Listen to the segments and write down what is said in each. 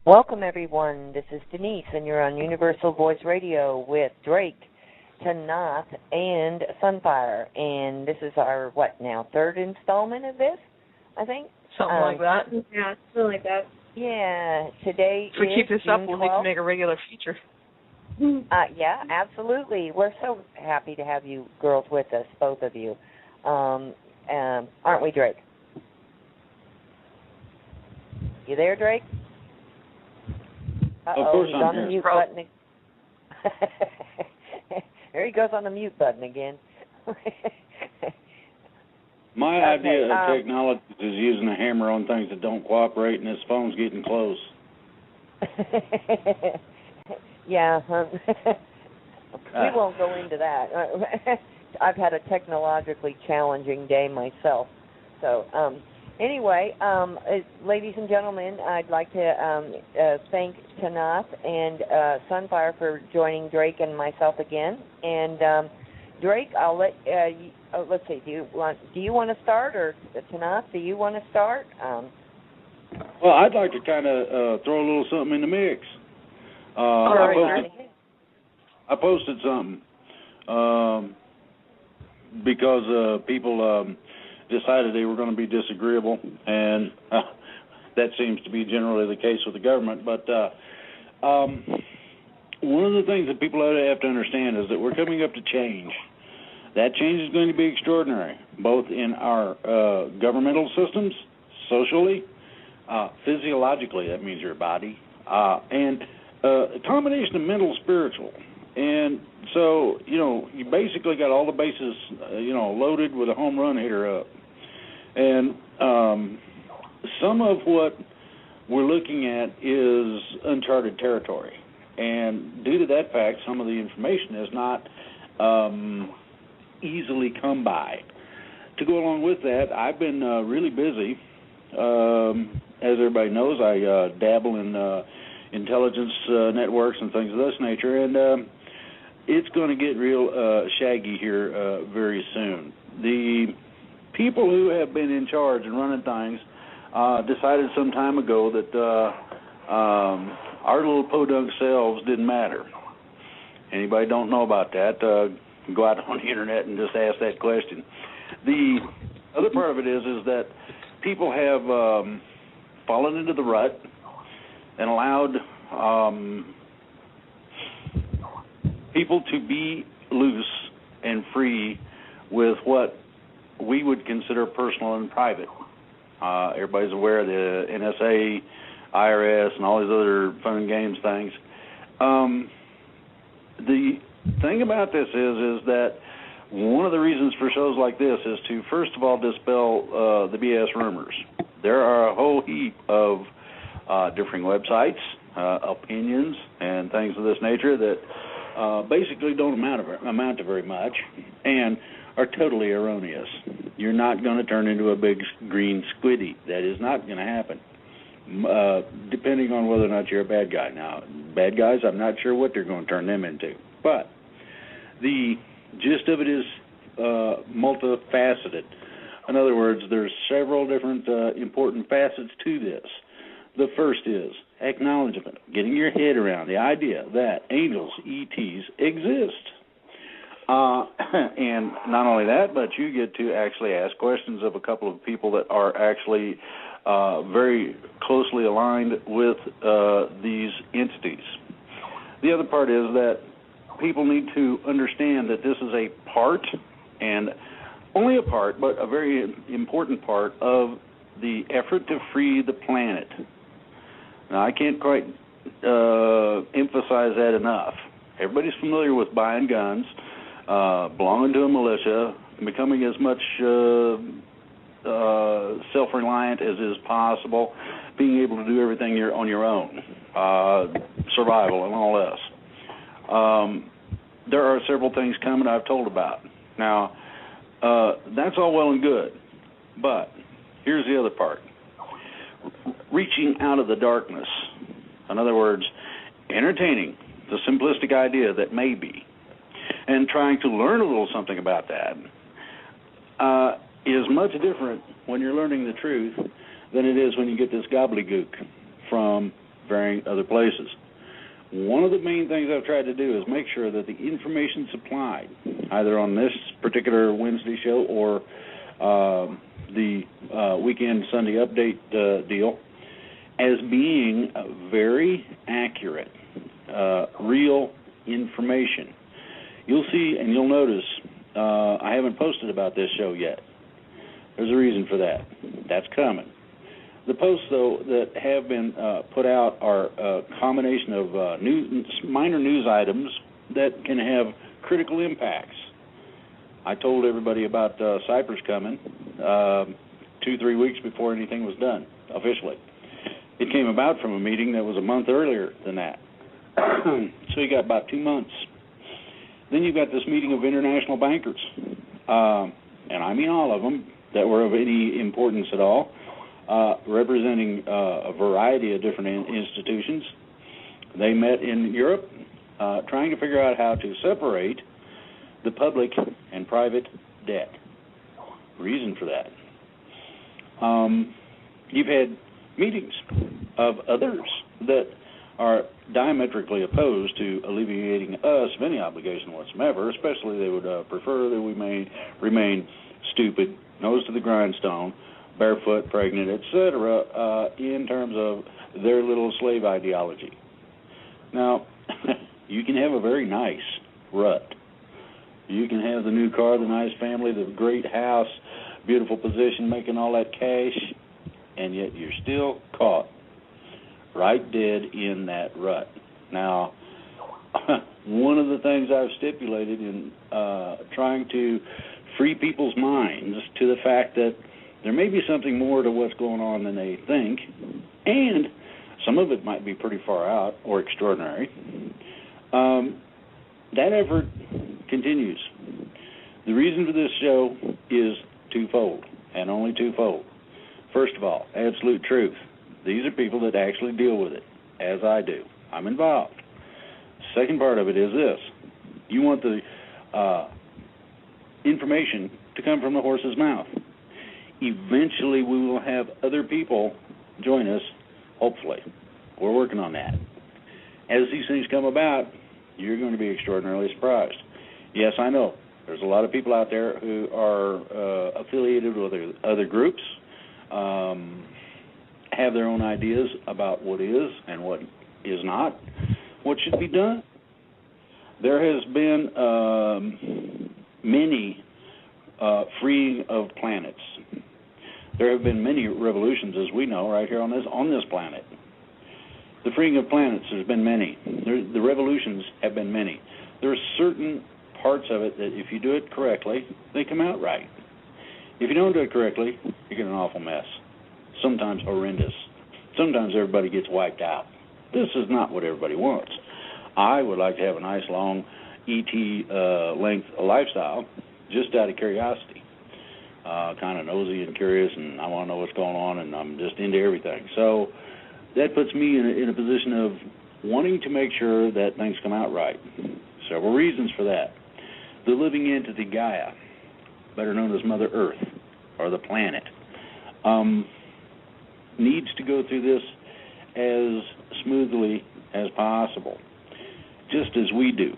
Welcome, everyone. This is Denise, and you're on Universal Voice Radio with Drake, Tanaath, and Sunfire. And this is our, third installment of this, I think? Something like that. Yeah, something like that. Yeah, today if we keep this up, we'll 12th. need to make a regular feature. Yeah, absolutely. We're so happy to have you girls with us, both of you. Aren't we, Drake? You there, Drake? Of course he's I'm on here. the mute button. There he goes on the mute button again. My idea of technology is using a hammer on things that don't cooperate, and this phone's getting close. Yeah, we won't go into that. I've had a technologically challenging day myself. So, anyway, ladies and gentlemen, I'd like to thank Tanaath and Sunfire for joining Drake and myself again. And Drake, I'll let let's see. Do you want to start, or Tanaath? Do you want to start? Well, I'd like to kind of throw a little something in the mix. I posted something because people decided they were going to be disagreeable, and that seems to be generally the case with the government. But one of the things that people have to understand is that we're coming up to change. That change is going to be extraordinary, both in our governmental systems, socially, physiologically, that means your body, and a combination of mental, spiritual. And so, you basically got all the bases, loaded with a home run hitter up. And some of what we're looking at is uncharted territory. And due to that fact, some of the information is not easily come by. To go along with that, I've been really busy. As everybody knows, I dabble in intelligence networks and things of this nature, and it's going to get real shaggy here very soon. The people who have been in charge and running things decided some time ago that our little podunk selves didn't matter. Anybody don't know about that, go out on the internet and just ask that question. The other part of it is that people have fallen into the rut and allowed people to be loose and free with what we would consider personal and private. Everybody's aware of the NSA, IRS, and all these other fun and games things. The thing about this is that one of the reasons for shows like this is to, first of all, dispel the BS rumors. There are a whole heap of differing websites, opinions, and things of this nature that basically don't amount to very much and are totally erroneous. You're not going to turn into a big green squiddy. That is not going to happen, depending on whether or not you're a bad guy. Now, bad guys, I'm not sure what they're going to turn them into. But the gist of it is multifaceted. In other words, there's several different important facets to this. The first is acknowledgement, getting your head around the idea that angels, ETs, exist. And not only that, but you get to actually ask questions of a couple of people that are actually very closely aligned with these entities. The other part is that people need to understand that this is a part, and only a part, but a very important part of the effort to free the planet. Now, I can't quite emphasize that enough. Everybody's familiar with buying guns, belonging to a militia, becoming as much self-reliant as is possible, being able to do everything on your own, survival and all this. There are several things coming I've told about. Now, that's all well and good, but here's the other part. Reaching out of the darkness, in other words, entertaining the simplistic idea that may be, and trying to learn a little something about that, is much different when you're learning the truth than it is when you get this gobbledygook from varying other places. One of the main things I've tried to do is make sure that the information supplied, either on this particular Wednesday show or the weekend Sunday update deal, as being very accurate, real information. You'll see and you'll notice I haven't posted about this show yet. There's a reason for that. That's coming. The posts, though, that have been put out are a combination of minor news items that can have critical impacts. I told everybody about Cyprus coming 2-3 weeks before anything was done officially. It came about from a meeting that was a month earlier than that. So you got about 2 months. Then you've got this meeting of international bankers, and I mean all of them that were of any importance at all, representing a variety of different institutions. They met in Europe trying to figure out how to separate the public and private debt. Reason for that. You've had meetings of others that are diametrically opposed to alleviating us of any obligation whatsoever, especially they would prefer that we may remain stupid, nose to the grindstone, barefoot, pregnant, etc., in terms of their little slave ideology. Now, you can have a very nice rut. You can have the new car, the nice family, the great house, beautiful position, making all that cash, and yet you're still caught right dead in that rut. Now, one of the things I've stipulated in trying to free people's minds to the fact that there may be something more to what's going on than they think, and some of it might be pretty far out or extraordinary. That effort continues. The reason for this show is twofold, and only twofold. First of all, absolute truth. These are people that actually deal with it, as I do. I'm involved. Second part of it is this. You want the information to come from the horse's mouth. Eventually we will have other people join us, hopefully. We're working on that. As these things come about, you're going to be extraordinarily surprised. Yes, I know. There's a lot of people out there who are affiliated with other groups, have their own ideas about what is and what is not, what should be done. There has been many freeing of planets. There have been many revolutions, as we know, right here on this planet. The freeing of planets, there's been many. The revolutions have been many. There are certain parts of it that if you do it correctly, they come out right. If you don't do it correctly, you get an awful mess. Sometimes horrendous. Sometimes everybody gets wiped out. This is not what everybody wants. I would like to have a nice, long, ET length lifestyle, just out of curiosity. Kind of nosy and curious, and I want to know what's going on, and I'm just into everything. So that puts me in a position of wanting to make sure that things come out right. Several reasons for that. The living entity Gaia, better known as Mother Earth, or the planet, needs to go through this as smoothly as possible, just as we do.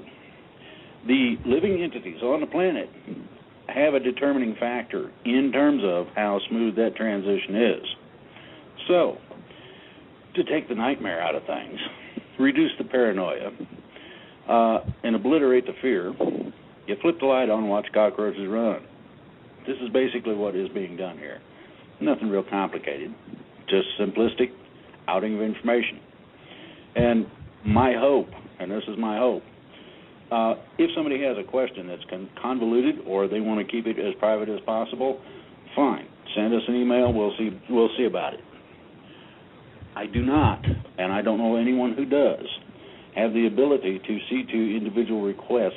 The living entities on the planet have a determining factor in terms of how smooth that transition is. So, to take the nightmare out of things, reduce the paranoia, and obliterate the fear, you flip the light on and watch cockroaches run. This is basically what is being done here. Nothing real complicated, just simplistic outing of information. And my hope, and this is my hope, if somebody has a question that's convoluted or they want to keep it as private as possible, fine. Send us an email. We'll see about it. I do not, and I don't know anyone who does, have the ability to see to individual requests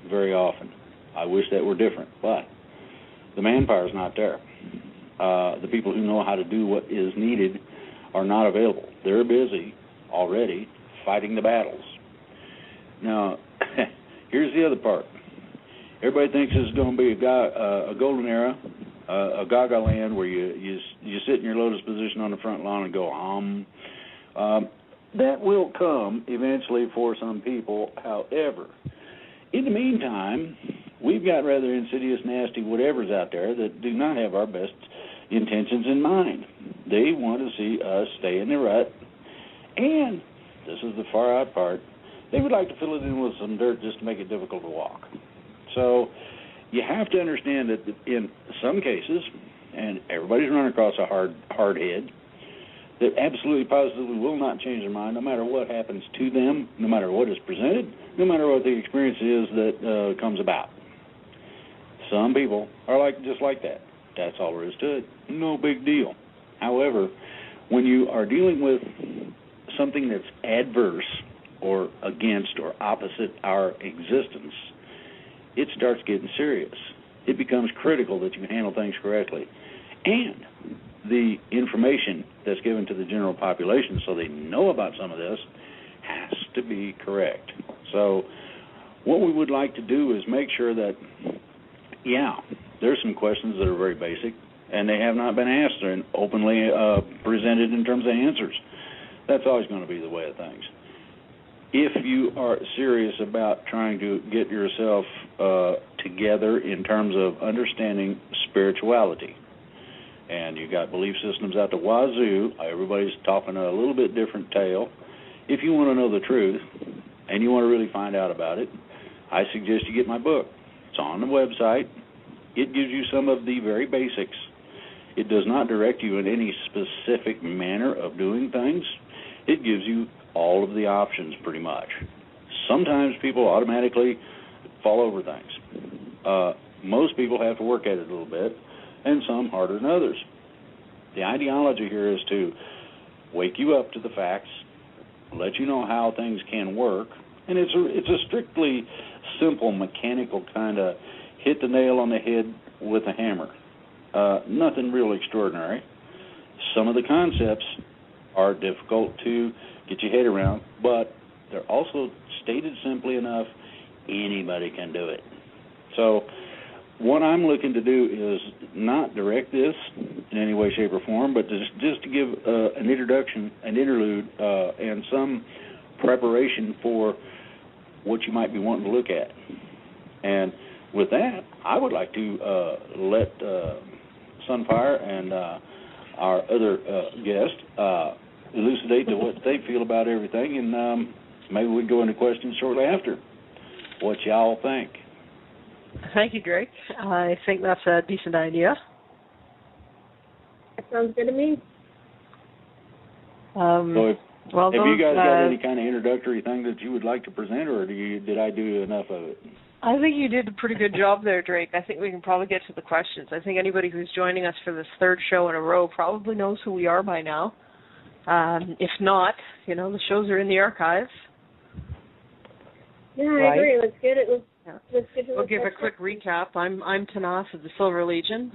very often. I wish that were different, but the manpower is not there. The people who know how to do what is needed are not available. They're busy already fighting the battles. Now, here's the other part. Everybody thinks this is going to be a golden era, a gaga land where you sit in your lotus position on the front lawn and go, that will come eventually for some people. However, in the meantime, we've got rather insidious, nasty whatevers out there that do not have our best intentions in mind. They want to see us stay in the rut, and this is the far out part, they would like to fill it in with some dirt just to make it difficult to walk. So you have to understand that in some cases, and everybody's run across a hard head, that absolutely positively will not change their mind no matter what happens to them, no matter what is presented, no matter what the experience is that comes about. Some people are just like that. That's all there is to it. No big deal. However, when you are dealing with something that's adverse or against or opposite our existence, it starts getting serious. It becomes critical that you handle things correctly. And the information that's given to the general population so they know about some of this has to be correct. So what we would like to do is make sure that, there's some questions that are very basic, and they have not been asked and openly presented in terms of answers. That's always going to be the way of things. If you are serious about trying to get yourself together in terms of understanding spirituality, and you got belief systems out the wazoo, everybody's talking a little bit different tale. If you want to know the truth and you want to really find out about it, I suggest you get my book. It's on the website. It gives you some of the very basics. It does not direct you in any specific manner of doing things. It gives you all of the options pretty much. Sometimes people automatically fall over things. Most people have to work at it a little bit, and some harder than others. The ideology here is to wake you up to the facts, let you know how things can work, and it's a strictly simple mechanical kind of hit the nail on the head with a hammer. Nothing real extraordinary. Some of the concepts are difficult to get your head around, but they're also stated simply enough, anybody can do it. So what I'm looking to do is not direct this in any way, shape, or form, but just to give an introduction, an interlude, and some preparation for what you might be wanting to look at. And with that, I would like to let Sunfire and our other guest elucidate to what they feel about everything, and maybe we can go into questions shortly after. What y'all think? Thank you, Greg. I think that's a decent idea. That sounds good to me. So have you guys got any kind of introductory thing that you would like to present, or did I do enough of it? I think you did a pretty good job there, Drake. I think we can probably get to the questions. I think anybody who's joining us for this third show in a row probably knows who we are by now. If not, the shows are in the archives. Yeah, I agree. Let's get it. Let's get to We'll give a quick recap. I'm Tanaath of the Silver Legion.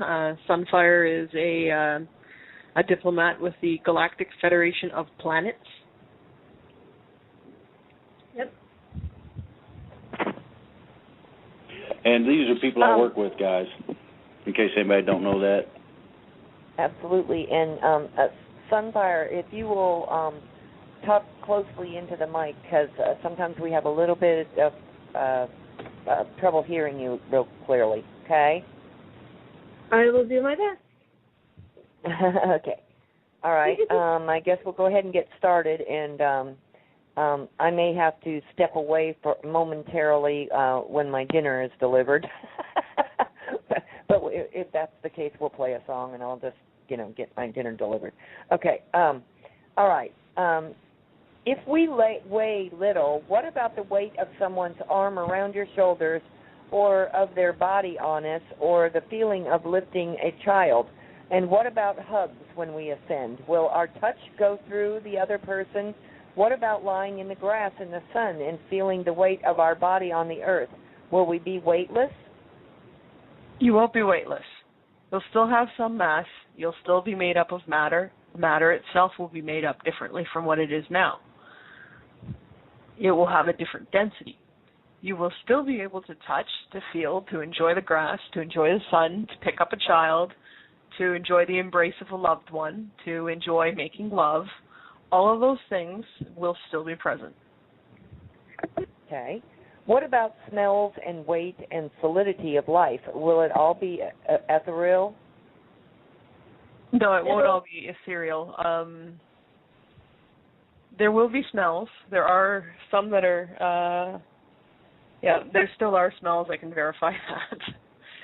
Sunfire is a diplomat with the Galactic Federation of Planets. Yep. And these are people I work with, guys, in case anybody don't know that. Absolutely. And Sunfire, if you will talk closely into the mic, because sometimes we have a little bit of trouble hearing you real clearly, okay? I will do my best. Okay. All right. I guess we'll go ahead and get started, and I may have to step away for momentarily when my dinner is delivered. But if that's the case, we'll play a song, and I'll just, get my dinner delivered. Okay. All right. If we weigh little, what about the weight of someone's arm around your shoulders, or of their body on us, or the feeling of lifting a child? And what about hugs when we ascend? Will our touch go through the other person? What about lying in the grass in the sun and feeling the weight of our body on the earth? Will we be weightless? You won't be weightless. You'll still have some mass. You'll still be made up of matter. Matter itself will be made up differently from what it is now. It will have a different density. You will still be able to touch, to feel, to enjoy the grass, to enjoy the sun, to pick up a child, to enjoy the embrace of a loved one, to enjoy making love. all of those things will still be present. Okay. What about smells and weight and solidity of life? Will it all be ethereal? No, it won't all be ethereal. There will be smells. There are some that are, there still are smells. I can verify that.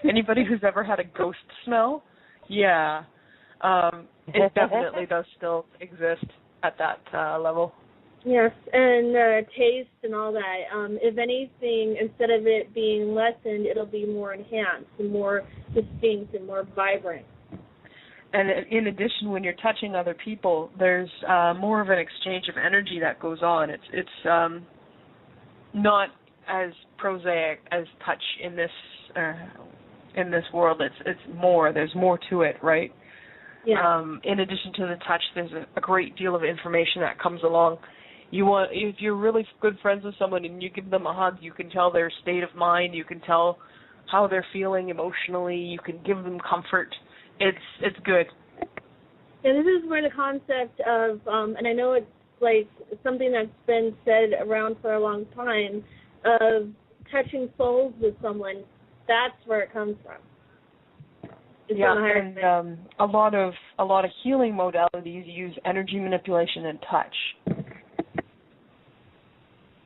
Anybody who's ever had a ghost smell, it definitely does still exist at that level. Yes, and taste and all that. If anything, instead of it being lessened, it'll be more enhanced and more distinct and more vibrant. And in addition, when you're touching other people, there's more of an exchange of energy that goes on. It's not as prosaic as touch in this world. It's more. There's more to it, right? Yeah. In addition to the touch, there's a great deal of information that comes along. If you're really good friends with someone and you give them a hug, you can tell their state of mind. You can tell how they're feeling emotionally. You can give them comfort. It's good. And this is where the concept of, and I know it's like something that's been said around for a long time, of touching souls with someone. That's where it comes from. And a lot of healing modalities use energy manipulation and touch.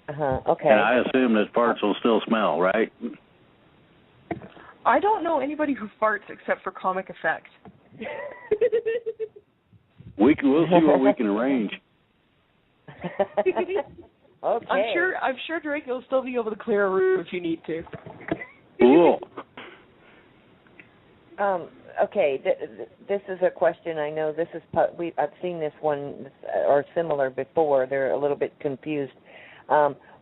Okay. And I assume that farts will still smell, right? I don't know anybody who farts except for comic effect. We'll see what we can arrange. Okay. I'm sure Drake will still be able to clear a room if you need to. Cool. Okay, this is a question. I know this is I've seen this one or similar before. They're a little bit confused.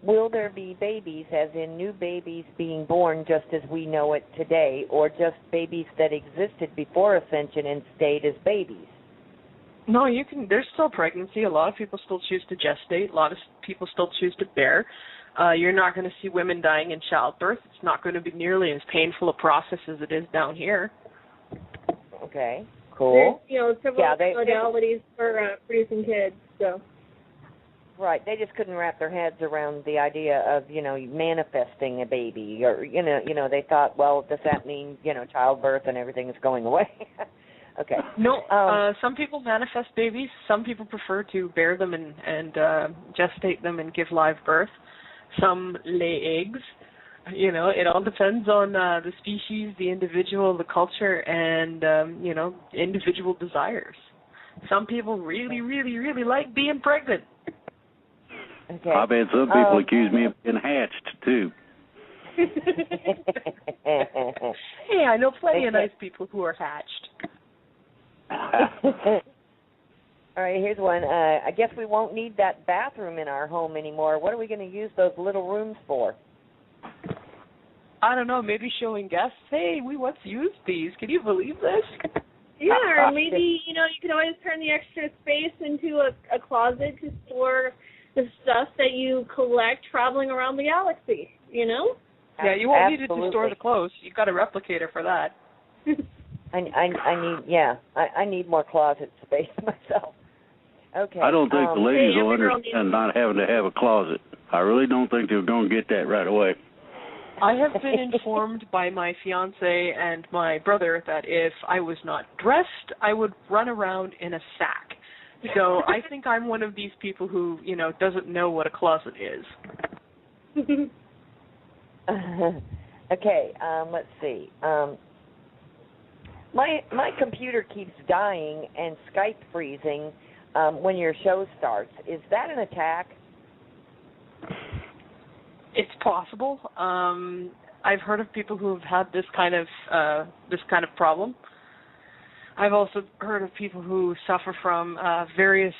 Will there be babies, as in new babies being born just as we know it today, or just babies that existed before Ascension and stayed as babies? No, you can. There's still pregnancy. A lot of people still choose to gestate. A lot of people still choose to bear. You're not going to see women dying in childbirth. It's not going to be nearly as painful a process as it is down here. Okay, cool. There's, several modalities for producing kids, so. Right, they just couldn't wrap their heads around the idea of, manifesting a baby, or, they thought, well, does that mean, childbirth and everything is going away? Okay. No, some people manifest babies. Some people prefer to bear them and gestate them and give live birth. Some lay eggs. It all depends on the species, the individual, the culture, and, individual desires. Some people really, really, really like being pregnant. Okay. I've had some people accuse me of being hatched, too. Hey, I know plenty of nice people who are hatched. All right, here's one. I guess we won't need that bathroom in our home anymore. What are we going to use those little rooms for? I don't know, maybe showing guests, hey, we once used these. Can you believe this? Yeah, or maybe, you can always turn the extra space into a closet to store the stuff that you collect traveling around the galaxy, Yeah, you won't need it to store the clothes. You've got a replicator for that. I need more closet space myself. Okay. I don't think the ladies will understand not having to have a closet. I really don't think they're going to get that right away. I have been informed by my fiancé and my brother that if I was not dressed, I would run around in a sack. So I think I'm one of these people who, doesn't know what a closet is. Okay, let's see. My computer keeps dying and Skype freezing when your show starts. Is that an attack? It's possible. I've heard of people who have had this kind of problem. I've also heard of people who suffer from various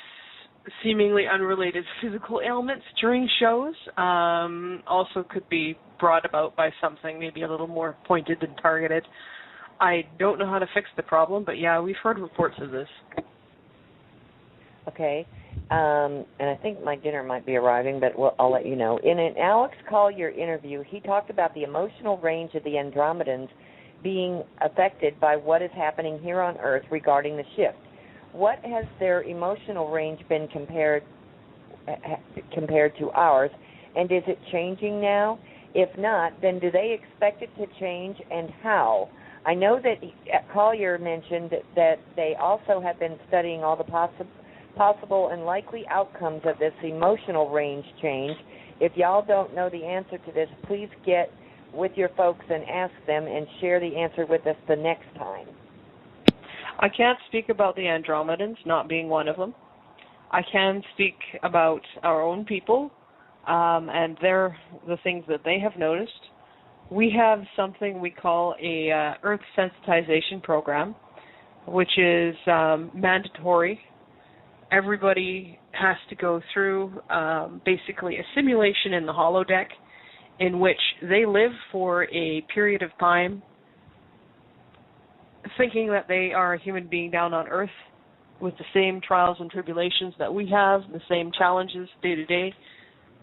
seemingly unrelated physical ailments during shows. Also could be brought about by something maybe a little more pointed and targeted. I don't know how to fix the problem, but yeah, we've heard reports of this. Okay. And I think my dinner might be arriving, but I'll let you know. In an Alex Collier interview, he talked about the emotional range of the Andromedans being affected by what is happening here on Earth regarding the shift. what has their emotional range been compared to ours, and is it changing now? If not, then do they expect it to change, and how? I know that Collier mentioned that they also have been studying all the possible and likely outcomes of this emotional range change. If y'all don't know the answer to this, please get with your folks and ask them and share the answer with us the next time. I can't speak about the Andromedans, not being one of them. I can speak about our own people and the things that they have noticed. We have something we call a Earth sensitization program, which is mandatory. Everybody has to go through basically a simulation in the holodeck in which they live for a period of time thinking that they are a human being down on Earth with the same trials and tribulations that we have, the same challenges day to day.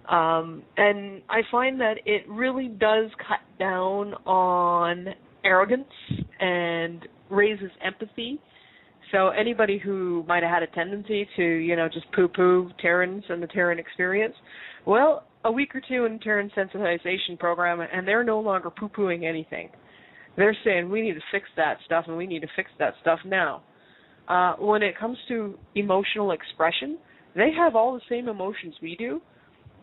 And I find that it really does cut down on arrogance and raises empathy. So anybody who might have had a tendency to, just poo-poo Terrans and the Terran experience, well, a week or two in the Terran sensitization program, and they're no longer poo-pooing anything. They're saying, we need to fix that stuff, and we need to fix that stuff now. When it comes to emotional expression, they have all the same emotions we do.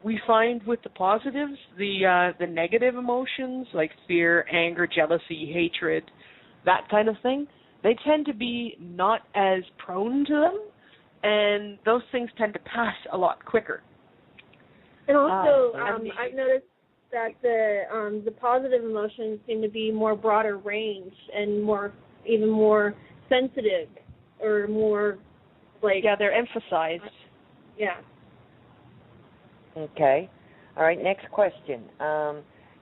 We find with the positives, the negative emotions like fear, anger, jealousy, hatred, that kind of thing, they tend to be not as prone to them, and those things tend to pass a lot quicker. And also, I've noticed that the positive emotions seem to be more broader range and even more sensitive, or more like... Yeah, they're emphasized. Yeah. Okay. All right, next question.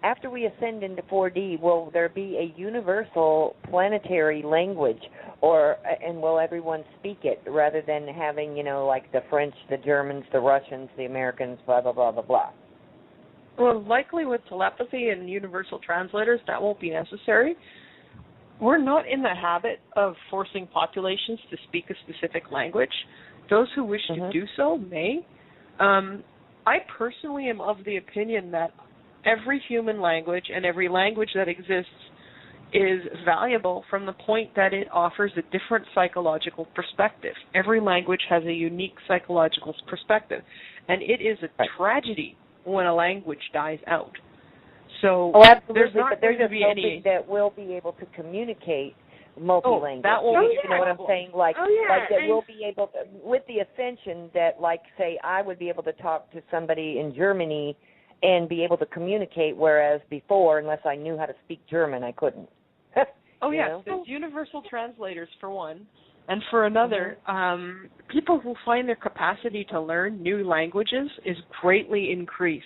After we ascend into 4D, will there be a universal planetary language, and will everyone speak it rather than having, like the French, the Germans, the Russians, the Americans, blah, blah, blah, blah, blah? Well, likely with telepathy and universal translators, that won't be necessary. We're not in the habit of forcing populations to speak a specific language. Those who wish to do so may. I personally am of the opinion that every human language and every language that exists is valuable from the point that it offers a different psychological perspective. Every language has a unique psychological perspective, and it is a tragedy when a language dies out. So there's not going to be any that we'll be able to communicate multi-language. That won't you know what I'm saying? Like that we'll be able to, with the ascension, that like say I would be able to talk to somebody in Germany and be able to communicate, whereas before, unless I knew how to speak German, I couldn't. There's universal translators for one, and for another, people who find their capacity to learn new languages is greatly increased,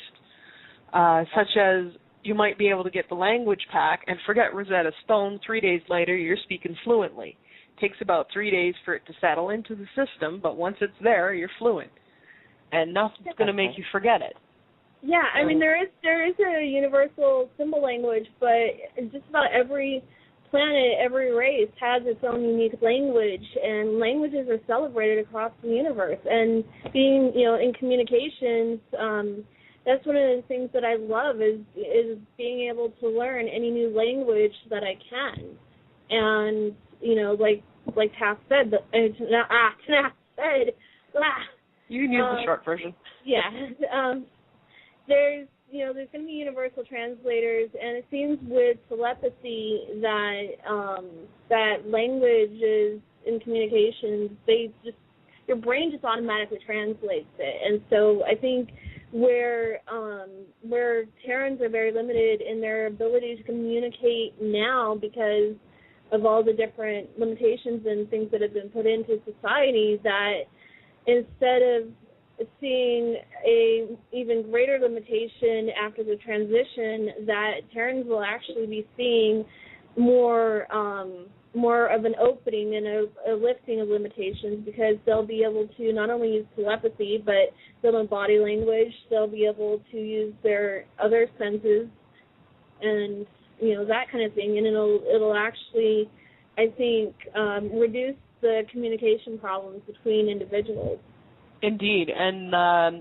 such as you might be able to get the language pack and forget Rosetta Stone. 3 days later, you're speaking fluently. It takes about 3 days for it to settle into the system, but once it's there, you're fluent, and nothing's going to make you forget it. Yeah, I mean, there is a universal symbol language, but just about every planet, every race has its own unique language, and languages are celebrated across the universe. And being, in communications, that's one of the things that I love is being able to learn any new language that I can. And, like Taff said, Taff said, you can use the short version. Yeah. There's going to be universal translators, and it seems with telepathy that languages in communications, your brain just automatically translates it. And so I think where Terrans are very limited in their ability to communicate now because of all the different limitations and things that have been put into society, that instead of seeing a even greater limitation after the transition, that Terrans will actually be seeing more of an opening and a lifting of limitations, because they'll be able to not only use telepathy, but they'll know body language, they'll be able to use their other senses and that kind of thing, and it'll actually, I think, reduce the communication problems between individuals. Indeed, and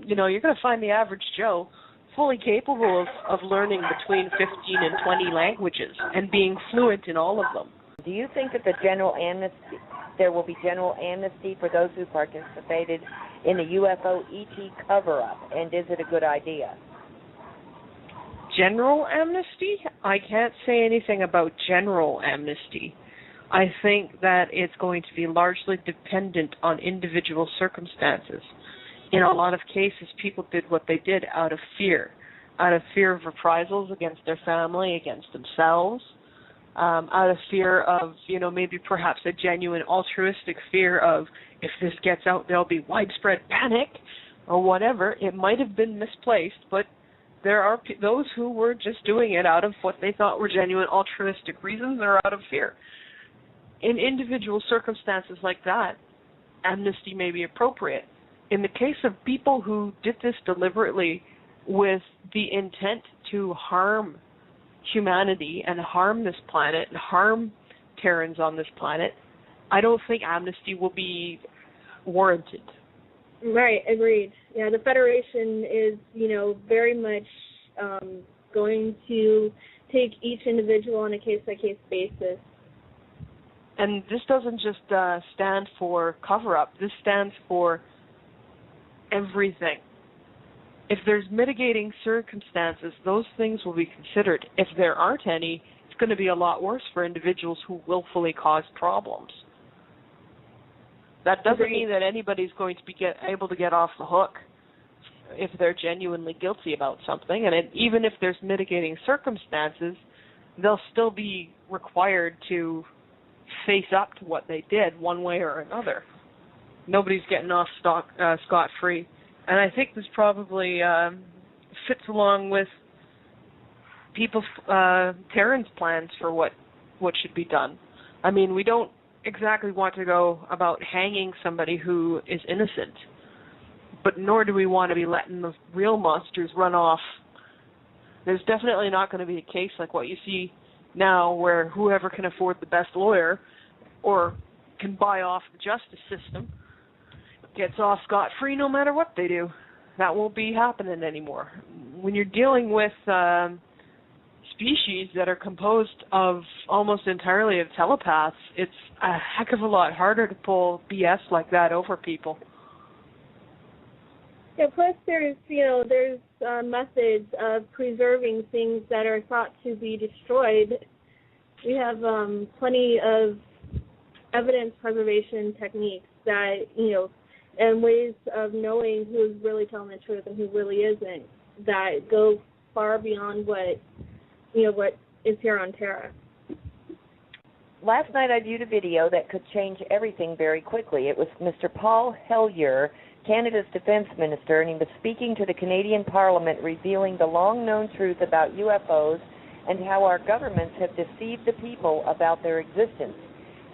you're going to find the average Joe fully capable of learning between 15 and 20 languages and being fluent in all of them. Do you think that there will be general amnesty for those who participated in the UFO ET cover-up, and is it a good idea? General amnesty? I can't say anything about general amnesty. I think that it's going to be largely dependent on individual circumstances. In a lot of cases, people did what they did out of fear of reprisals against their family, against themselves, out of fear of, maybe perhaps a genuine altruistic fear of if this gets out, there'll be widespread panic or whatever. It might have been misplaced, but there are those who were just doing it out of what they thought were genuine altruistic reasons or out of fear. In individual circumstances like that, amnesty may be appropriate. In the case of people who did this deliberately with the intent to harm humanity and harm this planet and harm Terrans on this planet, I don't think amnesty will be warranted. Right, agreed. Yeah, the Federation is, very much going to take each individual on a case-by-case basis. And this doesn't just stand for cover-up. This stands for everything. If there's mitigating circumstances, those things will be considered. If there aren't any, it's going to be a lot worse for individuals who willfully cause problems. That doesn't mean that anybody's going to be able to get off the hook if they're genuinely guilty about something. And even if there's mitigating circumstances, they'll still be required to face up to what they did one way or another. Nobody's getting off scot-free. And I think this probably fits along with people's Terran's plans for what should be done. I mean, we don't exactly want to go about hanging somebody who is innocent, but nor do we want to be letting the real monsters run off. There's definitely not going to be a case like what you see now where whoever can afford the best lawyer or can buy off the justice system gets off scot-free no matter what they do. That won't be happening anymore. When you're dealing with species that are composed of almost entirely of telepaths, it's a heck of a lot harder to pull BS like that over people. Yeah, plus there's methods of preserving things that are thought to be destroyed. We have plenty of evidence preservation techniques that, and ways of knowing who's really telling the truth and who really isn't, that go far beyond what is here on Terra. Last night I viewed a video that could change everything very quickly. It was Mr. Paul Hellyer, Canada's defense minister, and he was speaking to the Canadian Parliament, revealing the long-known truth about UFOs and how our governments have deceived the people about their existence.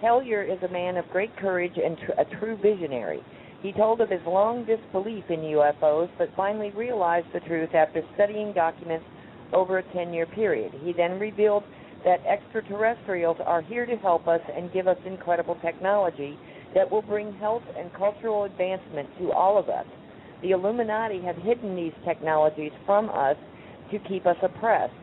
Hellyer is a man of great courage and a true visionary. He told of his long disbelief in UFOs, but finally realized the truth after studying documents over a 10-year period. He then revealed that extraterrestrials are here to help us and give us incredible technology that will bring health and cultural advancement to all of us. The Illuminati have hidden these technologies from us to keep us oppressed.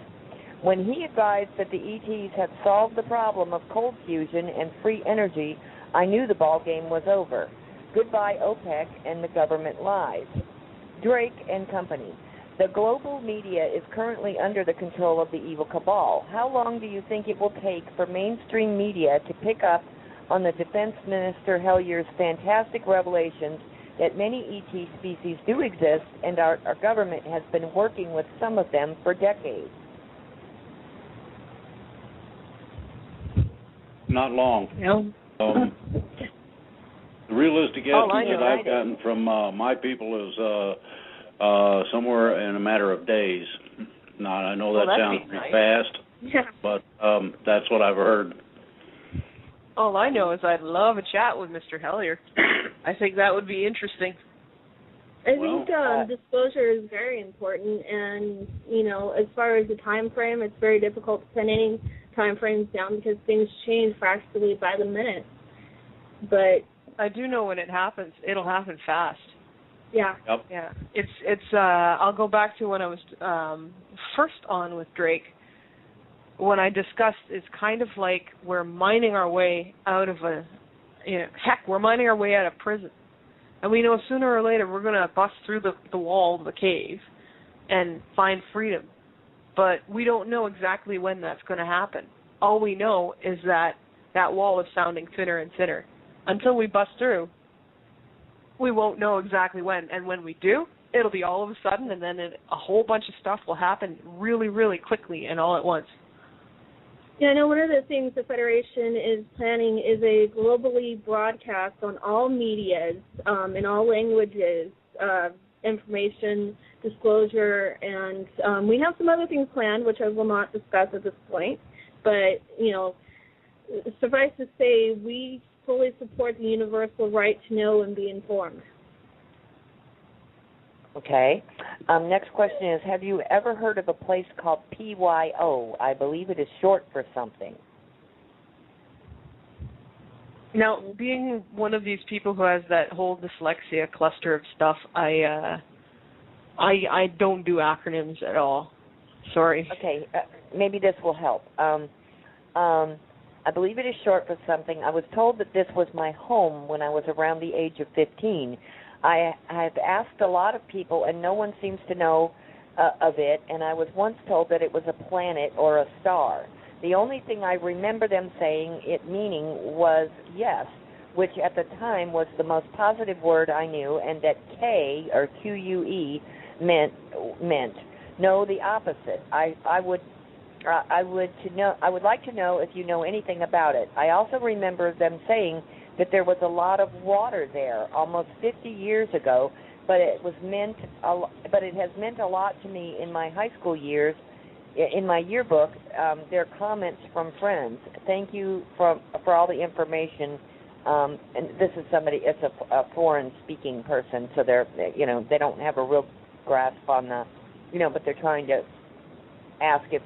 When he advised that the ETs had solved the problem of cold fusion and free energy, I knew the ball game was over. Goodbye OPEC and the government lies. Drake and Company. The global media is currently under the control of the evil cabal. How long do you think it will take for mainstream media to pick up on the Defense Minister Hellyer's fantastic revelations that many ET species do exist, and our government has been working with some of them for decades? Not long. No. The realistic estimate that I've gotten from my people is somewhere in a matter of days. Now, I know that sounds pretty fast, but that's what I've heard. All I know is I'd love a chat with Mr. Hellyer. I think that would be interesting. I think disclosure is very important, and, as far as the time frame, it's very difficult to pin any time frames down because things change practically by the minute. But I do know when it happens, it'll happen fast. yeah. Yep. Yeah, it's. I'll go back to when I was first on with Drake. When I discussed, it's kind of like we're mining our way out of we're mining our way out of prison, and we know sooner or later we're going to bust through the wall of the cave and find freedom, but we don't know exactly when that's going to happen. All we know is that wall is sounding thinner and thinner. Until we bust through, we won't know exactly when, and when we do, it'll be all of a sudden, and then a whole bunch of stuff will happen really, really quickly and all at once. Yeah, I know one of the things the Federation is planning is a globally broadcast on all medias, in all languages, information, disclosure, and we have some other things planned, which I will not discuss at this point. But, suffice to say, we fully support the universal right to know and be informed. Okay. Next question is, have you ever heard of a place called PYO? I believe it is short for something. Now, being one of these people who has that whole dyslexia cluster of stuff, I don't do acronyms at all. Sorry. Okay. Maybe this will help. I believe it is short for something. I was told that this was my home when I was around the age of 15. I have asked a lot of people, and no one seems to know of it, and I was once told that it was a planet or a star. The only thing I remember them saying it meaning was yes, which at the time was the most positive word I knew, and that K, or Q-U-E, meant no, the opposite. I would like to know if you know anything about it. I also remember them saying that there was a lot of water there almost 50 years ago, but it has meant a lot to me in my high school years. In my yearbook, there are comments from friends. Thank you for all the information. And this is it's a foreign-speaking person, so they don't have a real grasp on the, but they're trying to ask if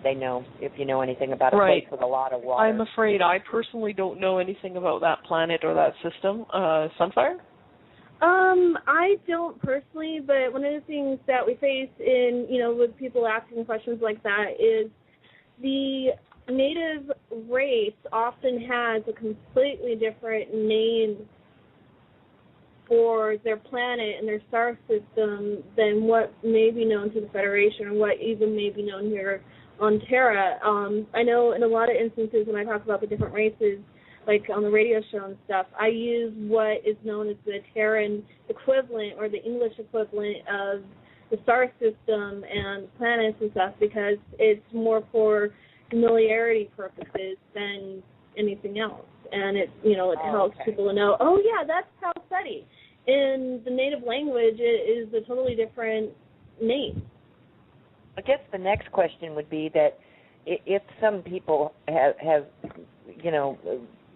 you know anything about a place with a lot of water. I'm afraid I personally don't know anything about that planet or that system. Sunfire? I don't personally, but one of the things that we face with people asking questions like that is the native race often has a completely different name for their planet and their star system than what may be known to the Federation or what even may be known here on Terra. I know in a lot of instances when I talk about the different races, like on the radio show and stuff, I use what is known as the Terran equivalent or the English equivalent of the star system and planets and stuff because it's more for familiarity purposes than anything else. And it helps people to know, oh yeah, that's Palsetti. In the native language, it is a totally different name. I guess the next question would be that if some people have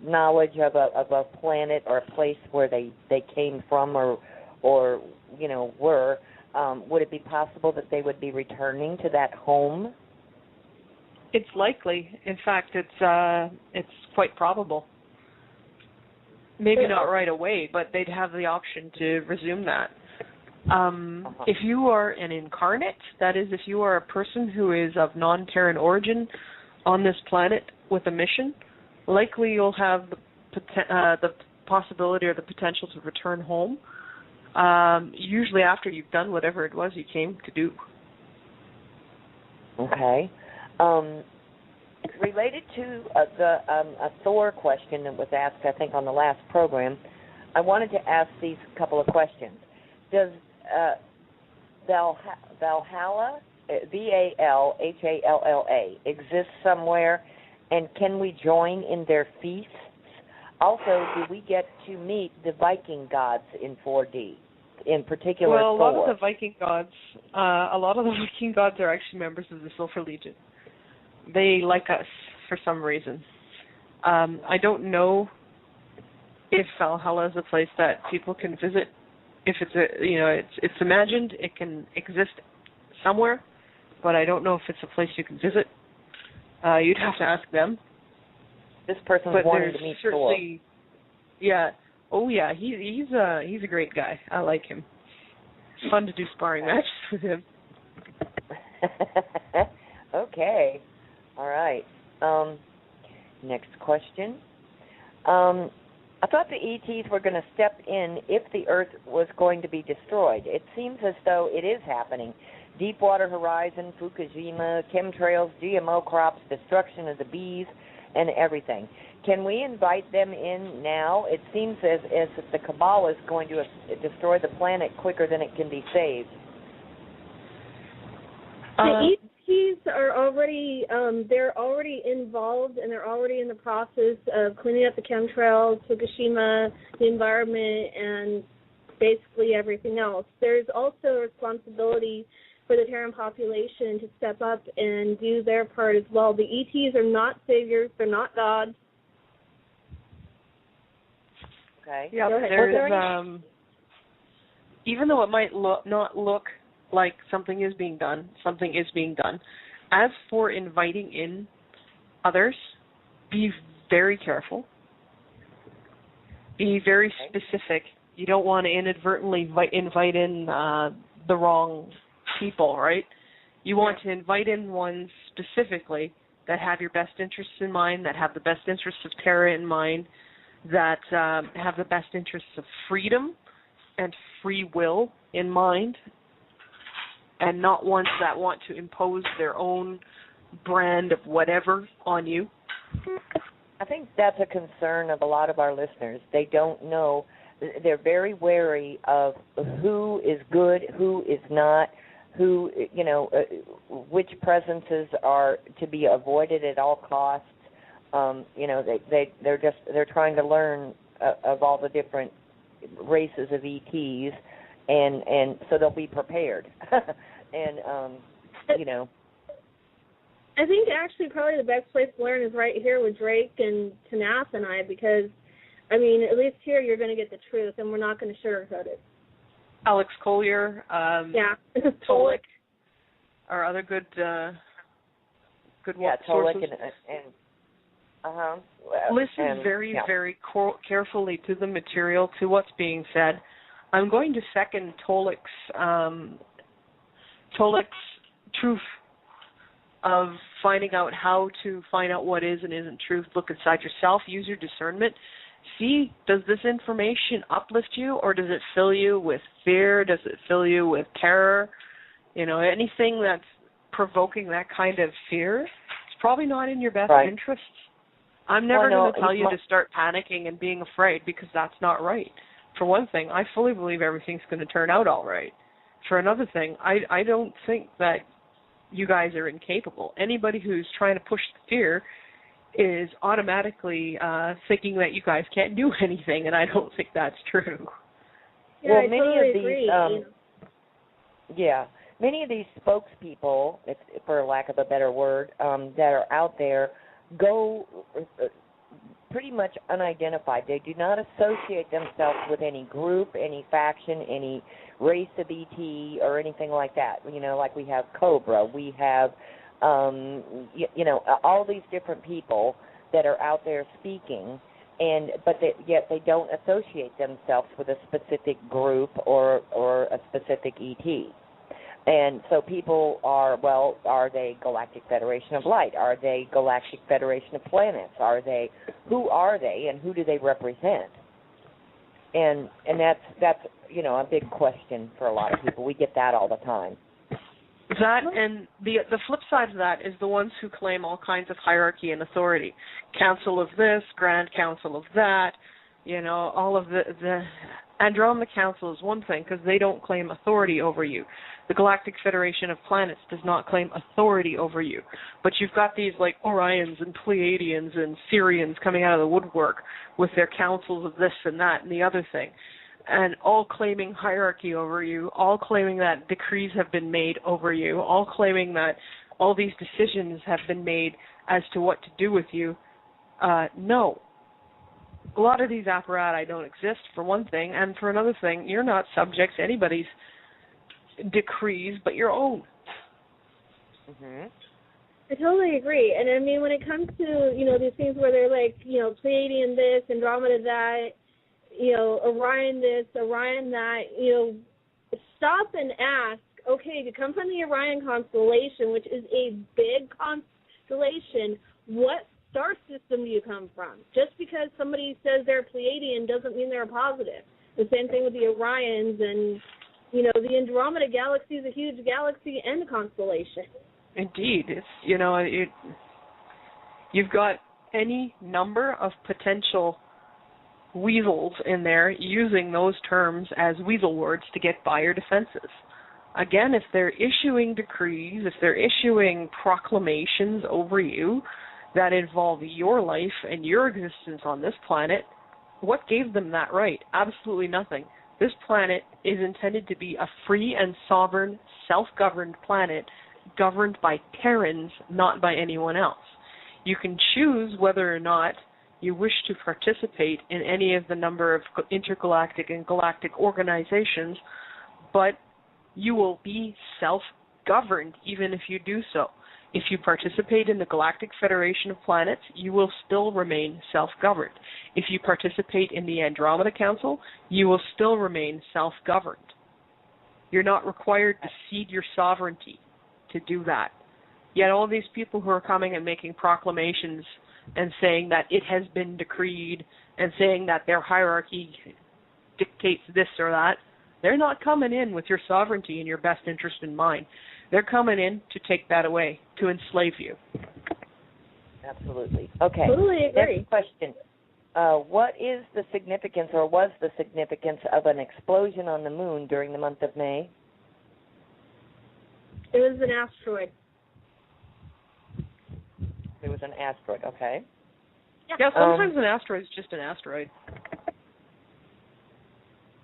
knowledge of a planet or a place where they came from or were, would it be possible that they would be returning to that home? It's likely. In fact, it's quite probable. Maybe not right away, but they'd have the option to resume that. If you are an incarnate, that is, if you are a person who is of non-Terran origin on this planet with a mission, likely you'll have the possibility or the potential to return home, usually after you've done whatever it was you came to do. Okay. Related to a Thor question that was asked, I think, on the last program, I wanted to ask these couple of questions. Does Valhalla, Valhalla, exist somewhere, and can we join in their feasts? Also, do we get to meet the Viking gods in 4D, in particular Thor? Well, a lot of the Viking gods are actually members of the Silver Legion. They like us for some reason. I don't know if Valhalla is a place that people can visit. If it's imagined, it can exist somewhere, but I don't know if it's a place you can visit. You'd have to ask them. This person's wanting to meet Thor. Yeah, Oh yeah, he's a great guy. I like him. It's fun to do sparring matches with him. Okay. All right. Next question. I thought the ETs were going to step in if the Earth was going to be destroyed. It seems as though it is happening. Deepwater Horizon, Fukushima, chemtrails, GMO crops, destruction of the bees, and everything. Can we invite them in now? It seems as if the cabal is going to destroy the planet quicker than it can be saved. The ETs are already, they're already involved, and they're already in the process of cleaning up the chemtrails, Fukushima, the environment, and basically everything else. There's also a responsibility for the Terran population to step up and do their part as well. The ETs are not saviors. They're not gods. Okay. Yeah, there's, even though it might not look like something is being done. As for inviting in others, be very careful. Be very specific. You don't want to inadvertently invite in the wrong people, right? You want to invite in ones specifically that have your best interests in mind, that have the best interests of Terra in mind, that have the best interests of freedom and free will in mind, and not ones that want to impose their own brand of whatever on you. I think that's a concern of a lot of our listeners. They don't know. They're very wary of who is good, who is not, who, which presences are to be avoided at all costs. They're trying to learn of all the different races of ETs, and so they'll be prepared. I think actually probably the best place to learn is right here with Drake and Tanaath and I, because, I mean, at least here you're going to get the truth, and we're not going to sugarcoat it. Alex Collier, Tolik, are other good sources. Listen very carefully to the material, to what's being said. I'm going to second Tolik's truth of finding out how to find out what is and isn't truth. Look inside yourself, use your discernment. See, does this information uplift you, or does it fill you with fear? Does it fill you with terror? Anything that's provoking that kind of fear, it's probably not in your best interests. I'm never going to tell you to start panicking and being afraid, because that's not right. For one thing, I fully believe everything's going to turn out all right. For another thing, I don't think that you guys are incapable. Anybody who's trying to push the fear is automatically thinking that you guys can't do anything, and I don't think that's true. Yeah, well, I totally agree. Many of these spokespeople, for lack of a better word, that are out there go pretty much unidentified. They do not associate themselves with any group, any faction, any race of ET or anything like that. Like we have Cobra, we have, all these different people that are out there speaking, yet they don't associate themselves with a specific group or a specific ET. And so people are they Galactic Federation of Light? Are they Galactic Federation of Planets? Who are they, and who do they represent? And that's a big question for a lot of people. We get that all the time. That, and the flip side of that is the ones who claim all kinds of hierarchy and authority. Council of this, Grand Council of that, all of the Andromeda Council is one thing, because they don't claim authority over you. The Galactic Federation of Planets does not claim authority over you. But you've got these like Orions and Pleiadians and Sirians coming out of the woodwork with their councils of this and that and the other thing, and all claiming hierarchy over you, all claiming that decrees have been made over you, all claiming that all these decisions have been made as to what to do with you. No. A lot of these apparati don't exist, for one thing, and for another thing, you're not subject to anybody's decrees but your own. Mm-hmm. I totally agree. And I mean, when it comes to, these things where they're like, Pleiadian this, Andromeda that, Orion this, Orion that, stop and ask, okay, to come from the Orion constellation, which is a big constellation, what star system do you come from? Just because somebody says they're Pleiadian doesn't mean they're a positive. The same thing with the Orions, and, the Andromeda Galaxy is a huge galaxy and a constellation. Indeed. It's, you've got any number of potential weasels in there using those terms as weasel words to get by your defenses. Again, if they're issuing decrees, if they're issuing proclamations over you that involve your life and your existence on this planet, what gave them that right? Absolutely nothing. This planet is intended to be a free and sovereign, self-governed planet governed by Terrans, not by anyone else. You can choose whether or not you wish to participate in any of the number of intergalactic and galactic organizations, but you will be self-governed even if you do so. If you participate in the Galactic Federation of Planets, you will still remain self-governed. If you participate in the Andromeda Council, you will still remain self-governed. You're not required to cede your sovereignty to do that. Yet all these people who are coming and making proclamations and saying that it has been decreed and saying that their hierarchy dictates this or that, they're not coming in with your sovereignty and your best interest in mind. They're coming in to take that away, to enslave you. Absolutely. Okay. Totally agree. Next question. What is the significance, or was the significance, of an explosion on the moon during the month of May? It was an asteroid. It was an asteroid, okay. Yeah, sometimes an asteroid is just an asteroid.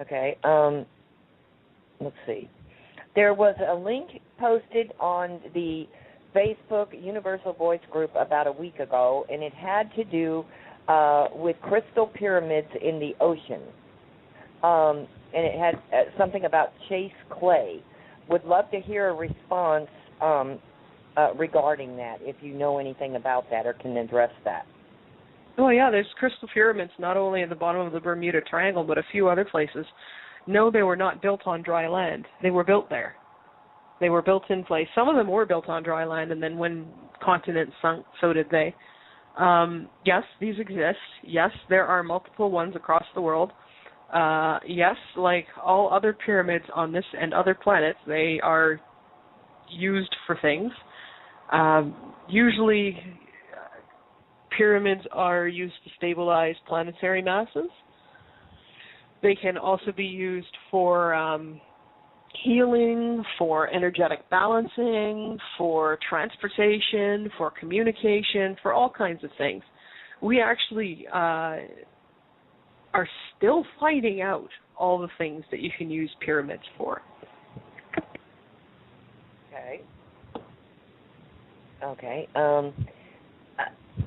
Okay. Let's see. There was a link posted on the Facebook Universal Voice group about a week ago, and it had to do with crystal pyramids in the ocean. And it had something about Chase Clay. Would love to hear a response regarding that, if you know anything about that or can address that. Oh, yeah, there's crystal pyramids not only at the bottom of the Bermuda Triangle, but a few other places. No, they were not built on dry land. They were built there. They were built in place. Some of them were built on dry land, and then when continents sunk, so did they. Yes, these exist. Yes, there are multiple ones across the world. Yes, like all other pyramids on this and other planets, they are used for things. Usually, pyramids are used to stabilize planetary masses. They can also be used for healing, for energetic balancing, for transportation, for communication, for all kinds of things. We actually are still finding out all the things that you can use pyramids for. Okay. Okay.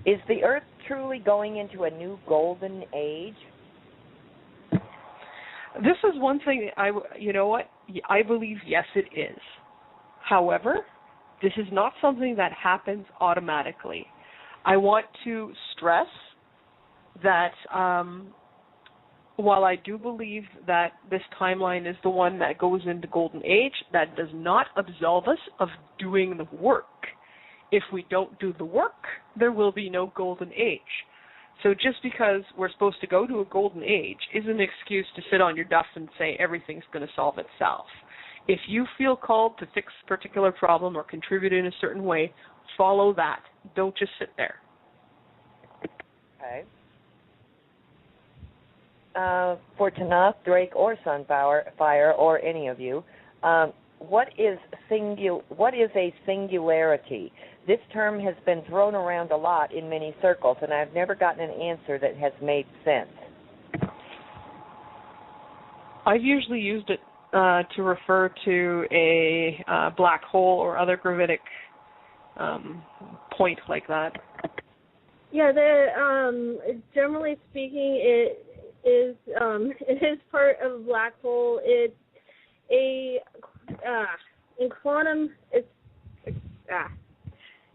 Is the Earth truly going into a new golden age? This is one thing I believe yes it is. However, this is not something that happens automatically. I want to stress that while I do believe that this timeline is the one that goes into Golden Age, that does not absolve us of doing the work. If we don't do the work, there will be no Golden Age. So just because we're supposed to go to a Golden Age isn't an excuse to sit on your duff and say everything's going to solve itself. If you feel called to fix a particular problem or contribute in a certain way, follow that. Don't just sit there. Okay. For Tanaath, Drake, or Sunfire, or any of you, what is a singularity? This term has been thrown around a lot in many circles, and I've never gotten an answer that has made sense. I've usually used it to refer to a black hole or other gravitic point like that. Yeah, generally speaking, it is part of a black hole. It's in quantum.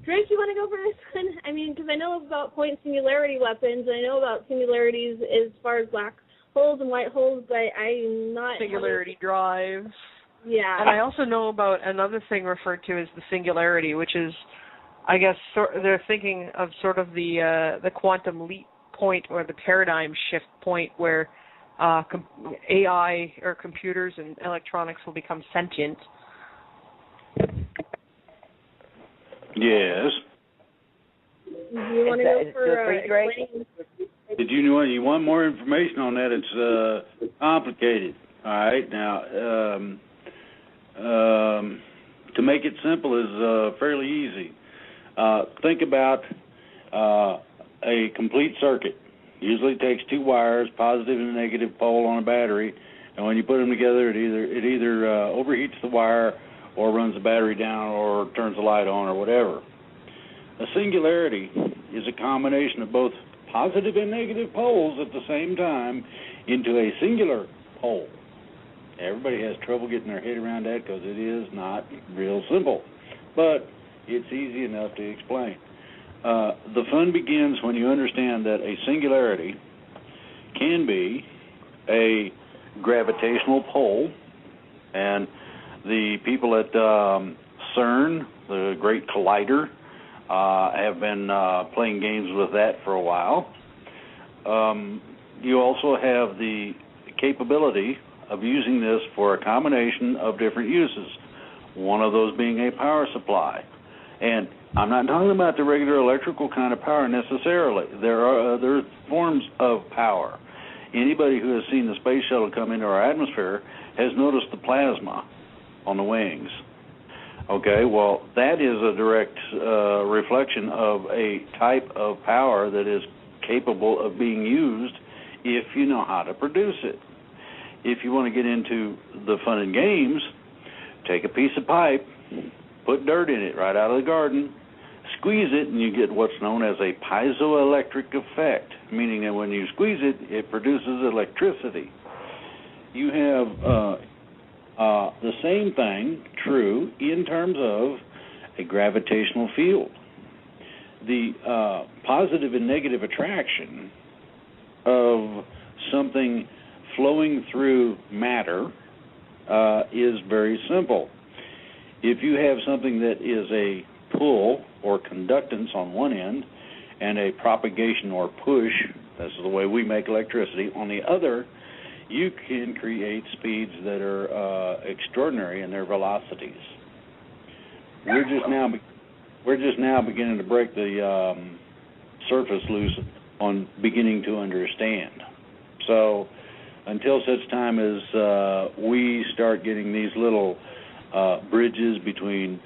Drake, you want to go for this one? I mean, because I know about point singularity weapons, and I know about singularities as far as black holes and white holes, but I'm not... Singularity drives. Yeah. And I also know about another thing referred to as the singularity, which is, I guess, they're thinking of sort of the quantum leap point or the paradigm shift point where AI or computers and electronics will become sentient. Yes. Do you want to go for explaining? Did you want more information on that? It's complicated. All right. Now, to make it simple is fairly easy. Think about a complete circuit. Usually takes two wires, positive and negative pole on a battery, and when you put them together, it either overheats the wire or runs the battery down or turns the light on or whatever. A singularity is a combination of both positive and negative poles at the same time into a singular pole. Everybody has trouble getting their head around that because it is not real simple, but it's easy enough to explain. The fun begins when you understand that a singularity can be a gravitational pole, and the people at CERN, the Great Collider, have been playing games with that for a while. You also have the capability of using this for a combination of different uses, one of those being a power supply. And I'm not talking about the regular electrical kind of power necessarily. There are other forms of power. Anybody who has seen the space shuttle come into our atmosphere has noticed the plasma on the wings. Okay, well, that is a direct reflection of a type of power that is capable of being used if you know how to produce it. If you want to get into the fun and games, take a piece of pipe, put dirt in it right out of the garden, squeeze it, and you get what's known as a piezoelectric effect, meaning that when you squeeze it, it produces electricity. You have the same thing true in terms of a gravitational field. The positive and negative attraction of something flowing through matter is very simple. If you have something that is a pull or conductance on one end and a propagation or push, this is the way we make electricity, on the other, you can create speeds that are extraordinary in their velocities. We're just now beginning to break the surface loose on beginning to understand. So until such time as we start getting these little bridges between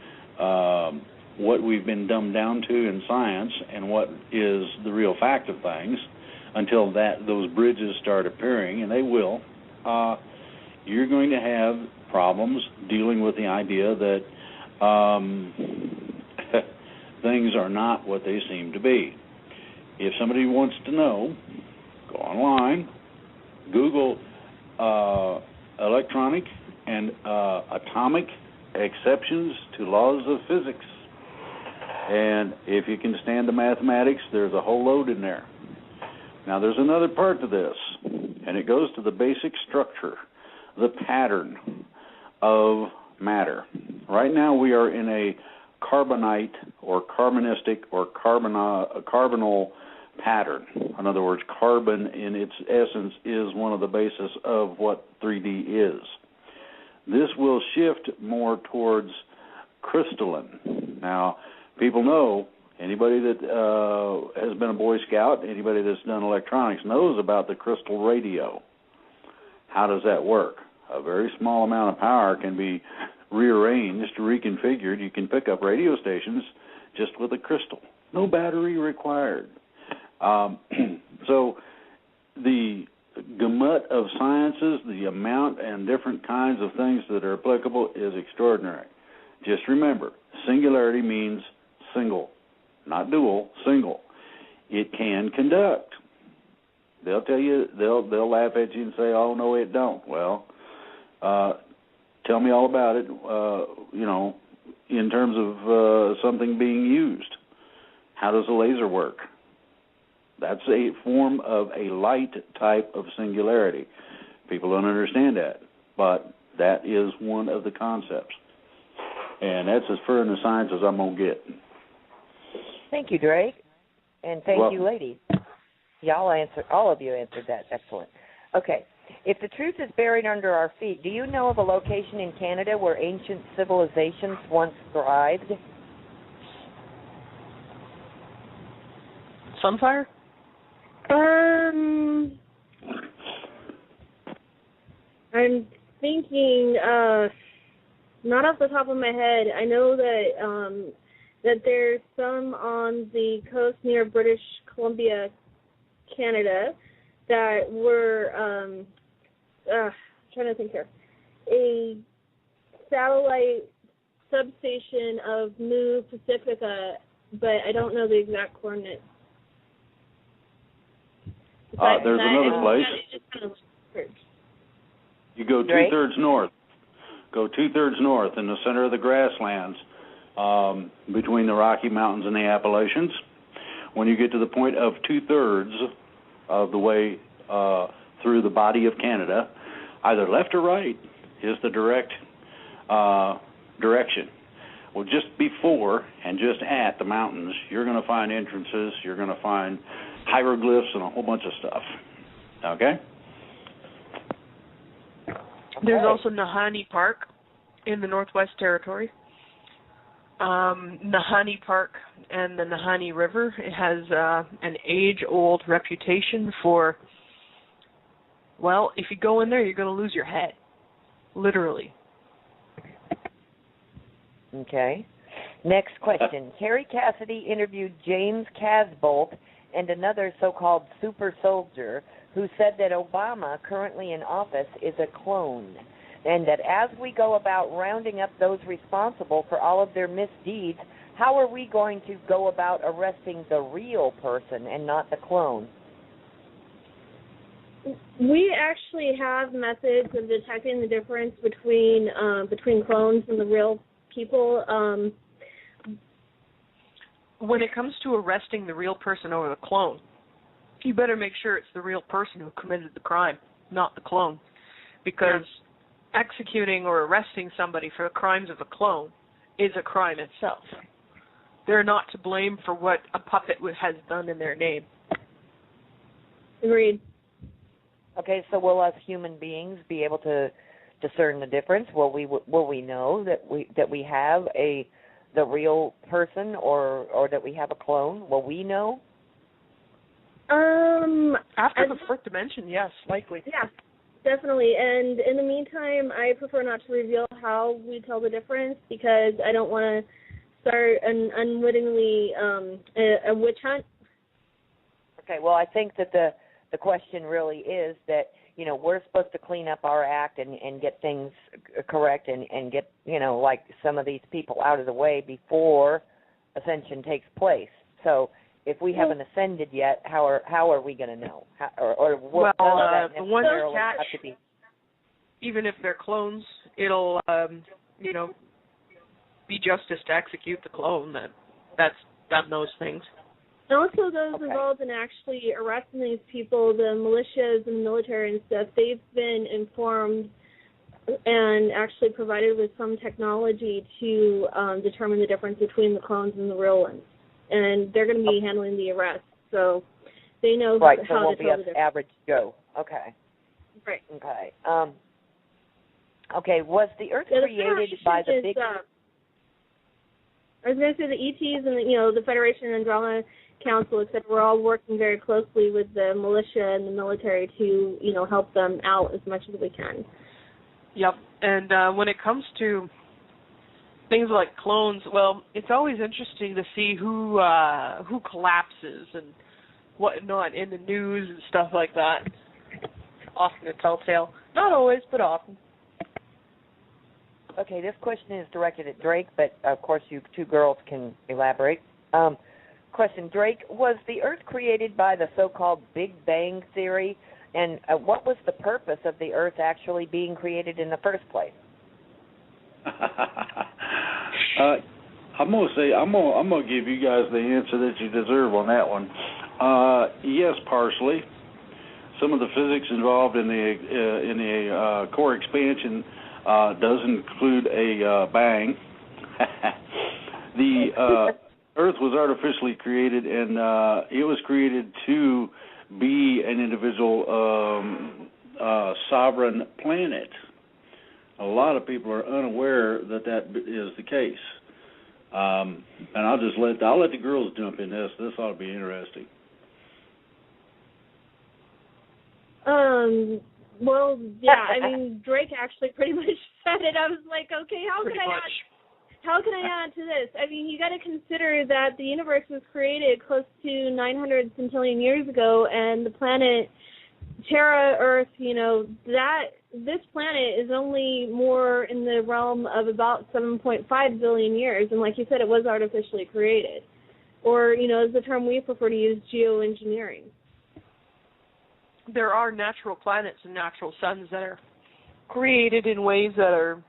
what we've been dumbed down to in science and what is the real fact of things, until those bridges start appearing, and they will, you're going to have problems dealing with the idea that things are not what they seem to be. If somebody wants to know, go online, Google electronic and atomic exceptions to laws of physics. And if you can stand the mathematics, there's a whole load in there. Now, there's another part to this, and it goes to the basic structure, the pattern of matter. Right now, we are in a carbonite or carbonistic or carbonal pattern. In other words, carbon in its essence is one of the bases of what 3D is. This will shift more towards crystalline. Now, people know, anybody that has been a Boy Scout, anybody that's done electronics knows about the crystal radio. How does that work? A very small amount of power can be rearranged, reconfigured. You can pick up radio stations just with a crystal. No battery required. So the gamut of sciences, the amount and different kinds of things that are applicable is extraordinary. Just remember, singularity means single, not dual, single. It can conduct. They'll tell you, they'll laugh at you and say, "Oh no, it don't." Well, tell me all about it. In terms of something being used. How does a laser work? That's a form of a light type of singularity. People don't understand that, but that is one of the concepts. And that's as far in the science as I'm going to get. Thank you, Drake. And thank you, ladies. All of you answered that. Excellent. Okay. If the truth is buried under our feet, do you know of a location in Canada where ancient civilizations once thrived? Sunfire? I'm thinking, not off the top of my head. I know that that there's some on the coast near British Columbia, Canada, that were, trying to think here, a satellite substation of New Pacifica, but I don't know the exact coordinates. There's another place. You go two-thirds north. Go two-thirds north in the center of the grasslands between the Rocky Mountains and the Appalachians. When you get to the point of two-thirds of the way through the body of Canada, either left or right is the direct direction. Well, just before and just at the mountains, you're going to find entrances, you're going to find hieroglyphs and a whole bunch of stuff. Okay? There's also Nahanni Park in the Northwest Territory. Nahanni Park and the Nahanni River, it has an age-old reputation for, well, if you go in there, you're going to lose your head, literally. Okay. Next question. Terry Cassidy interviewed James Casbolt and another so-called super soldier who said that Obama, currently in office, is a clone, and that as we go about rounding up those responsible for all of their misdeeds, how are we going to go about arresting the real person and not the clone? We actually have methods of detecting the difference between clones and the real people. When it comes to arresting the real person over the clone, you better make sure it's the real person who committed the crime, not the clone. Because executing or arresting somebody for the crimes of a clone is a crime itself. They're not to blame for what a puppet has done in their name. Agreed. Okay, so will us human beings be able to discern the difference? Will we know that we have the real person or that we have a clone? Will we know? After the fourth dimension, yes, likely. Yeah, definitely. And in the meantime, I prefer not to reveal how we tell the difference because I don't want to start an unwittingly a witch hunt. Okay, well, I think that the question really is that, you know, we're supposed to clean up our act and get things correct and get, you know, like some of these people out of the way before ascension takes place. So if we haven't ascended yet, how are we going to know? What does that necessarily have to be? Even if they're clones, it'll, be justice to execute the clone that's done those things. And also those involved in actually arresting these people, the militias and military and stuff, they've been informed and actually provided with some technology to determine the difference between the clones and the real ones. And they're going to be handling the arrest, so they know how to tell the difference. Average Joe. Okay. Right. Okay. Okay, was the Earth created by the big... I was going to say the ETs and, the Federation and Andromeda Council, etc., we're all working very closely with the militia and the military to, help them out as much as we can. Yep, and when it comes to things like clones, well, it's always interesting to see who collapses and whatnot in the news and stuff like that. Often a telltale. Not always, but often. Okay, this question is directed at Drake, but of course you two girls can elaborate. Question, Drake, was the Earth created by the so-called Big Bang Theory, and what was the purpose of the Earth actually being created in the first place? I'm gonna give you guys the answer that you deserve on that one. Yes, partially. Some of the physics involved in the core expansion does include a bang. The Earth was artificially created, and it was created to be an individual sovereign planet. A lot of people are unaware that is the case. And I'll let the girls jump in this. This ought to be interesting. Well, yeah, I mean, Drake actually pretty much said it. I was like, okay, how can I add to this? I mean, you got to consider that the universe was created close to 900 centillion years ago, and the planet Terra, Earth, this planet is only more in the realm of about 7.5 billion years, and like you said, it was artificially created. Or, as the term we prefer to use, geoengineering. There are natural planets and natural suns that are created in ways that are,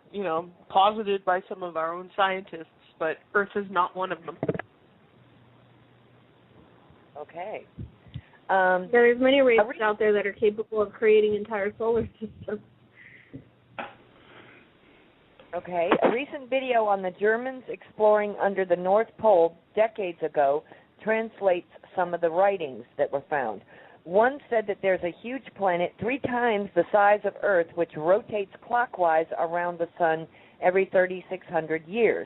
posited by some of our own scientists, but Earth is not one of them. Okay. There's many races out there that are capable of creating entire solar systems. Okay. A recent video on the Germans exploring under the North Pole decades ago translates some of the writings that were found. One said that there's a huge planet 3 times the size of Earth which rotates clockwise around the sun every 3,600 years.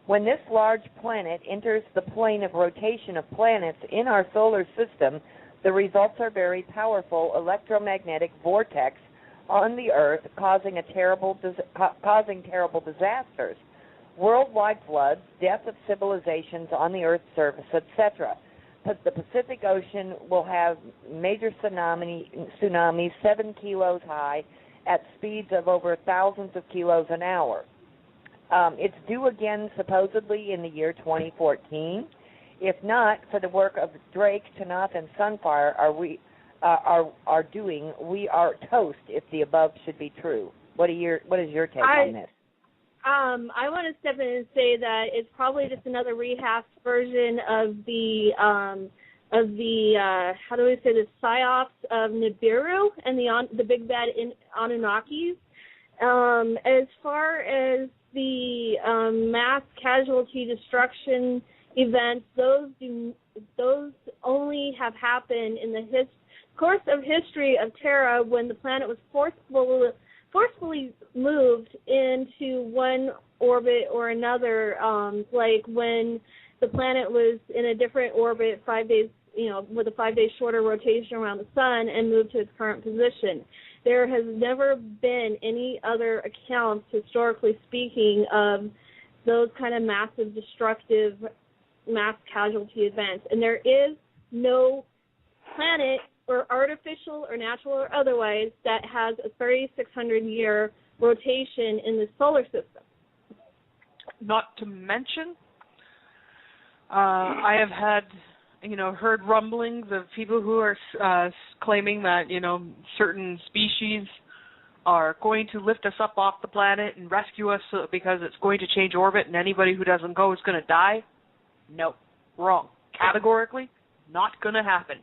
When this large planet enters the plane of rotation of planets in our solar system, the results are very powerful electromagnetic vortex on the Earth, causing terrible disasters, worldwide floods, death of civilizations on the Earth's surface, etc. The Pacific Ocean will have major tsunamis 7 kilos high at speeds of over thousands of kilos an hour. It's due again supposedly in the year 2014. If not, for the work of Drake, Tanaath, and Sunfire are doing, we are toast if the above should be true. What is your take on this? I want to step in and say that it's probably just another rehashed version of the how do we say this, psyops of Nibiru and the big bad Anunnakis. As far as the mass casualty destruction events, those only have happened in the course of history of Terra when the planet was forcefully moved into one orbit or another, like when the planet was in a different orbit 5 days, with a 5 day shorter rotation around the sun and moved to its current position. There has never been any other accounts, historically speaking, of those kind of massive destructive mass casualty events. And there is no planet, or artificial or natural or otherwise, that has a 3,600-year rotation in the solar system. Not to mention, I have had, heard rumblings of people who are claiming that, certain species are going to lift us up off the planet and rescue us because it's going to change orbit and anybody who doesn't go is going to die. No, wrong. Categorically, not going to happen.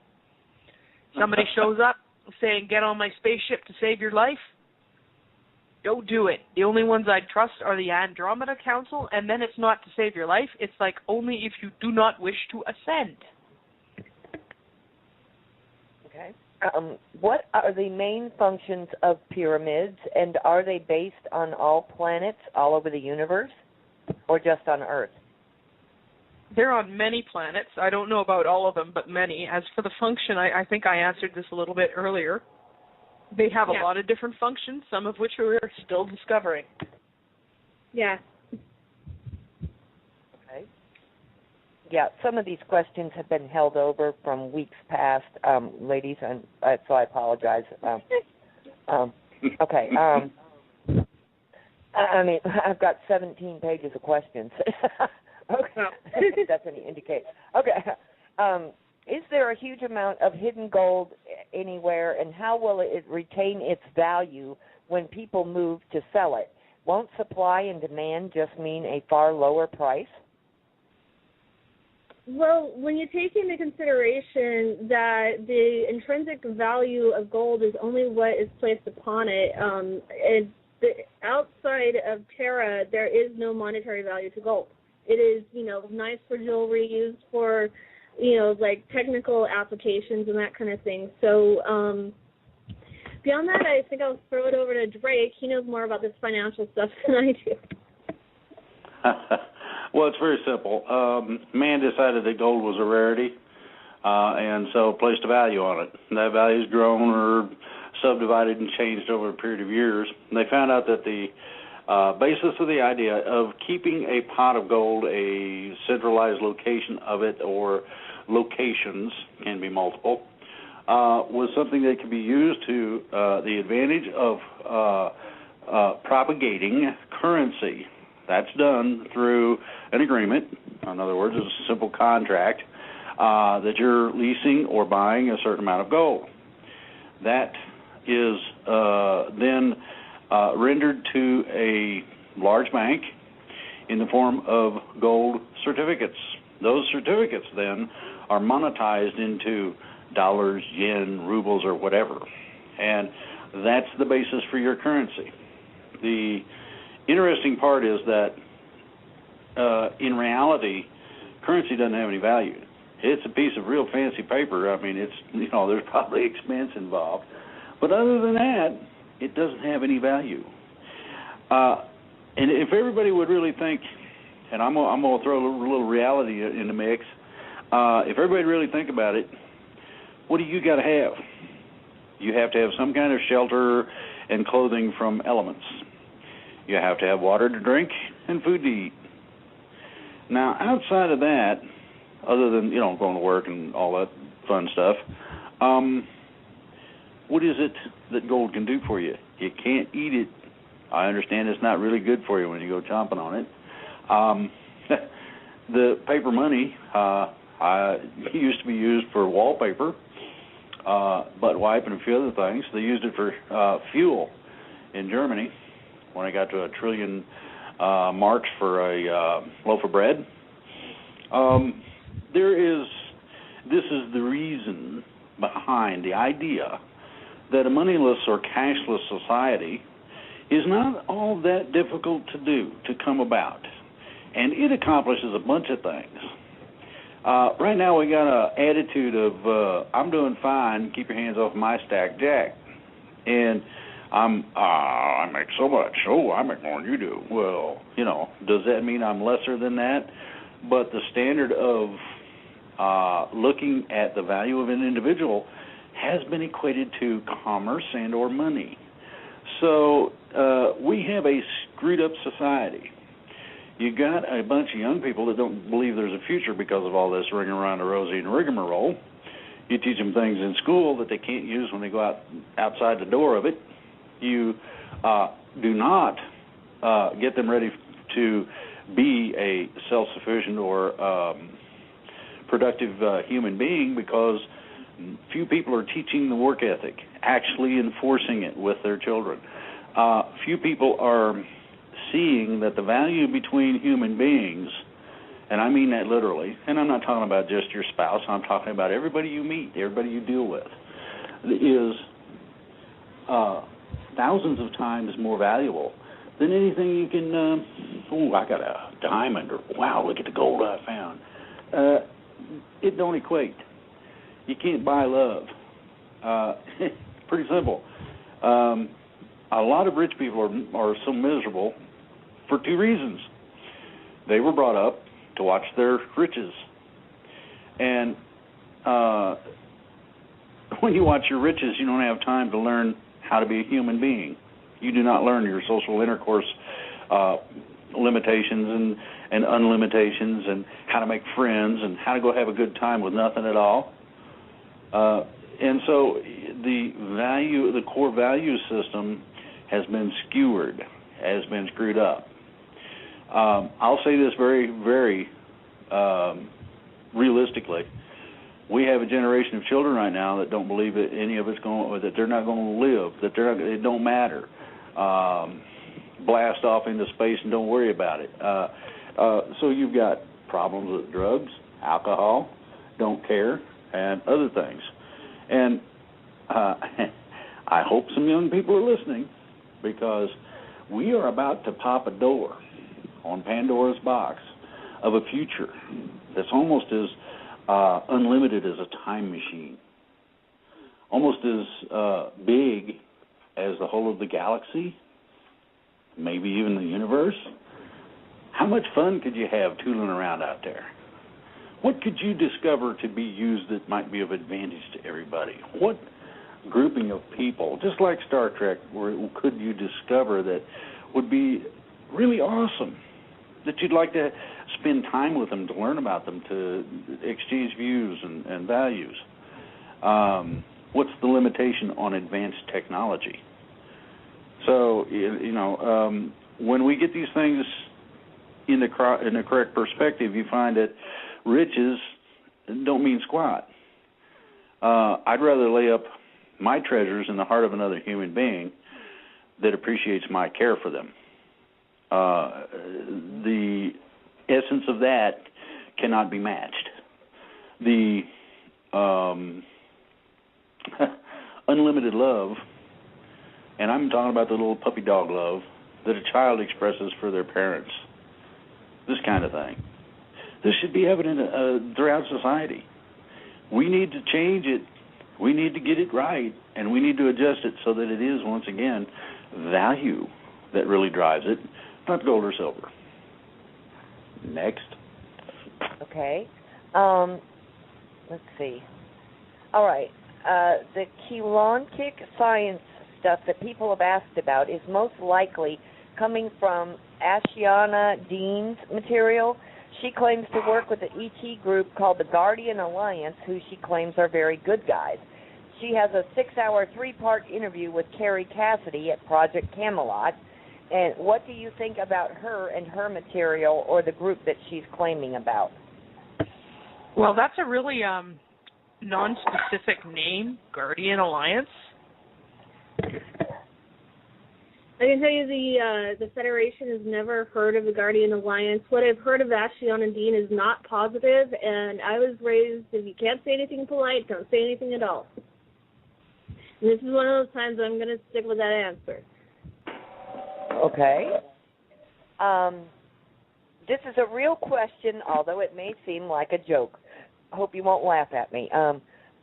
Somebody shows up saying, get on my spaceship to save your life, don't do it. The only ones I'd trust are the Andromeda Council, and then it's not to save your life. It's like only if you do not wish to ascend. Okay. What are the main functions of pyramids, and are they based on all planets all over the universe, or just on Earth? They're on many planets. I don't know about all of them, but many. As for the function, I think I answered this a little bit earlier. They have a lot of different functions, some of which we're still discovering. Yeah. Okay. Yeah, some of these questions have been held over from weeks past, ladies, and so I apologize. Okay. I mean, I've got 17 pages of questions. Okay, if that's any indication. Okay, is there a huge amount of hidden gold anywhere, and how will it retain its value when people move to sell it? Won't supply and demand just mean a far lower price? Well, when you take into consideration that the intrinsic value of gold is only what is placed upon it, outside of Terra, there is no monetary value to gold. It is, nice for jewelry, used for, like technical applications and that kind of thing. So beyond that, I think I'll throw it over to Drake. He knows more about this financial stuff than I do. Well, it's very simple. Man decided that gold was a rarity, and so placed a value on it. And that value's grown or subdivided and changed over a period of years. And they found out that the basis of the idea of keeping a pot of gold, a centralized location of it, or locations, can be multiple, was something that could be used to the advantage of propagating currency. That's done through an agreement. In other words, it's a simple contract that you're leasing or buying a certain amount of gold. That is then rendered to a large bank in the form of gold certificates. Those certificates then are monetized into dollars, yen, rubles, or whatever. And that's the basis for your currency. The interesting part is that in reality, currency doesn't have any value. It's a piece of real fancy paper. I mean, it's there's probably expense involved, but other than that, it doesn't have any value. And if everybody would really think, and I'm going to throw a little reality in the mix, if everybody really think about it, what do you got to have? You have to have some kind of shelter and clothing from elements. You have to have water to drink and food to eat. Now, outside of that, other than, going to work and all that fun stuff, what is it that gold can do for you? You can't eat it. I understand it's not really good for you when you go chomping on it. The paper money used to be used for wallpaper, butt wipe, and a few other things. They used it for fuel in Germany when I got to 1 trillion marks for a loaf of bread. This is the reason behind the idea that a moneyless or cashless society is not all that difficult to do, to come about. And it accomplishes a bunch of things. Right now we got an attitude of, I'm doing fine, keep your hands off my stack, Jack. And I make so much. Oh, I make more than you do. Well, does that mean I'm lesser than that? But the standard of looking at the value of an individual has been equated to commerce and or money. So we have a screwed up society. You got a bunch of young people that don't believe there's a future because of all this ring around the rosy and rigmarole. You teach them things in school that they can't use when they go outside the door of it. You do not get them ready to be a self-sufficient or productive human being because few people are teaching the work ethic, actually enforcing it with their children. Few people are seeing that the value between human beings, and I mean that literally, and I'm not talking about just your spouse, I'm talking about everybody you meet, everybody you deal with, is thousands of times more valuable than anything you can, I got a diamond, or wow, look at the gold I found. It don't equate. You can't buy love. Pretty simple. A lot of rich people are so miserable for two reasons. They were brought up to watch their riches. And when you watch your riches, you don't have time to learn how to be a human being. You do not learn your social intercourse limitations and unlimitations and how to make friends and how to go have a good time with nothing at all. And so the core value system has been skewered, has been screwed up. I'll say this very, very realistically. We have a generation of children right now that don't believe that any of it's that they're not going to live, that it don't matter. Blast off into space and don't worry about it. So you've got problems with drugs, alcohol, don't care, and other things. And I hope some young people are listening, because we are about to pop a door on Pandora's box of a future that's almost as unlimited as a time machine, almost as big as the whole of the galaxy, maybe even the universe. How much fun could you have tooling around out there? What could you discover to be used that might be of advantage to everybody? What grouping of people, just like Star Trek, could you discover that would be really awesome, that you'd like to spend time with them, to learn about them, to exchange views and values? What's the limitation on advanced technology? So, when we get these things in the correct perspective, you find that riches don't mean squat. I'd rather lay up my treasures in the heart of another human being that appreciates my care for them. The essence of that cannot be matched. The unlimited love, and I'm talking about the little puppy dog love that a child expresses for their parents, this kind of thing. This should be evident throughout society. We need to change it. We need to get it right, and we need to adjust it so that it is, once again, value that really drives it, not gold or silver. Next. Okay. Let's see. All right. The Galactic science stuff that people have asked about is most likely coming from Ashiana Dean's material. She claims to work with an ET group called the Guardian Alliance, who she claims are very good guys. She has a 6-hour, 3-part interview with Carrie Cassidy at Project Camelot. And what do you think about her and her material, or the group that she's claiming about? Well, that's a really non-specific name, Guardian Alliance. I can tell you the Federation has never heard of the Guardian Alliance. What I've heard of Ashiana Dean is not positive, and I was raised, if you can't say anything polite, don't say anything at all. And this is one of those times I'm going to stick with that answer. Okay. This is a real question, although it may seem like a joke. I hope you won't laugh at me.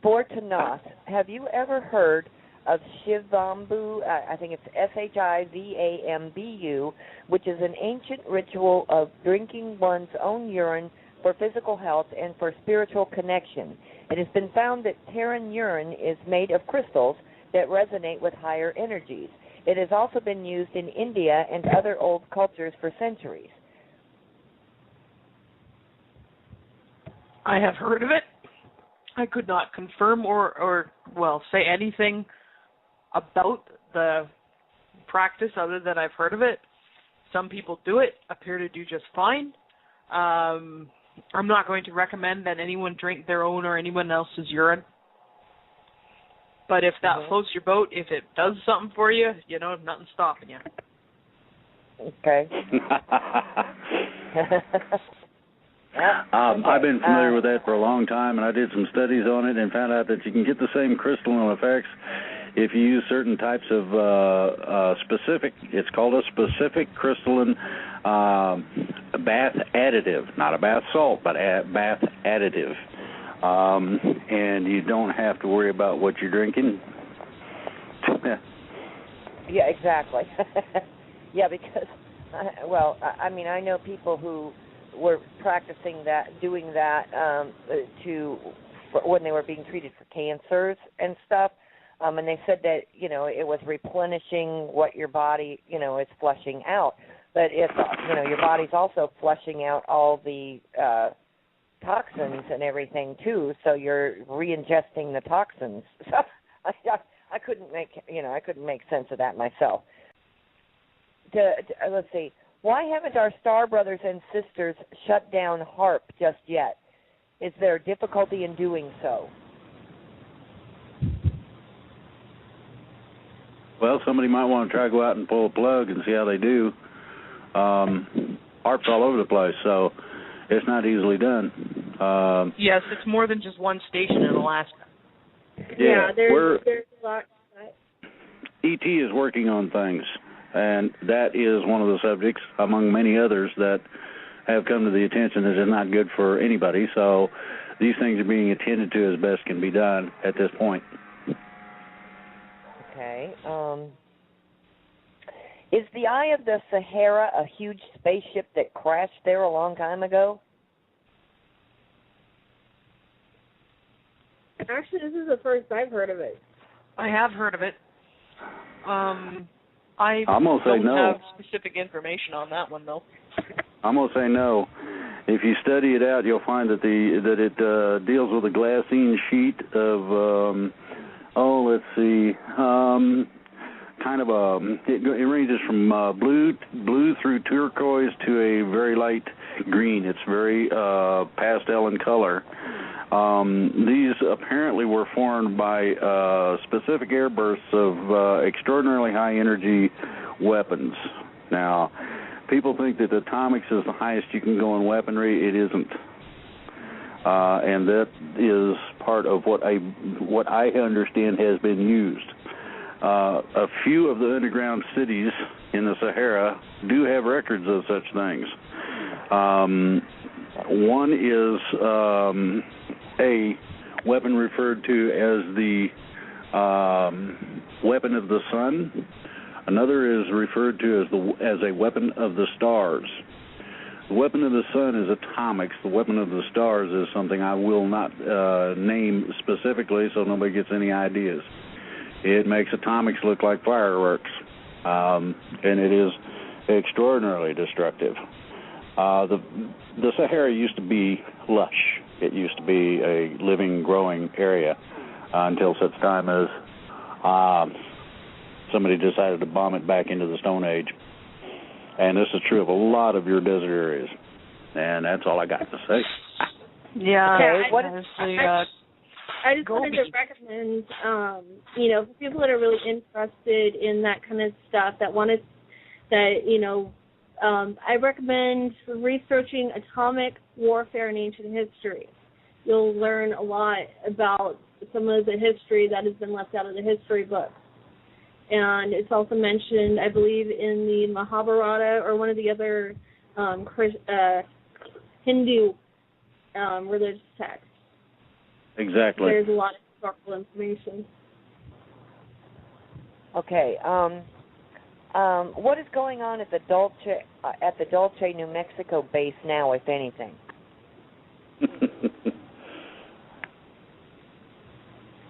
For Tanaath, have you ever heard of Shivambu? I think it's Shivambu, which is an ancient ritual of drinking one's own urine for physical health and for spiritual connection. It has been found that Terran urine is made of crystals that resonate with higher energies. It has also been used in India and other old cultures for centuries. I have heard of it. I could not confirm or say anything about the practice other than I've heard of it. Some people do it, appear to do just fine. I'm not going to recommend that anyone drink their own or anyone else's urine. But if that floats your boat, if it does something for you, nothing's stopping you. Okay. I've been familiar with that for a long time, and I did some studies on it and found out that you can get the same crystalline effects if you use certain types of specific, it's called a specific crystalline bath additive, not a bath salt, but a bath additive. And you don't have to worry about what you're drinking. Yeah, exactly. Yeah, because, I know people who were practicing that, doing that when they were being treated for cancers and stuff. And they said that, it was replenishing what your body, is flushing out. But if, your body's also flushing out all the toxins and everything, too, so you're re-ingesting the toxins. So I couldn't make sense of that myself. Let's see. Why haven't our star brothers and sisters shut down HARP just yet? Is there difficulty in doing so? Well, somebody might want to try to go out and pull a plug and see how they do. HARP's all over the place, so it's not easily done. Yes, it's more than just one station in Alaska. Yeah, there's a lot. ET is working on things, and that is one of the subjects, among many others, that have come to the attention that is not good for anybody. So these things are being attended to as best can be done at this point. Okay. Is the Eye of the Sahara a huge spaceship that crashed there a long time ago? Actually, this is the first I've heard of it. I have heard of it. I I'm gonna say don't no. have specific information on that one, though. I'm going to say no. If you study it out, you'll find that it deals with a glassine sheet of, kind of it ranges from blue through turquoise to a very light green. It's very pastel in color. These apparently were formed by specific airbursts of extraordinarily high energy weapons. Now, people think that atomics is the highest you can go in weaponry. It isn't, and that is part of what I understand has been used. A few of the underground cities in the Sahara do have records of such things. One is a weapon referred to as the weapon of the sun. Another is referred to as a weapon of the stars. The weapon of the sun is atomics. The weapon of the stars is something I will not name specifically so nobody gets any ideas. It makes atomics look like fireworks, and it is extraordinarily destructive. The Sahara used to be lush. It used to be a living, growing area until such time as somebody decided to bomb it back into the Stone Age. And this is true of a lot of your desert areas. And that's all I got to say. Yeah. Okay, I just wanted to recommend, for people that are really interested in that kind of stuff, I recommend researching atomic warfare in ancient history. You'll learn a lot about some of the history that has been left out of the history books. And it's also mentioned, I believe, in the Mahabharata or one of the other Hindu religious texts. Exactly. There's a lot of historical information. Okay. What is going on at the Dulce, New Mexico base now, if anything?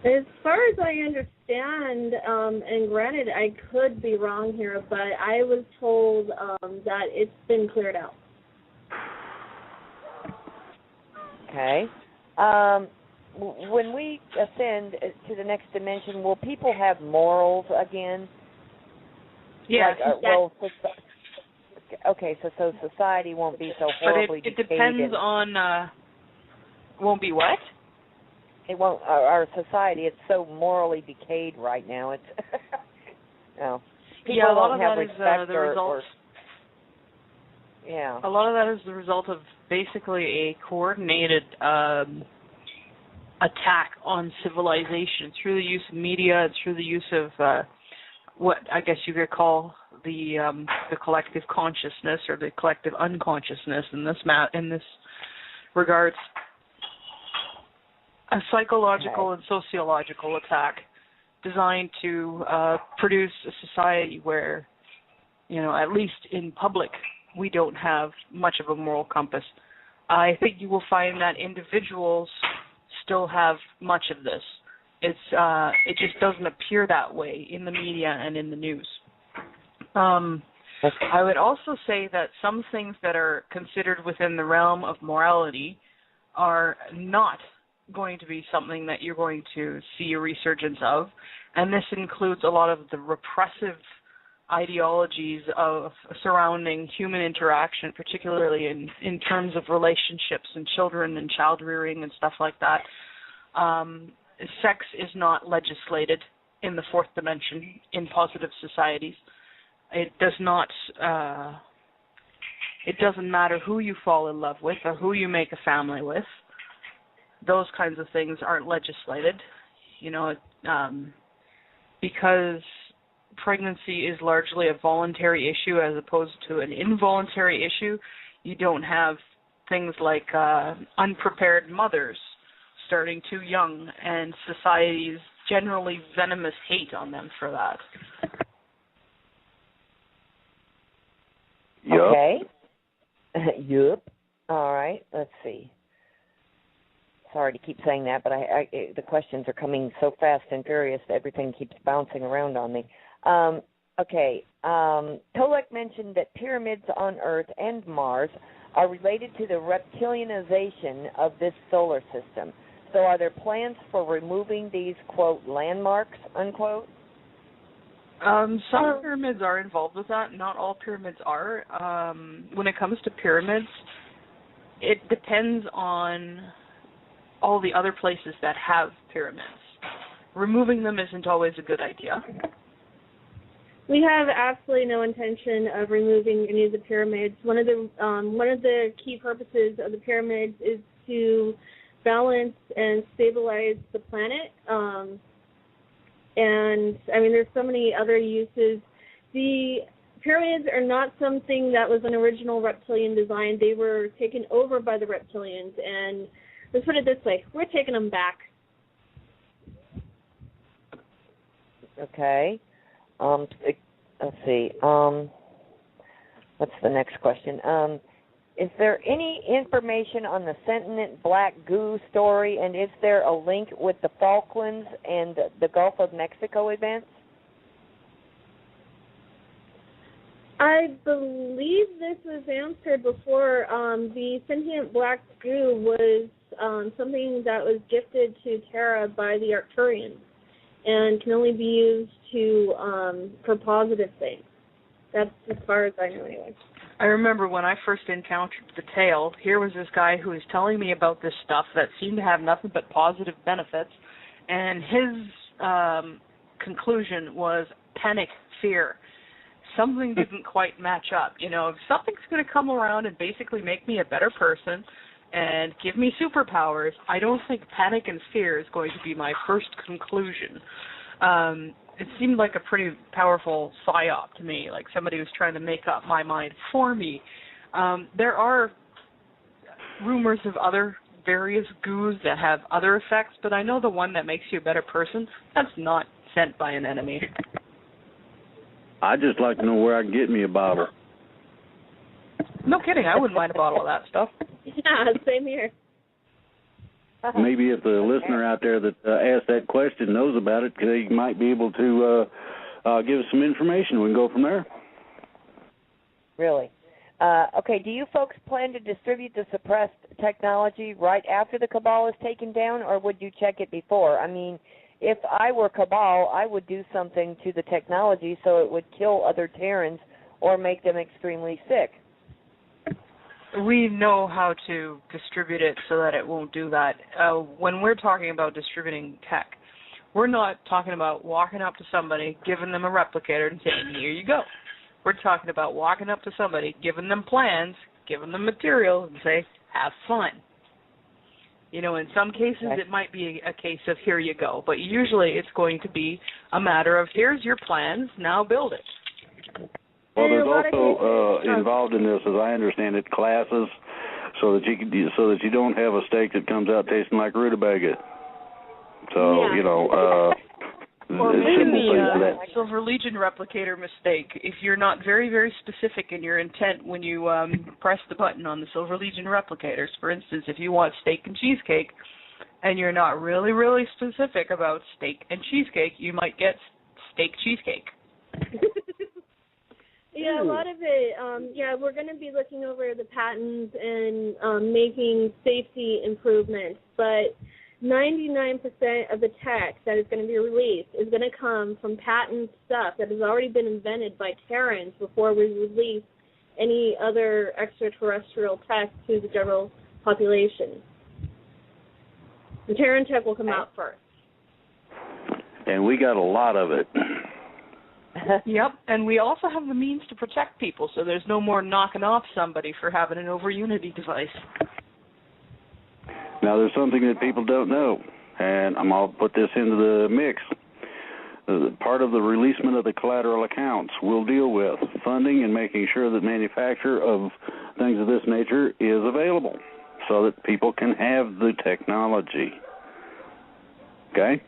As far as I understand, and granted, I could be wrong here, but I was told that it's been cleared out. Okay. When we ascend to the next dimension, will people have morals again? Yeah. Okay, so society won't be so horribly decayed. But it depends on... won't be what? It won't. Our society, it's so morally decayed right now. It's no. People a lot of have that is the result. Yeah. A lot of that is the result of basically a coordinated attack on civilization through the use of media and through the use of what I guess you could call the collective consciousness or the collective unconsciousness in this regards. A psychological and sociological attack designed to produce a society where, at least in public, we don't have much of a moral compass. I think you will find that individuals still have much of this. It just doesn't appear that way in the media and in the news. I would also say that some things that are considered within the realm of morality are not going to be something that you're going to see a resurgence of, and this includes a lot of the repressive ideologies of surrounding human interaction, particularly in terms of relationships and children and child rearing and stuff like that. Sex is not legislated in the fourth dimension in positive societies. It does not. It doesn't matter who you fall in love with or who you make a family with. those kinds of things aren't legislated, because pregnancy is largely a voluntary issue as opposed to an involuntary issue. You don't have things like unprepared mothers starting too young and society's generally venomous hate on them for that. Yep. Okay. Yup. All right. Let's see. Sorry to keep saying that, but the questions are coming so fast and furious that everything keeps bouncing around on me. Okay. Tolek mentioned that pyramids on Earth and Mars are related to the reptilianization of this solar system. So are there plans for removing these, quote, landmarks, unquote? Some pyramids are involved with that. Not all pyramids are. When it comes to pyramids, it depends on all the other places that have pyramids. Removing them isn't always a good idea. We have absolutely no intention of removing any of the pyramids. One of the key purposes of the pyramids is to balance and stabilize the planet. And I mean, there's so many other uses. The pyramids are not something that was an original reptilian design. They were taken over by the reptilians, and let's put it this way: we're taking them back. Okay. Let's see. What's the next question? Is there any information on the sentient black goo story, and is there a link with the Falklands and the Gulf of Mexico events? I believe this was answered before. The sentient black goo was something that was gifted to Terra by the Arcturians and can only be used for positive things. That's as far as I know anyway. I remember when I first encountered the tale, here was this guy who was telling me about this stuff that seemed to have nothing but positive benefits, and his conclusion was panic, fear. Something didn't quite match up. If something's going to come around and basically make me a better person and give me superpowers, I don't think panic and fear is going to be my first conclusion. It seemed like a pretty powerful psyop to me, like somebody was trying to make up my mind for me. There are rumors of other various goos that have other effects, but I know the one that makes you a better person, that's not sent by an enemy. I'd just like to know where I can get me a bottle. No kidding, I wouldn't mind a bottle of that stuff. Yeah, same here. Maybe if the listener out there that asked that question knows about it, they might be able to give us some information. We can go from there. Really? Okay, do you folks plan to distribute the suppressed technology right after the Cabal is taken down, or would you check it before? I mean, if I were Cabal, I would do something to the technology so it would kill other Terrans or make them extremely sick. We know how to distribute it so that it won't do that. When we're talking about distributing tech, we're not talking about walking up to somebody, giving them a replicator and saying, here you go. We're talking about walking up to somebody, giving them plans, giving them material, and say, have fun. In some cases it might be a case of here you go, but usually it's going to be a matter of here's your plans, now build it. Well, there's also involved in this, as I understand it, classes, so that you don't have a steak that comes out tasting like rutabaga. So yeah. Or making the Silver Legion replicator mistake. If you're not very, very specific in your intent when you press the button on the Silver Legion replicators, for instance, if you want steak and cheesecake, and you're not really, really specific about steak and cheesecake, you might get steak cheesecake. Yeah, a lot of it, we're going to be looking over the patents and making safety improvements, but 99% of the tech that is going to be released is going to come from patent stuff that has already been invented by Terrans before we release any other extraterrestrial tech to the general population. The Terran tech will come out first. And we got a lot of it. Yep, and we also have the means to protect people, so there's no more knocking off somebody for having an over-Unity device. Now, Now, there's something that people don't know, and I'm going to put this into the mix. Part of the releasement of the collateral accounts will deal with funding and making sure that manufacture of things of this nature is available so that people can have the technology. Okay?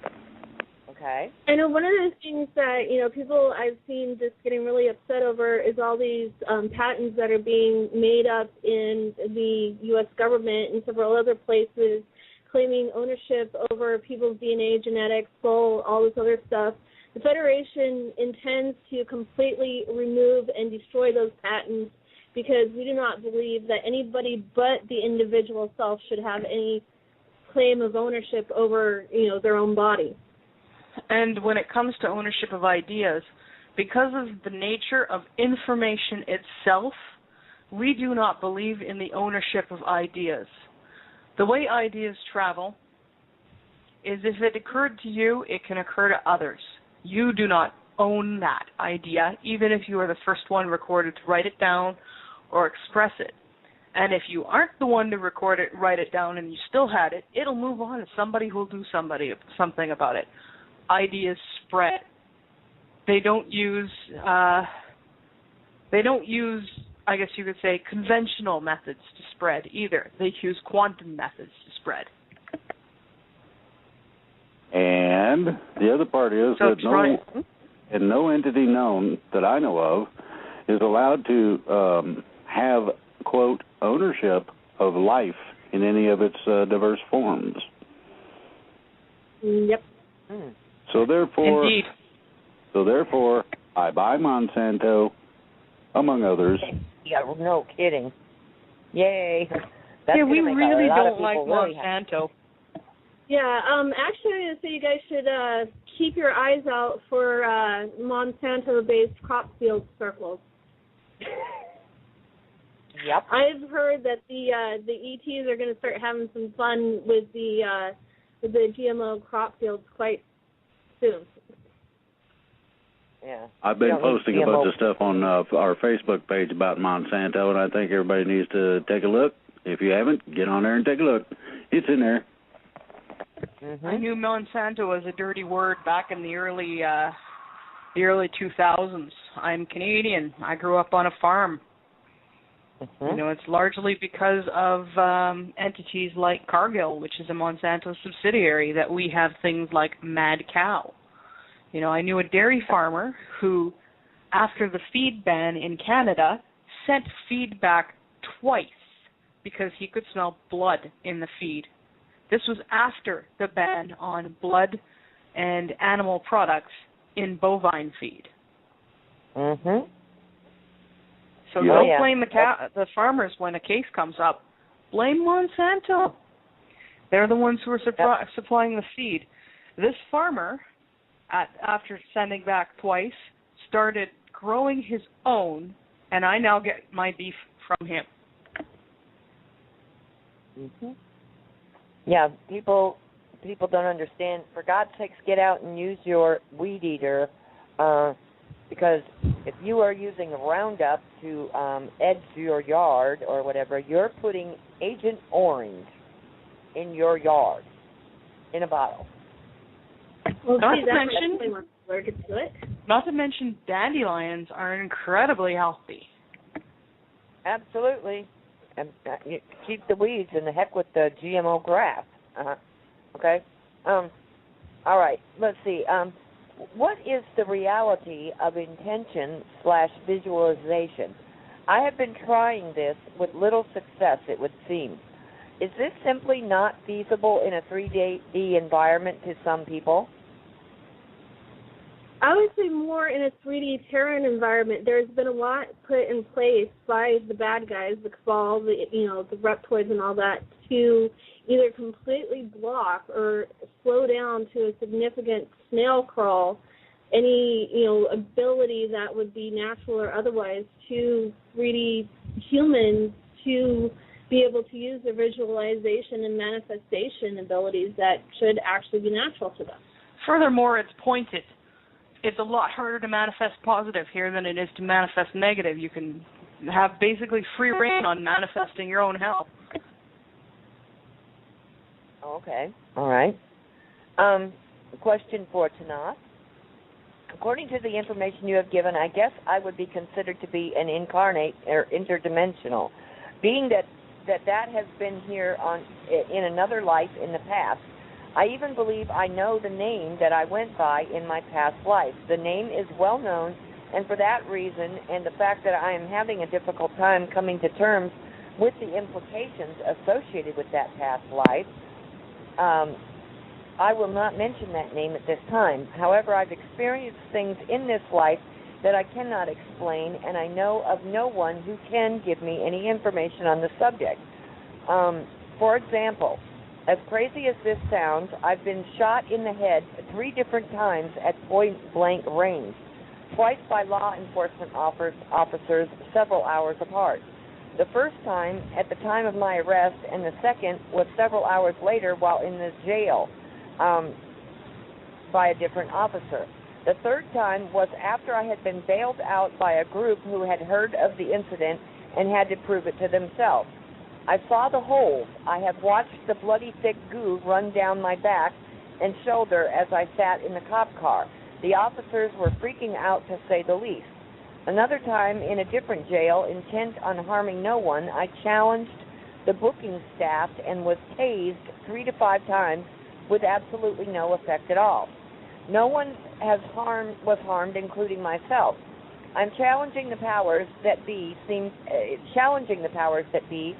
Okay. I know one of the things that, people I've seen just getting really upset over is all these patents that are being made up in the U.S. government and several other places claiming ownership over people's DNA, genetics, soul, all this other stuff. The Federation intends to completely remove and destroy those patents because we do not believe that anybody but the individual self should have any claim of ownership over, their own body. And when it comes to ownership of ideas, because of the nature of information itself, we do not believe in the ownership of ideas. The way ideas travel is if it occurred to you, it can occur to others. You do not own that idea, even if you are the first one recorded to write it down or express it. And if you aren't the one to record it, write it down, and you still had it, it'll move on, and somebody will do something about it. Ideas spread. They don't use, I guess you could say, conventional methods to spread either. They use quantum methods to spread. And the other part is that no entity known that I know of is allowed to have, quote, ownership of life in any of its diverse forms. Yep. So therefore, indeed. I buy Monsanto, among others. Yeah, no kidding. Yay. That's we really don't like really Monsanto. Yeah, actually, I'm going to say you guys should keep your eyes out for Monsanto-based crop field circles. Yep. I've heard that the ETs are going to start having some fun with the GMO crop fields quite soon. Yeah. I've been posting a bunch of stuff on our Facebook page about Monsanto, and I think everybody needs to take a look. If you haven't, get on there and take a look. It's in there. Mm-hmm. I knew Monsanto was a dirty word back in the early 2000s. I'm Canadian. I grew up on a farm. Mm-hmm. It's largely because of entities like Cargill, which is a Monsanto subsidiary, that we have things like Mad Cow. I knew a dairy farmer who, after the feed ban in Canada, sent feed back twice because he could smell blood in the feed. This was after the ban on blood and animal products in bovine feed. Mm-hmm. So don't blame the farmers when a case comes up. Blame Monsanto. They're the ones who are supplying the feed. This farmer, after sending back twice, started growing his own, and I now get my beef from him. Mm-hmm. Yeah, people don't understand. For God's sakes, get out and use your weed eater, because if you are using Roundup to edge your yard or whatever, you're putting Agent Orange in your yard in a bottle. Well, not to mention dandelions are incredibly healthy. Absolutely. And keep the weeds and the heck with the GMO grass. Okay? All right. Let's see. What is the reality of intention/visualization? I have been trying this with little success, it would seem. Is this simply not feasible in a 3D environment to some people? I would say more in a 3D Terran environment. There's been a lot put in place by the bad guys, the Cabal, the Reptoids and all that, to either completely block or slow down to a significant snail crawl any, ability that would be natural or otherwise to 3D humans to be able to use their visualization and manifestation abilities that should actually be natural to them. Furthermore, it's pointed. It's a lot harder to manifest positive here than it is to manifest negative. You can have basically free reign on manifesting your own hell. Okay. All right. Question for Tanaath. According to the information you have given, I guess I would be considered to be an incarnate or interdimensional, being that has been here in another life in the past. I even believe I know the name that I went by in my past life. The name is well known, and for that reason and the fact that I am having a difficult time coming to terms with the implications associated with that past life, I will not mention that name at this time. However, I've experienced things in this life that I cannot explain, and I know of no one who can give me any information on the subject. For example, as crazy as this sounds, I've been shot in the head 3 different times at point-blank range, twice by law enforcement officers several hours apart. The first time at the time of my arrest, and the second was several hours later while in the jail by a different officer. The third time was after I had been bailed out by a group who had heard of the incident and had to prove it to themselves. I saw the holes. I have watched the bloody thick goo run down my back and shoulder as I sat in the cop car. The officers were freaking out, to say the least. Another time, in a different jail, intent on harming no one, I challenged the booking staff and was tased 3 to 5 times with absolutely no effect at all. No one was harmed, including myself. I'm challenging the powers that be. Challenging the powers that be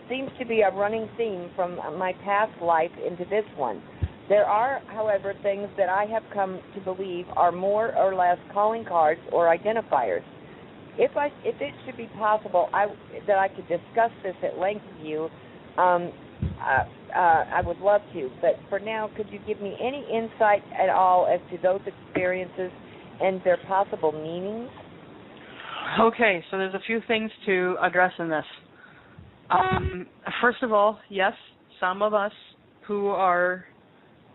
seems to be a running theme from my past life into this one. There are, however, things that I have come to believe are more or less calling cards or identifiers. If it should be possible that I could discuss this at length with you, I would love to. But for now, could you give me any insight at all as to those experiences and their possible meanings? Okay, so there's a few things to address in this. First of all, yes, some of us who are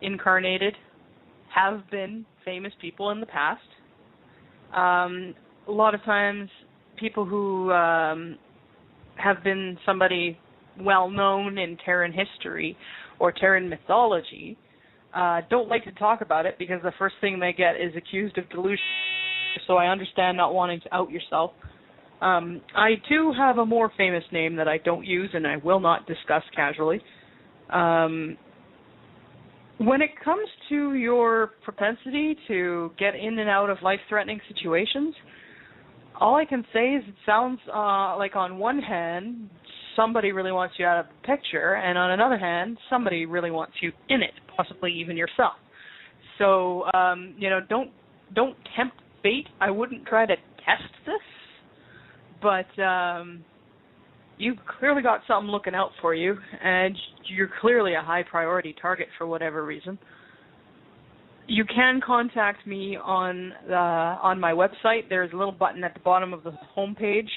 incarnated have been famous people in the past. A lot of times, people who have been somebody well-known in Terran history or Terran mythology don't like to talk about it because the first thing they get is accused of delusion. So I understand not wanting to out yourself. I do have a more famous name that I don't use and I will not discuss casually. When it comes to your propensity to get in and out of life-threatening situations, all I can say is it sounds like on one hand, somebody really wants you out of the picture, and on another hand, somebody really wants you in it, possibly even yourself. So, don't tempt fate. I wouldn't try to test this, but you've clearly got something looking out for you, and you're clearly a high priority target for whatever reason. You can contact me on my website. There's a little button at the bottom of the homepage.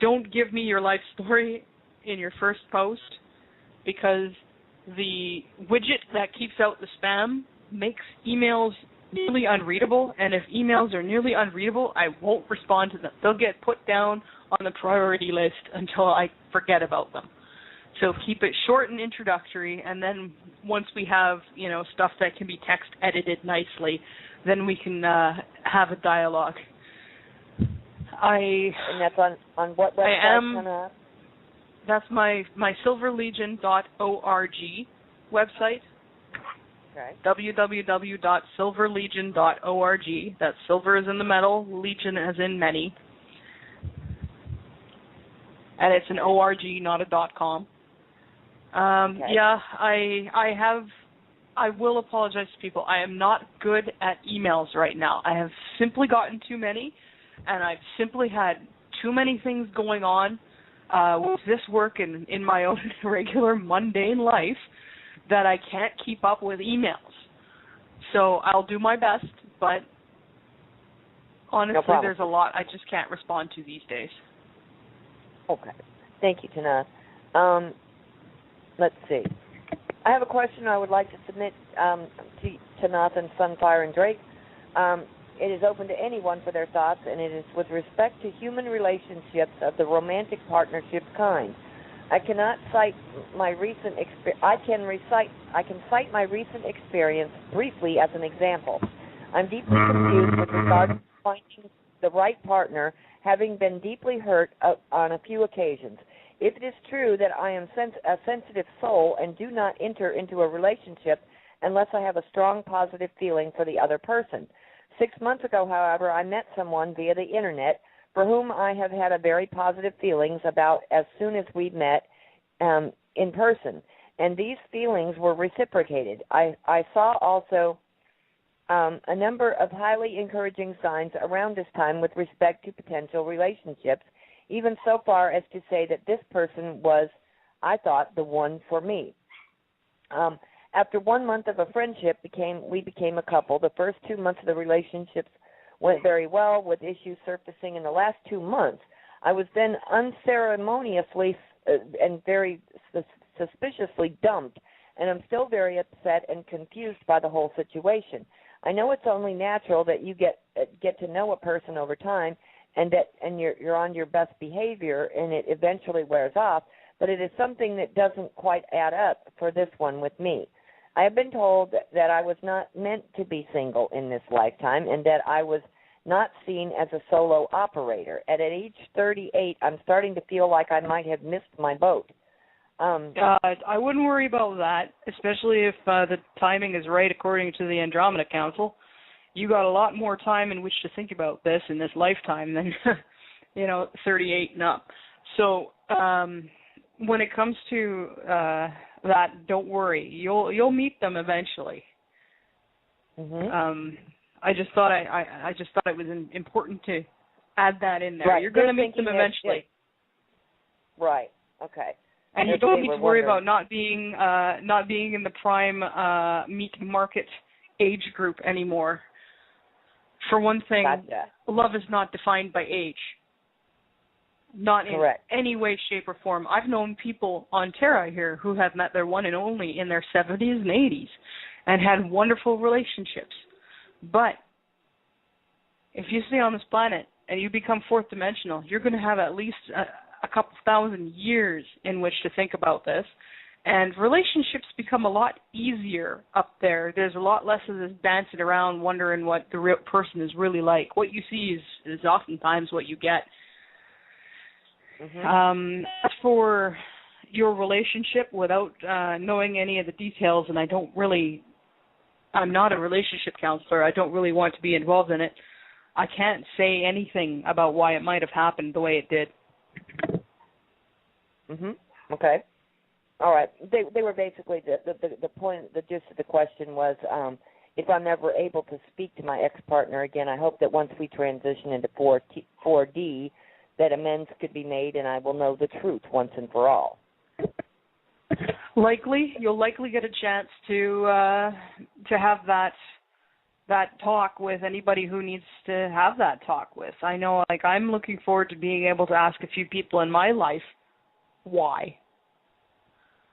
Don't give me your life story in your first post because the widget that keeps out the spam makes emails nearly unreadable, and if emails are nearly unreadable, I won't respond to them. They'll get put down on the priority list until I forget about them. So keep it short and introductory, and then once we have, stuff that can be text edited nicely, then we can have a dialogue. And that's on what website? That's my silverlegion.org website. Okay. www.silverlegion.org. That's silver as in the metal, legion as in many. And it's an org, not a .com. Okay. Yeah, I will apologize to people. I am not good at emails right now. I have simply gotten too many, and I've simply had too many things going on with this work and in my own regular mundane life that I can't keep up with emails. So I'll do my best, but honestly, there's a lot I just can't respond to these days. Okay. Thank you, Tanaath. Let's see. I have a question I would like to submit to Tanaath and Sunfire and Drake. It is open to anyone for their thoughts, and it is with respect to human relationships of the romantic partnership kind. I cannot cite my recent I can cite my recent experience briefly as an example. I'm deeply confused with regard to finding the right partner, having been deeply hurt on a few occasions. If it is true that I am a sensitive soul and do not enter into a relationship unless I have a strong positive feeling for the other person. 6 months ago, however, I met someone via the Internet for whom I have had a very positive feelings about as soon as we met in person, and these feelings were reciprocated. I saw also a number of highly encouraging signs around this time with respect to potential relationships, even so far as to say that this person was, I thought, the one for me. After 1 month of a friendship, we became a couple. The first 2 months of the relationships went very well, with issues surfacing in the last 2 months. I was then unceremoniously and very suspiciously dumped, and I'm still very upset and confused by the whole situation. I know it's only natural that you get to know a person over time, and you're on your best behavior, and it eventually wears off. But it is something that doesn't quite add up for this one with me. I have been told that I was not meant to be single in this lifetime, and that I was not seen as a solo operator. At age 38, I'm starting to feel like I might have missed my boat. I wouldn't worry about that, especially if the timing is right according to the Andromeda Council. You got a lot more time in which to think about this in this lifetime than, 38 and up. So when it comes to that, don't worry. You'll meet them eventually. Mm-hmm. I just thought it was important to add that in there. Right. You're going to meet them eventually. Right. Okay. And you don't need to worry about not being in the prime meat market age group anymore. For one thing, Gotcha. Love is not defined by age. Not in Correct. any way, shape, or form. I've known people on Terra here who have met their one and only in their 70s and 80s and had wonderful relationships. But if you stay on this planet and you become fourth dimensional, you're going to have at least a couple thousand years in which to think about this. And relationships become a lot easier up there. There's a lot less of this dancing around wondering what the real person is really like. What you see is oftentimes what you get. Mm-hmm. As for your relationship, without knowing any of the details, and I'm not a relationship counselor. I don't really want to be involved in it. I can't say anything about why it might have happened the way it did. Mhm. Okay. All right. They were basically the point. The gist of the question was, if I'm ever able to speak to my ex-partner again, I hope that once we transition into 4D, that amends could be made, and I will know the truth once and for all. You'll likely get a chance to have that talk with anybody who needs to have that talk with. I know, I'm looking forward to being able to ask a few people in my life why.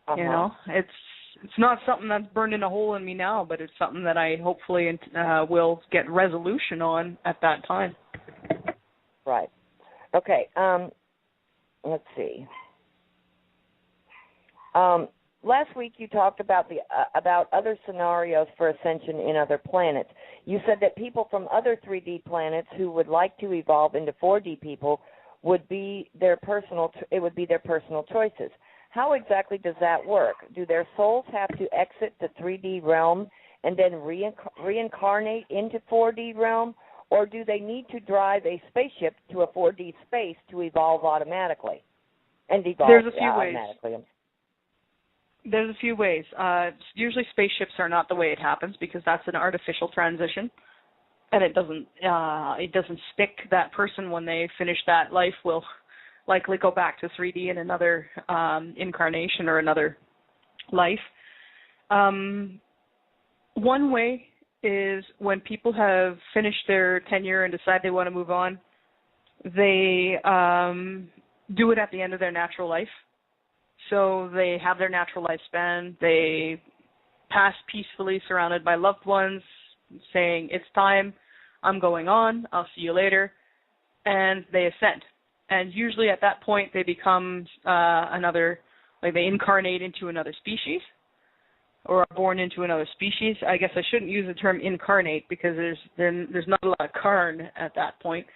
Uh-huh. It's not something that's burned in a hole in me now, but it's something that I hopefully will get resolution on at that time. Right. Okay. Let's see. Last week you talked about about other scenarios for ascension in other planets. You said that people from other 3D planets who would like to evolve into 4D people would be their personal choices. How exactly does that work? Do their souls have to exit the 3D realm and then reincarnate into 4D realm, or do they need to drive a spaceship to a 4D space to evolve automatically? There's a few ways. There's a few ways. Usually spaceships are not the way it happens because that's an artificial transition, and it doesn't stick. That person, when they finish that life, will likely go back to 3D in another incarnation or another life. One way is when people have finished their tenure and decide they want to move on, they do it at the end of their natural life. So they have their natural lifespan. They pass peacefully surrounded by loved ones, saying, it's time, I'm going on, I'll see you later, and they ascend. And usually at that point they become another Like they incarnate into another species or are born into another species. I guess I shouldn't use the term incarnate because there's not a lot of carn at that point.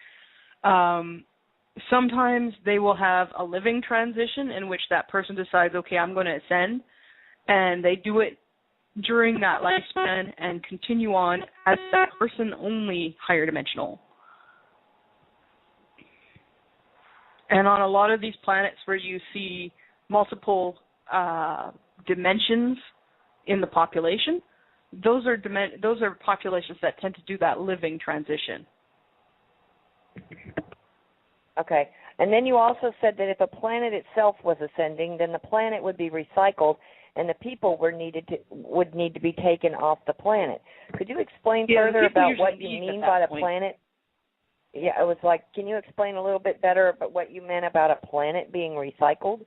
Sometimes they will have a living transition in which that person decides, okay, I'm going to ascend, and they do it during that lifespan and continue on as that person, only higher dimensional. And on a lot of these planets where you see multiple dimensions in the population, those are populations that tend to do that living transition. Okay. And then you also said that if a planet itself was ascending, then the planet would be recycled and the people would need to be taken off the planet. Could you explain further about what you mean by the planet? Yeah, it was like, can you explain a little bit better about what you meant about a planet being recycled?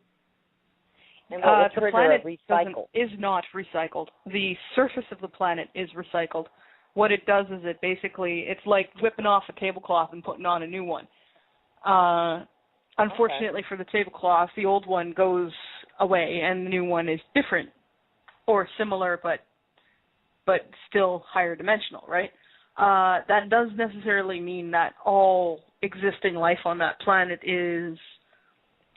And what the planet is not recycled. The surface of the planet is recycled. What it does is it's like whipping off a tablecloth and putting on a new one. Unfortunately for the tablecloth, the old one goes away and the new one is different or similar but still higher dimensional, right? That doesn't necessarily mean that all existing life on that planet is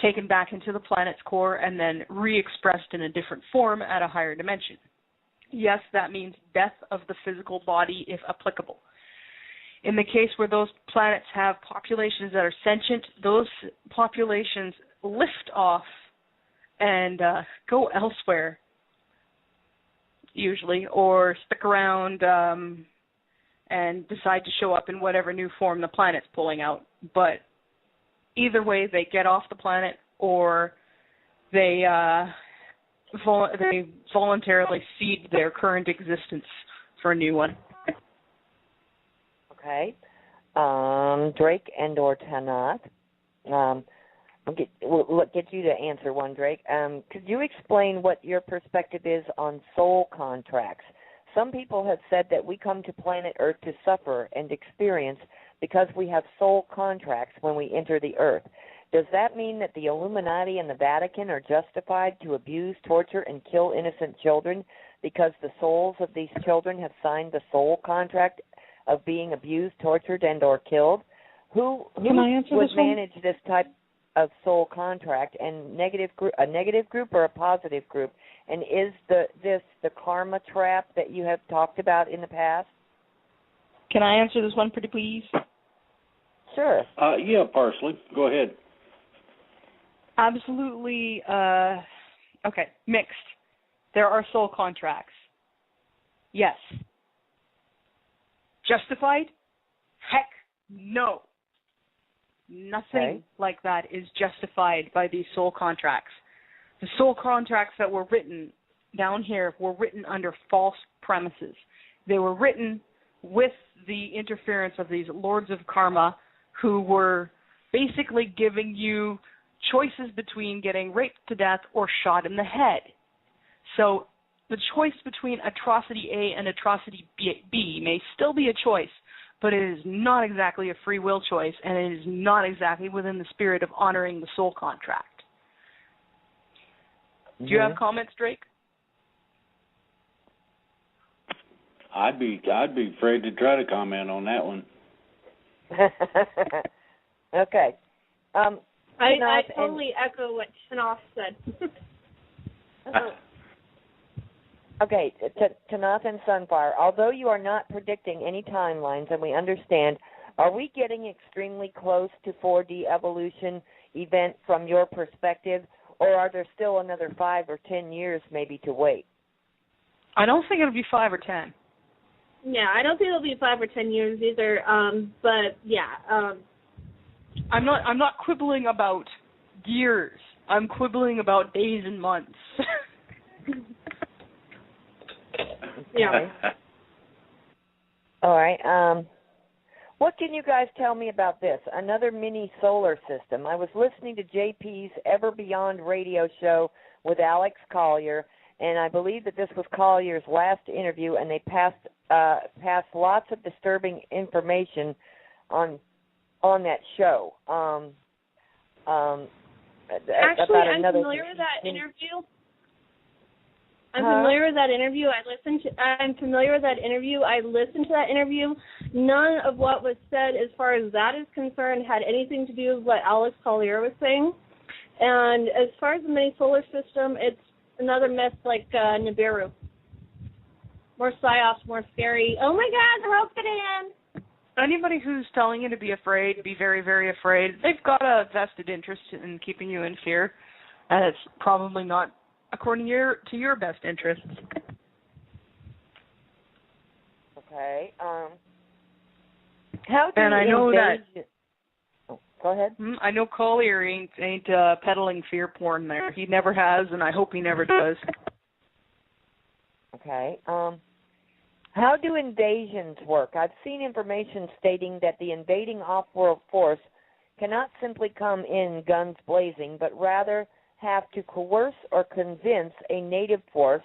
taken back into the planet's core and then re-expressed in a different form at a higher dimension. Yes, that means death of the physical body if applicable. In the case where those planets have populations that are sentient, those populations lift off and go elsewhere, usually, or stick around and decide to show up in whatever new form the planet's pulling out. But either way, they get off the planet or they voluntarily cede their current existence for a new one. Okay. Drake and/or Tanaath. We'll get you to answer one, Drake. Could you explain what your perspective is on soul contracts? Some people have said that we come to planet Earth to suffer and experience because we have soul contracts when we enter the Earth. Does that mean that the Illuminati and the Vatican are justified to abuse, torture, and kill innocent children because the souls of these children have signed the soul contract of being abused, tortured, and/or killed? Who would manage this type of soul contract, and a negative group or a positive group? And is this the karma trap that you have talked about in the past? Can I answer this one, pretty please? Sure. Yeah, Parsley. Go ahead. Absolutely. Okay, mixed. There are soul contracts. Yes. Justified? Heck no. Nothing like that is justified by these soul contracts. The soul contracts that were written down here were written under false premises. They were written with the interference of these lords of karma who were basically giving you choices between getting raped to death or shot in the head. So the choice between atrocity A and atrocity B may still be a choice, but it is not exactly a free will choice, and it is not exactly within the spirit of honoring the soul contract. Do you have comments, Drake? I'd be afraid to try to comment on that one. Okay. I totally echo what Tanaath said. Okay, Tanaath and Sunfire, although you are not predicting any timelines, and we understand, are we getting extremely close to 4D evolution event from your perspective, or are there still another 5 or 10 years maybe to wait? I don't think it'll be 5 or 10. Yeah, I don't think it'll be 5 or 10 years either. But yeah, I'm not quibbling about years. I'm quibbling about days and months. Yeah. All right. What can you guys tell me about this? Another mini solar system. I was listening to JP's Ever Beyond radio show with Alex Collier, and I believe that this was Collier's last interview, and they passed lots of disturbing information on that show. Actually, about I'm another. familiar with that interview. I'm familiar with that interview. I'm familiar with that interview. I listened to that interview. None of what was said, as far as that is concerned, had anything to do with what Alex Collier was saying. And as far as the mini solar system, it's another myth like Nibiru. More psyops, more scary. Oh my God, the rope's getting in. Anybody who's telling you to be afraid, be very, very afraid, they've got a vested interest in keeping you in fear, and it's probably not according to your best interests. Okay. How do and I know that. Oh, go ahead. I know Collier ain't peddling fear porn there. He never has, and I hope he never does. Okay. How do invasions work? I've seen information stating that the invading off-world force cannot simply come in guns blazing, but rather have to coerce or convince a native force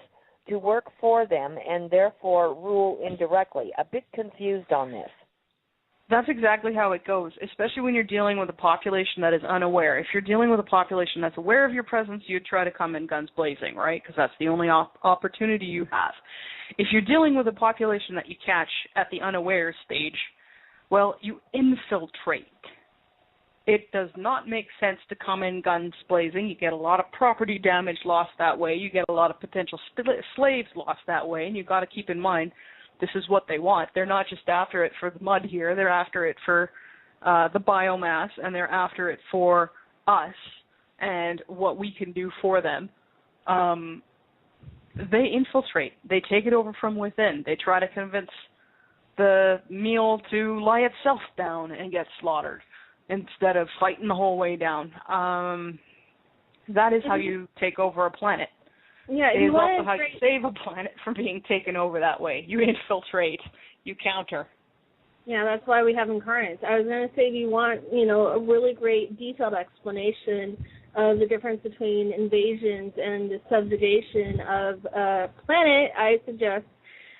to work for them and therefore rule indirectly. A bit confused on this. That's exactly how it goes, especially when you're dealing with a population that is unaware. If you're dealing with a population that's aware of your presence, you'd try to come in guns blazing, right? Because that's the only opportunity you have. If you're dealing with a population that you catch at the unaware stage, well, you infiltrate. It does not make sense to come in guns blazing. You get a lot of property damage lost that way. You get a lot of potential slaves lost that way, and you've got to keep in mind this is what they want. They're not just after it for the mud here. They're after it for the biomass, and they're after it for us and what we can do for them. They infiltrate. They take it over from within. They try to convince the meal to lie itself down and get slaughtered instead of fighting the whole way down. That is how you take over a planet. Yeah, it is also how you save a planet from being taken over that way. You infiltrate. You counter. Yeah, that's why we have incarnates. I was going to say, if you want, a really great detailed explanation of the difference between invasions and the subjugation of a planet, I suggest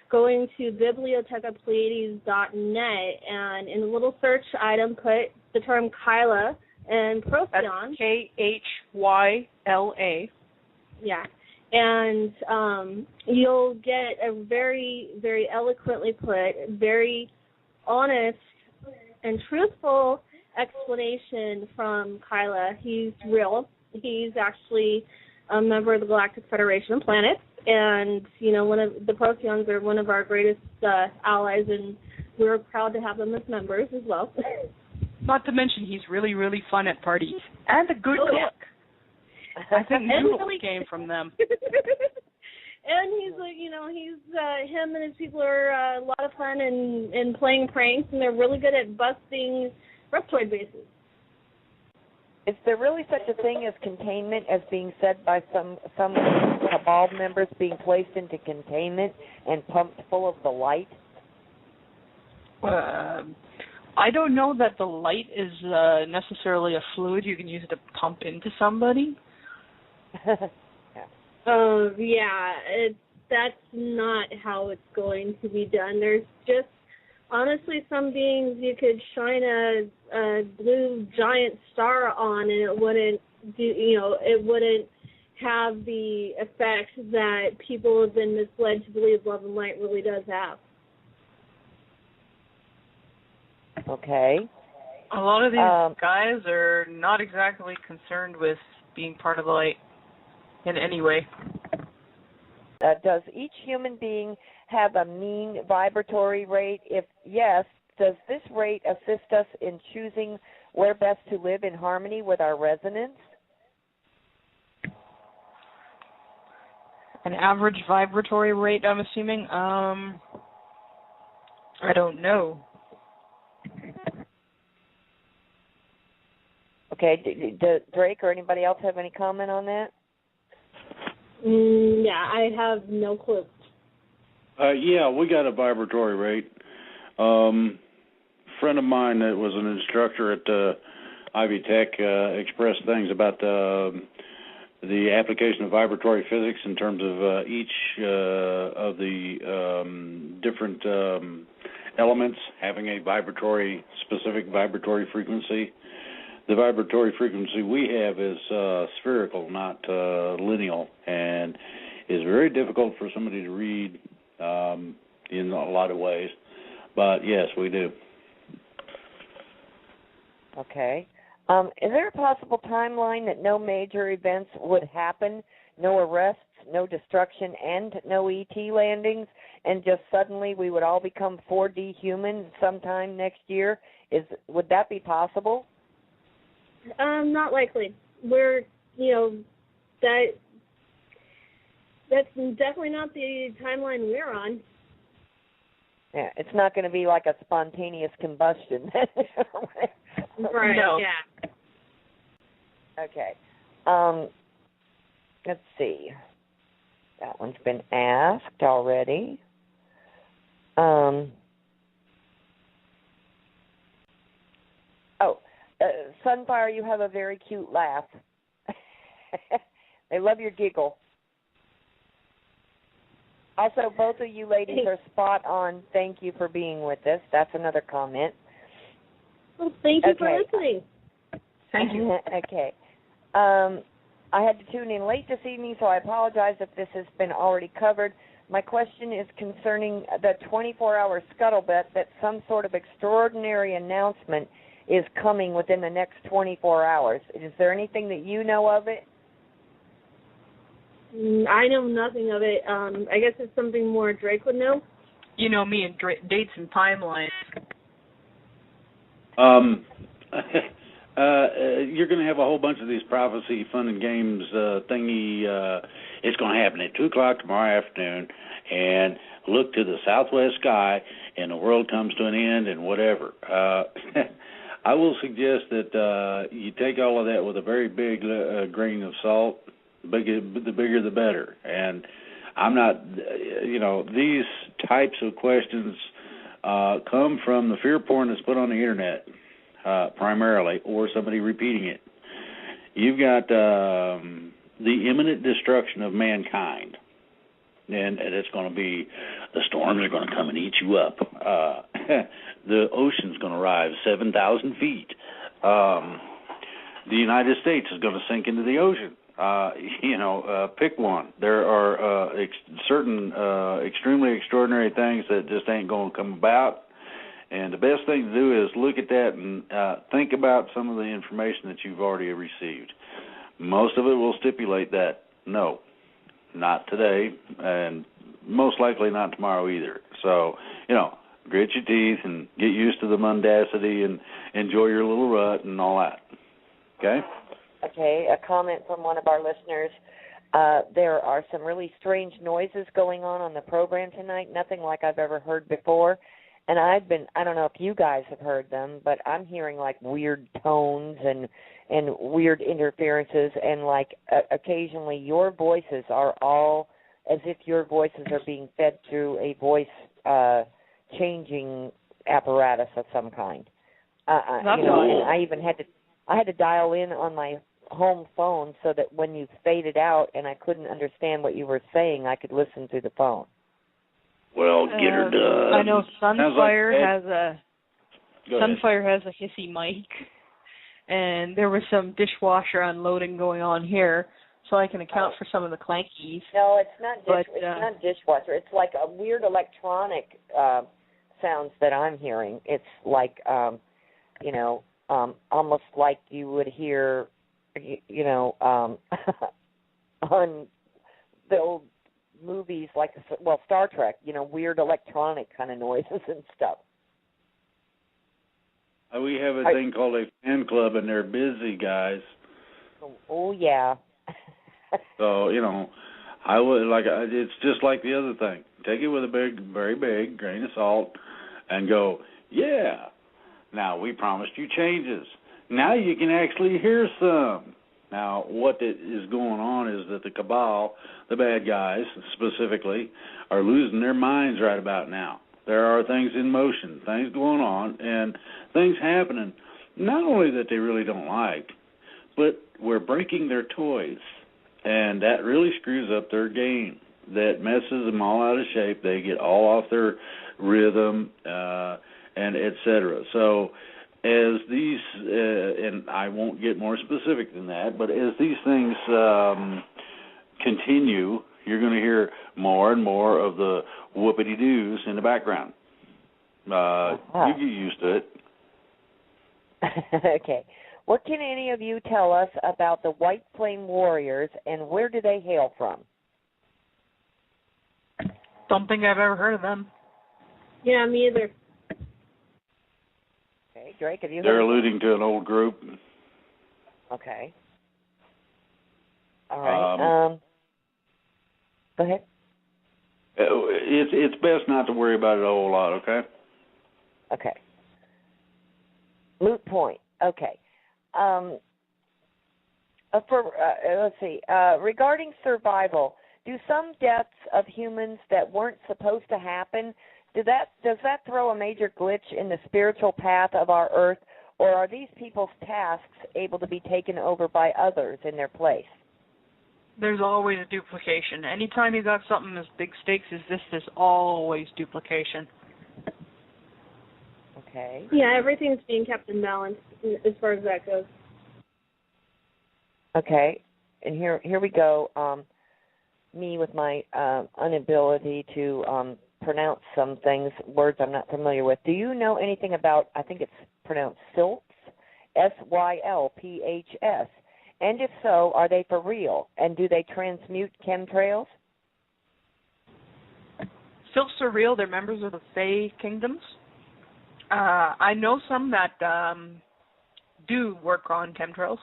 going to bibliotechapleiades.net and in the little search item put the term Kyla and Procyon. That's Kyla. Yeah. And you'll get a very, very eloquently put, very honest and truthful explanation from Kyla. He's real. He's actually a member of the Galactic Federation of Planets, and one of the Procyons are one of our greatest allies, and we're proud to have them as members as well. Not to mention, he's really, really fun at parties and a good cook. Yeah. I think noodles came from them. And he's like, him and his people are a lot of fun and playing pranks, and they're really good at busting reptoid bases. Is there really such a thing as containment, as being said by some cabal members, being placed into containment and pumped full of the light? I don't know that the light is necessarily a fluid you can use to pump into somebody. That's not how it's going to be done. There's just honestly some beings you could shine a blue giant star on and it wouldn't it wouldn't have the effect that people have been misled to believe love and light really does have. Okay. A lot of these guys are not exactly concerned with being part of the light in any way. Does each human being have a mean vibratory rate? If yes, does this rate assist us in choosing where best to live in harmony with our resonance? An average vibratory rate, I'm assuming? I don't know. Okay, Drake or anybody else have any comment on that? Yeah, I have no clue. Yeah, we got a vibratory rate. Friend of mine that was an instructor at Ivy Tech expressed things about the application of vibratory physics in terms of each of the different elements having a specific vibratory frequency. the vibratory frequency we have is spherical, not lineal, and is very difficult for somebody to read in a lot of ways. But yes, we do. Okay. Is there a possible timeline that no major events would happen, no arrests, no destruction, and no ET landings, and just suddenly we would all become 4D human sometime next year? Would that be possible? Not likely. We're, that's definitely not the timeline we're on. Yeah, it's not going to be like a spontaneous combustion. Right. No. Yeah. Okay. Let's see. That one's been asked already. Sunfire, you have a very cute laugh. They love your giggle. Also, both of you ladies are spot on. Thank you for being with us. That's another comment. Well, thank you for listening. Thank you. Okay. I had to tune in late this evening, so I apologize if this has been already covered. My question is concerning the 24-hour scuttlebutt that some sort of extraordinary announcement is coming within the next 24 hours. Is there anything that you know of it? I know nothing of it. I guess it's something more Drake would know. You know me and dates and timelines. You're going to have a whole bunch of these prophecy, fun and games thingy. It's going to happen at 2 o'clock tomorrow afternoon, and look to the southwest sky, and the world comes to an end, and whatever. I will suggest that you take all of that with a very big grain of salt. The bigger the better. And I'm not, these types of questions come from the fear porn that's put on the internet primarily, or somebody repeating it. You've got the imminent destruction of mankind, and it's going to be, the storms are going to come and eat you up. The ocean's going to rise 7,000 feet. The United States is going to sink into the ocean. Pick one. There are certain extremely extraordinary things that just ain't going to come about. And the best thing to do is look at that and think about some of the information that you've already received. Most of it will stipulate that, no, not today, and most likely not tomorrow either. So, grit your teeth and get used to the mundacity and enjoy your little rut and all that. Okay? Okay, a comment from one of our listeners. There are some really strange noises going on the program tonight, nothing like I've ever heard before. And I don't know if you guys have heard them, but I'm hearing like weird tones and weird interferences, and like occasionally your voices are all as if your voices are being fed through a voice changing apparatus of some kind. I even had to dial in on my home phone so that when you faded out and I couldn't understand what you were saying, I could listen through the phone. Well, get her done. I know Sunfire has a hissy mic, and there was some dishwasher unloading going on here, so I can account for some of the clankies. No, it's not. It's not dishwasher. It's like a weird electronic sounds that I'm hearing. It's like almost like you would hear, on the old movies like, Star Trek, weird electronic kind of noises and stuff. We have a thing called a fan club, and they're busy, guys. Oh yeah. So, I would it's just like the other thing. Take it with a very big grain of salt and go, yeah. Now, we promised you changes. Now you can actually hear some. Now, what is going on is that the cabal, the bad guys specifically, are losing their minds right about now. There are things in motion, things going on, and things happening, not only that they really don't like, but we're breaking their toys, and that really screws up their game. That messes them all out of shape. They get all off their rhythm, and et cetera. So as these, and I won't get more specific than that, but as these things continue, you're going to hear more and more of the whoopity-doos in the background. You get used to it. Okay. What can any of you tell us about the White Flame Warriors, and where do they hail from? Don't think I've ever heard of them. Yeah, me either. Okay, Drake, have you heard They're of them? alluding to an old group. Okay. All right. Go ahead. It's best not to worry about it a whole lot, okay? Okay. Moot point. Okay. Let's see. Regarding survival, do some deaths of humans that weren't supposed to happen, does that throw a major glitch in the spiritual path of our Earth, or are these people's tasks able to be taken over by others in their place? There's always a duplication. Anytime you got something as big stakes as this, there's always duplication. Okay. Yeah, everything's being kept in balance as far as that goes. Okay. And here we go. Me with my inability to pronounce some things, words I'm not familiar with. Do you know anything about, I think it's pronounced sylphs, S-Y-L-P-H-S? And if so, are they for real? And do they transmute chemtrails? Sylphs are real. They're members of the Fey kingdoms. I know some that do work on chemtrails.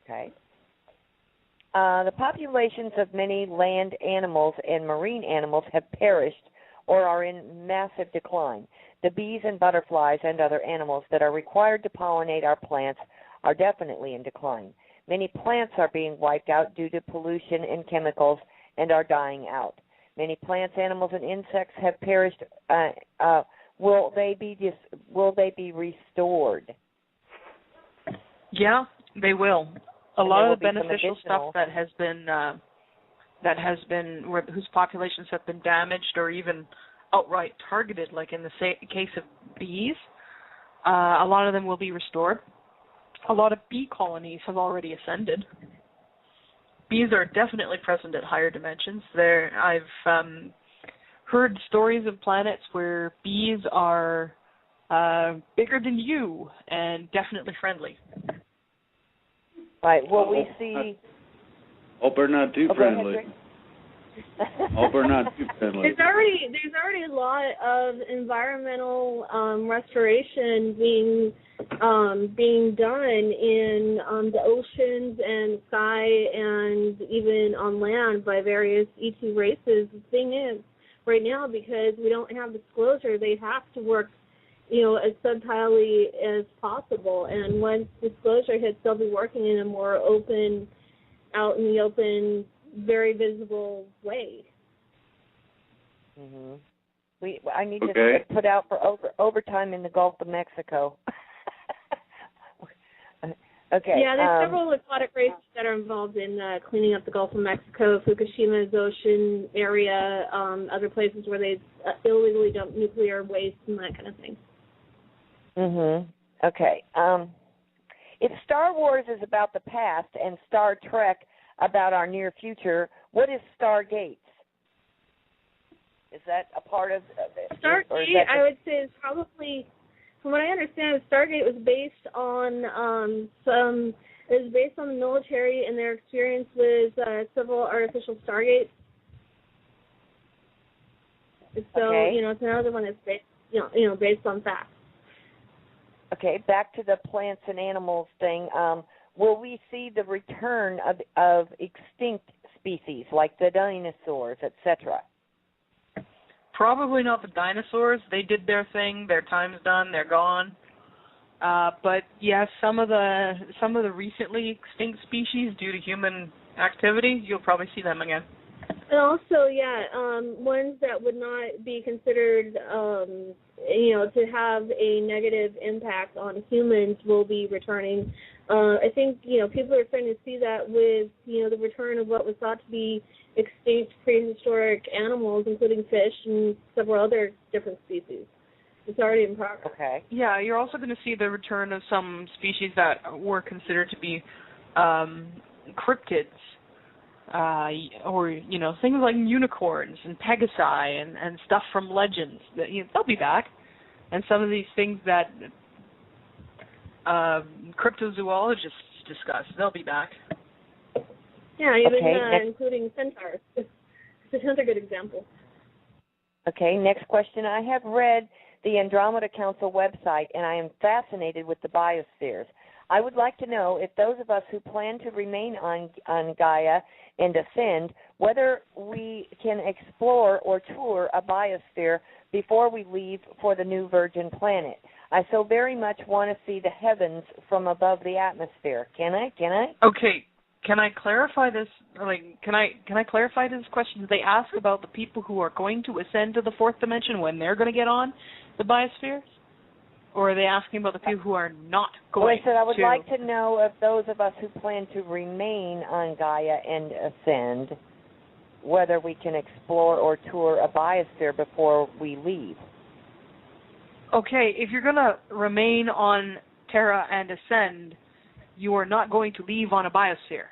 Okay. The populations of many land animals and marine animals have perished or are in massive decline. The bees and butterflies and other animals that are required to pollinate our plants are definitely in decline. Many plants are being wiped out due to pollution and chemicals and are dying out. Many plants, animals, and insects have perished. Will they be restored? Yeah, they will. A lot of the beneficial stuff that has been whose populations have been damaged or even outright targeted, like in the case of bees, a lot of them will be restored. A lot of bee colonies have already ascended. Bees are definitely present at higher dimensions. I've heard stories of planets where bees are bigger than you and definitely friendly. Right. Will we see? Hope they're not too friendly. Hope they're not too friendly. There's already a lot of environmental restoration being done in the oceans and sky and even on land by various ET races. The thing is, right now, because we don't have disclosure, they have to work, as subtilely as possible. And once disclosure hits, they'll be working in a more open, out in the open, very visible way. Mm-hmm. I need to put out for overtime in the Gulf of Mexico. Okay. Yeah, there's several aquatic races that are involved in cleaning up the Gulf of Mexico, Fukushima's ocean area, other places where they illegally dump nuclear waste and that kind of thing. Mm-hmm. Okay. If Star Wars is about the past and Star Trek about our near future, what is Stargate? Is that a part of it? Stargate, I would say, is probably, from what I understand, Stargate was based on the military and their experience with several artificial Stargates. So, it's another one that's based, based on facts. Okay, back to the plants and animals thing. Will we see the return of extinct species like the dinosaurs, etc.? Probably not the dinosaurs. They did their thing. Their time's done. They're gone. But yes, some of the recently extinct species due to human activity, you'll probably see them again. And also, ones that would not be considered, to have a negative impact on humans will be returning. I think, people are starting to see that with, the return of what was thought to be extinct prehistoric animals, including fish and several other different species. It's already in progress. Okay. Yeah, you're also going to see the return of some species that were considered to be cryptids, or things like unicorns and pegasi and stuff from legends. They'll be back, and some of these things that cryptozoologists discuss, they'll be back. Yeah, even including centaurs. It's another good example. Okay, next question. I have read the Andromeda Council website, and I am fascinated with the biospheres. I would like to know if those of us who plan to remain on Gaia and ascend, whether we can explore or tour a biosphere before we leave for the new Virgin Planet. I so very much want to see the heavens from above the atmosphere. Can I? Okay. Can I clarify this? Can I clarify this question? They ask about the people who are going to ascend to the fourth dimension, when they're going to get on the biospheres, or are they asking about the people who are not going? Well, I said I would like to know if those of us who plan to remain on Gaia and ascend, whether we can explore or tour a biosphere before we leave. Okay, if you're going to remain on Terra and ascend, you are not going to leave on a biosphere.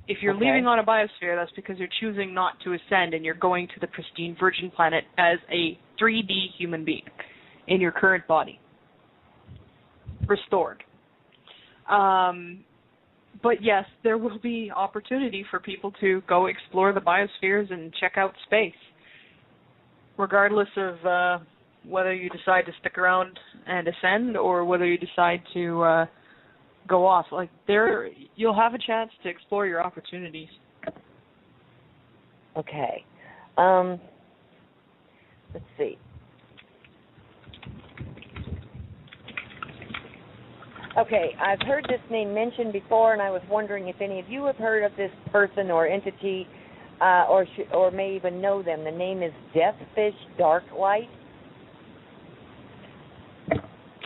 If you're leaving on a biosphere, that's because you're choosing not to ascend and you're going to the pristine Virgin Planet as a 3D human being in your current body. Restored. But yes, there will be opportunity for people to go explore the biospheres and check out space, regardless of whether you decide to stick around and ascend or whether you decide to go off. You'll have a chance to explore your opportunities. Okay. Let's see. Okay, I've heard this name mentioned before, and I was wondering if any of you have heard of this person or entity, or may even know them. The name is Deathfish Darklight.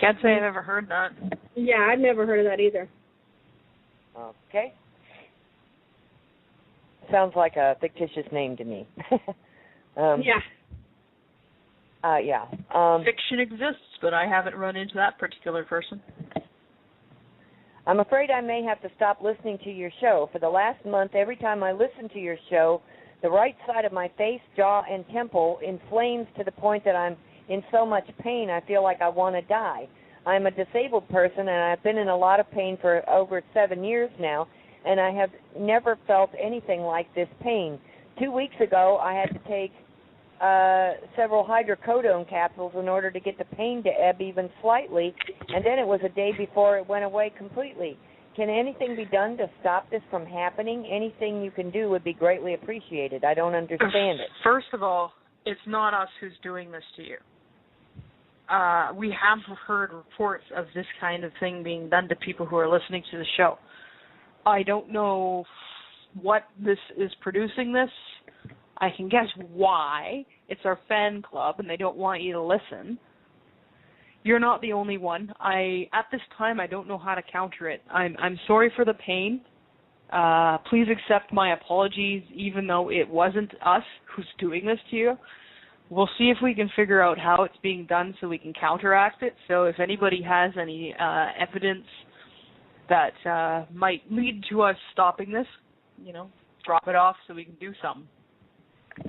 Can't say I've ever heard that. Yeah, I've never heard of that either. Okay. Sounds like a fictitious name to me. Yeah. Yeah. Fiction exists, but I haven't run into that particular person. I'm afraid I may have to stop listening to your show. For the last month, every time I listen to your show, the right side of my face, jaw, and temple inflames to the point that I'm in so much pain I feel like I want to die. I'm a disabled person, and I've been in a lot of pain for over 7 years now, and I have never felt anything like this pain. 2 weeks ago, I had to take several hydrocodone capsules in order to get the pain to ebb even slightly, and then it was a day before it went away completely. Can anything be done to stop this from happening? Anything you can do would be greatly appreciated. I don't understand it. First of all, it's not us who's doing this to you. We have heard reports of this kind of thing being done to people who are listening to the show. I don't know what this is producing this. I can guess why. It's our fan club, and they don't want you to listen. You're not the only one. At this time, I don't know how to counter it. I'm sorry for the pain. Please accept my apologies, even though it wasn't us who's doing this to you. We'll see if we can figure out how it's being done so we can counteract it. So if anybody has any evidence that might lead to us stopping this, drop it off so we can do something.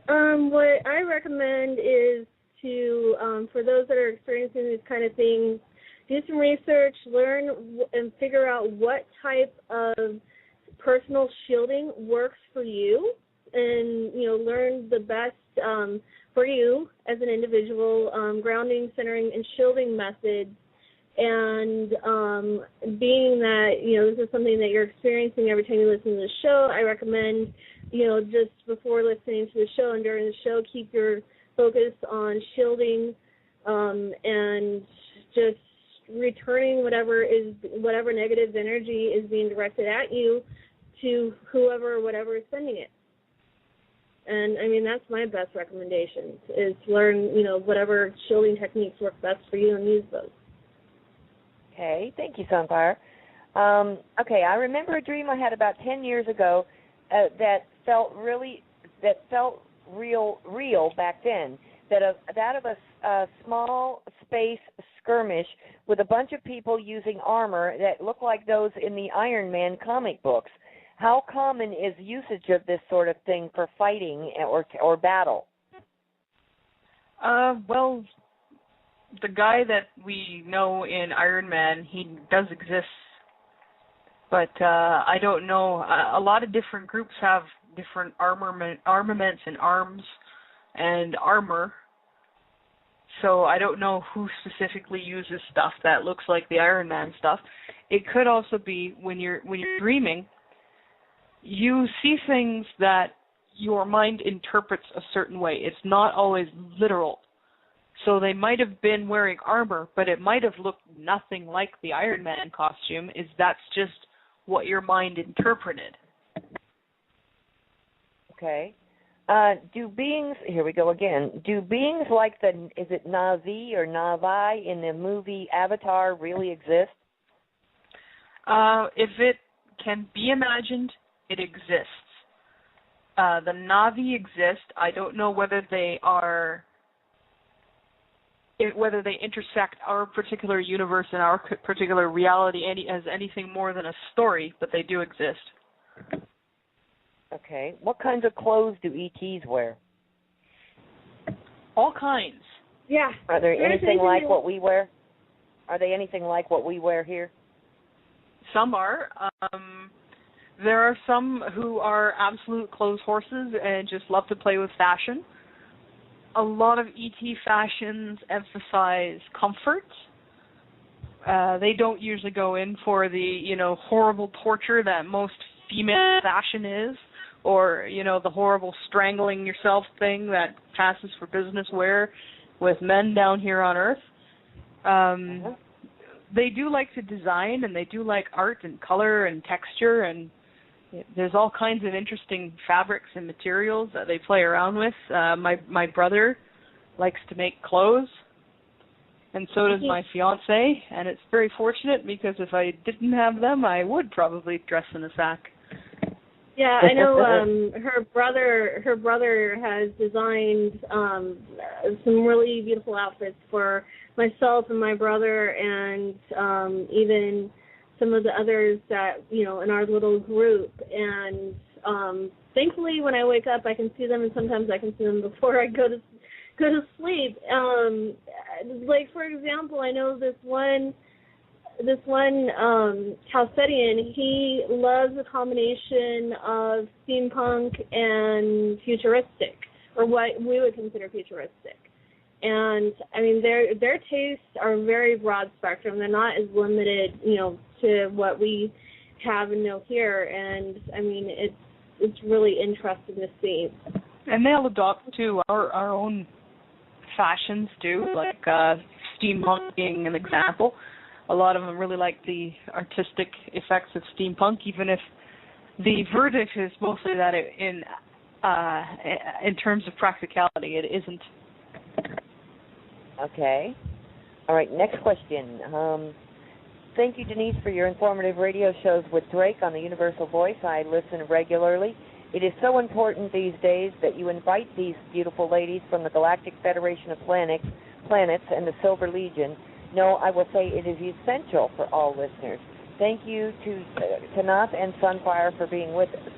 What I recommend is to, for those that are experiencing these kind of things, do some research, learn and figure out what type of personal shielding works for you, and learn the best for you as an individual, grounding, centering, and shielding methods. And being that this is something that you're experiencing every time you listen to the show, I recommend just before listening to the show and during the show, keep your focus on shielding and just returning whatever negative energy is being directed at you to whoever or whatever is sending it. And that's my best recommendation, is learn whatever shielding techniques work best for you and use those. Okay, thank you, Sunfire. Okay, I remember a dream I had about 10 years ago that felt real back then. That of us a small space skirmish with a bunch of people using armor that look like those in the Iron Man comic books. How common is usage of this sort of thing for fighting or battle? Well, the guy that we know in Iron Man, he does exist. But I don't know. A lot of different groups have different armaments and arms and armor. So I don't know who specifically uses stuff that looks like the Iron Man stuff. It could also be when you're dreaming, you see things that your mind interprets a certain way. It's not always literal. So they might have been wearing armor, but it might have looked nothing like the Iron Man costume. That's just what your mind interpreted. Okay. Do beings, here we go again, do beings like is it Na'vi or Na'vi in the movie Avatar really exist? If it can be imagined, it exists. The Na'vi exist. I don't know whether they intersect our particular universe and our particular reality as anything more than a story, but they do exist. Okay. What kinds of clothes do ETs wear? All kinds. Yeah. Are there anything like what we wear? Are they anything like what we wear here? Some are. There are some who are absolute clothes horses and just love to play with fashion. A lot of ET fashions emphasize comfort. They don't usually go in for the, horrible torture that most female fashion is, or, the horrible strangling yourself thing that passes for business wear with men down here on Earth. They do like to design, and they do like art and color and texture, and there's all kinds of interesting fabrics and materials that they play around with. My brother likes to make clothes, and so does my fiance, and it's very fortunate because if I didn't have them, I would probably dress in a sack. Yeah, I know her brother has designed some really beautiful outfits for myself and my brother, and even some of the others that, in our little group. And thankfully when I wake up I can see them, and sometimes I can see them before I go to sleep. Like, for example, I know this one Chalcedian, he loves a combination of steampunk and futuristic, or what we would consider futuristic. And I mean, their tastes are very broad spectrum. They're not as limited, to what we have and know here. And I mean, it's really interesting to see. And they'll adopt to our own fashions too, like steampunk being an example. A lot of them really like the artistic effects of steampunk, even if the verdict is mostly that in terms of practicality, it isn't. Okay. All right, next question. Thank you, Denise, for your informative radio shows with Drake on the Universal Voice. I listen regularly. It is so important these days that you invite these beautiful ladies from the Galactic Federation of Planets and the Silver Legion. No, I will say it is essential for all listeners. Thank you to Tanaath and Sunfire for being with us.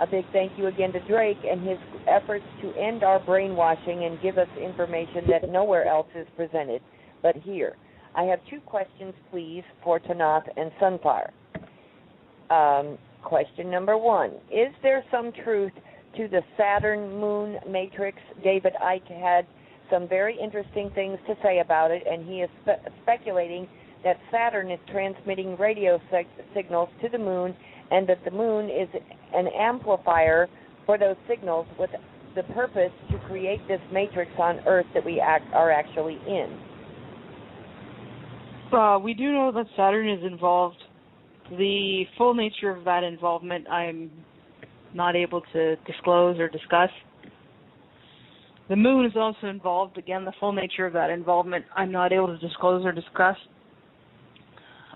A big thank you again to Drake and his efforts to end our brainwashing and give us information that nowhere else is presented but here. I have two questions, please, for Tanaath and Sunfire. Question number one, is there some truth to the Saturn moon matrix? David Icke had some very interesting things to say about it, and he is speculating that Saturn is transmitting radio signals to the moon, and that the moon is an amplifier for those signals with the purpose to create this matrix on Earth that we are actually in. We do know that Saturn is involved. The full nature of that involvement I'm not able to disclose or discuss. The moon is also involved. Again, the full nature of that involvement I'm not able to disclose or discuss.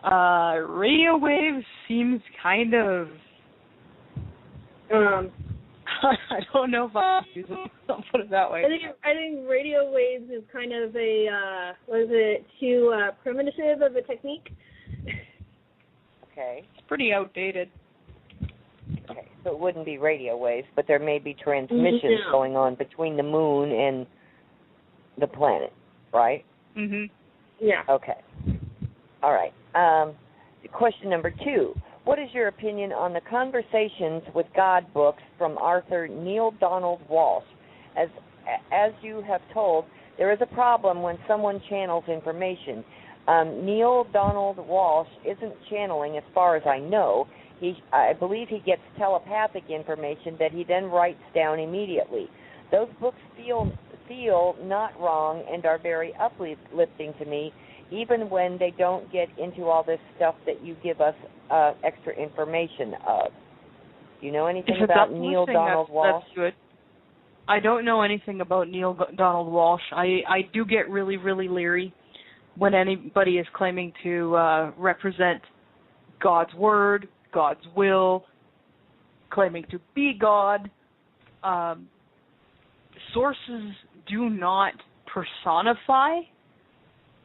Radio waves seems kind of I don't know if I use it. I'll put it that way. I think radio waves is kind of a too primitive of a technique. Okay. It's pretty outdated. Okay, so it wouldn't be radio waves, but there may be transmissions going on between the moon and the planet, right? Mhm. Yeah. Okay. All right. Question number 2. What is your opinion on the Conversations with God books from author Neil Donald Walsh? As you have told, there is a problem when someone channels information. Neil Donald Walsh isn't channeling as far as I know. I believe he gets telepathic information that he then writes down immediately. Those books feel not wrong and are very uplifting to me, even when they don't get into all this stuff that you give us extra information of. Do you know anything about Neil Donald Walsh? That's good. I don't know anything about Neil Donald Walsh. I do get really, really leery when anybody is claiming to represent God's word, God's will, claiming to be God. Sources do not personify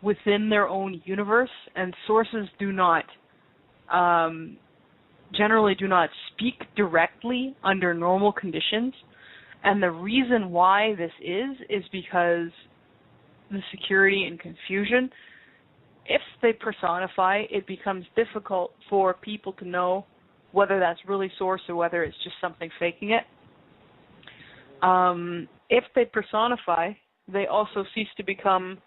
within their own universe, and sources do not generally do not speak directly under normal conditions. And the reason why this is because the security and confusion. If they personify, it becomes difficult for people to know whether that's really source or whether it's just something faking it. If they personify, they also cease to become,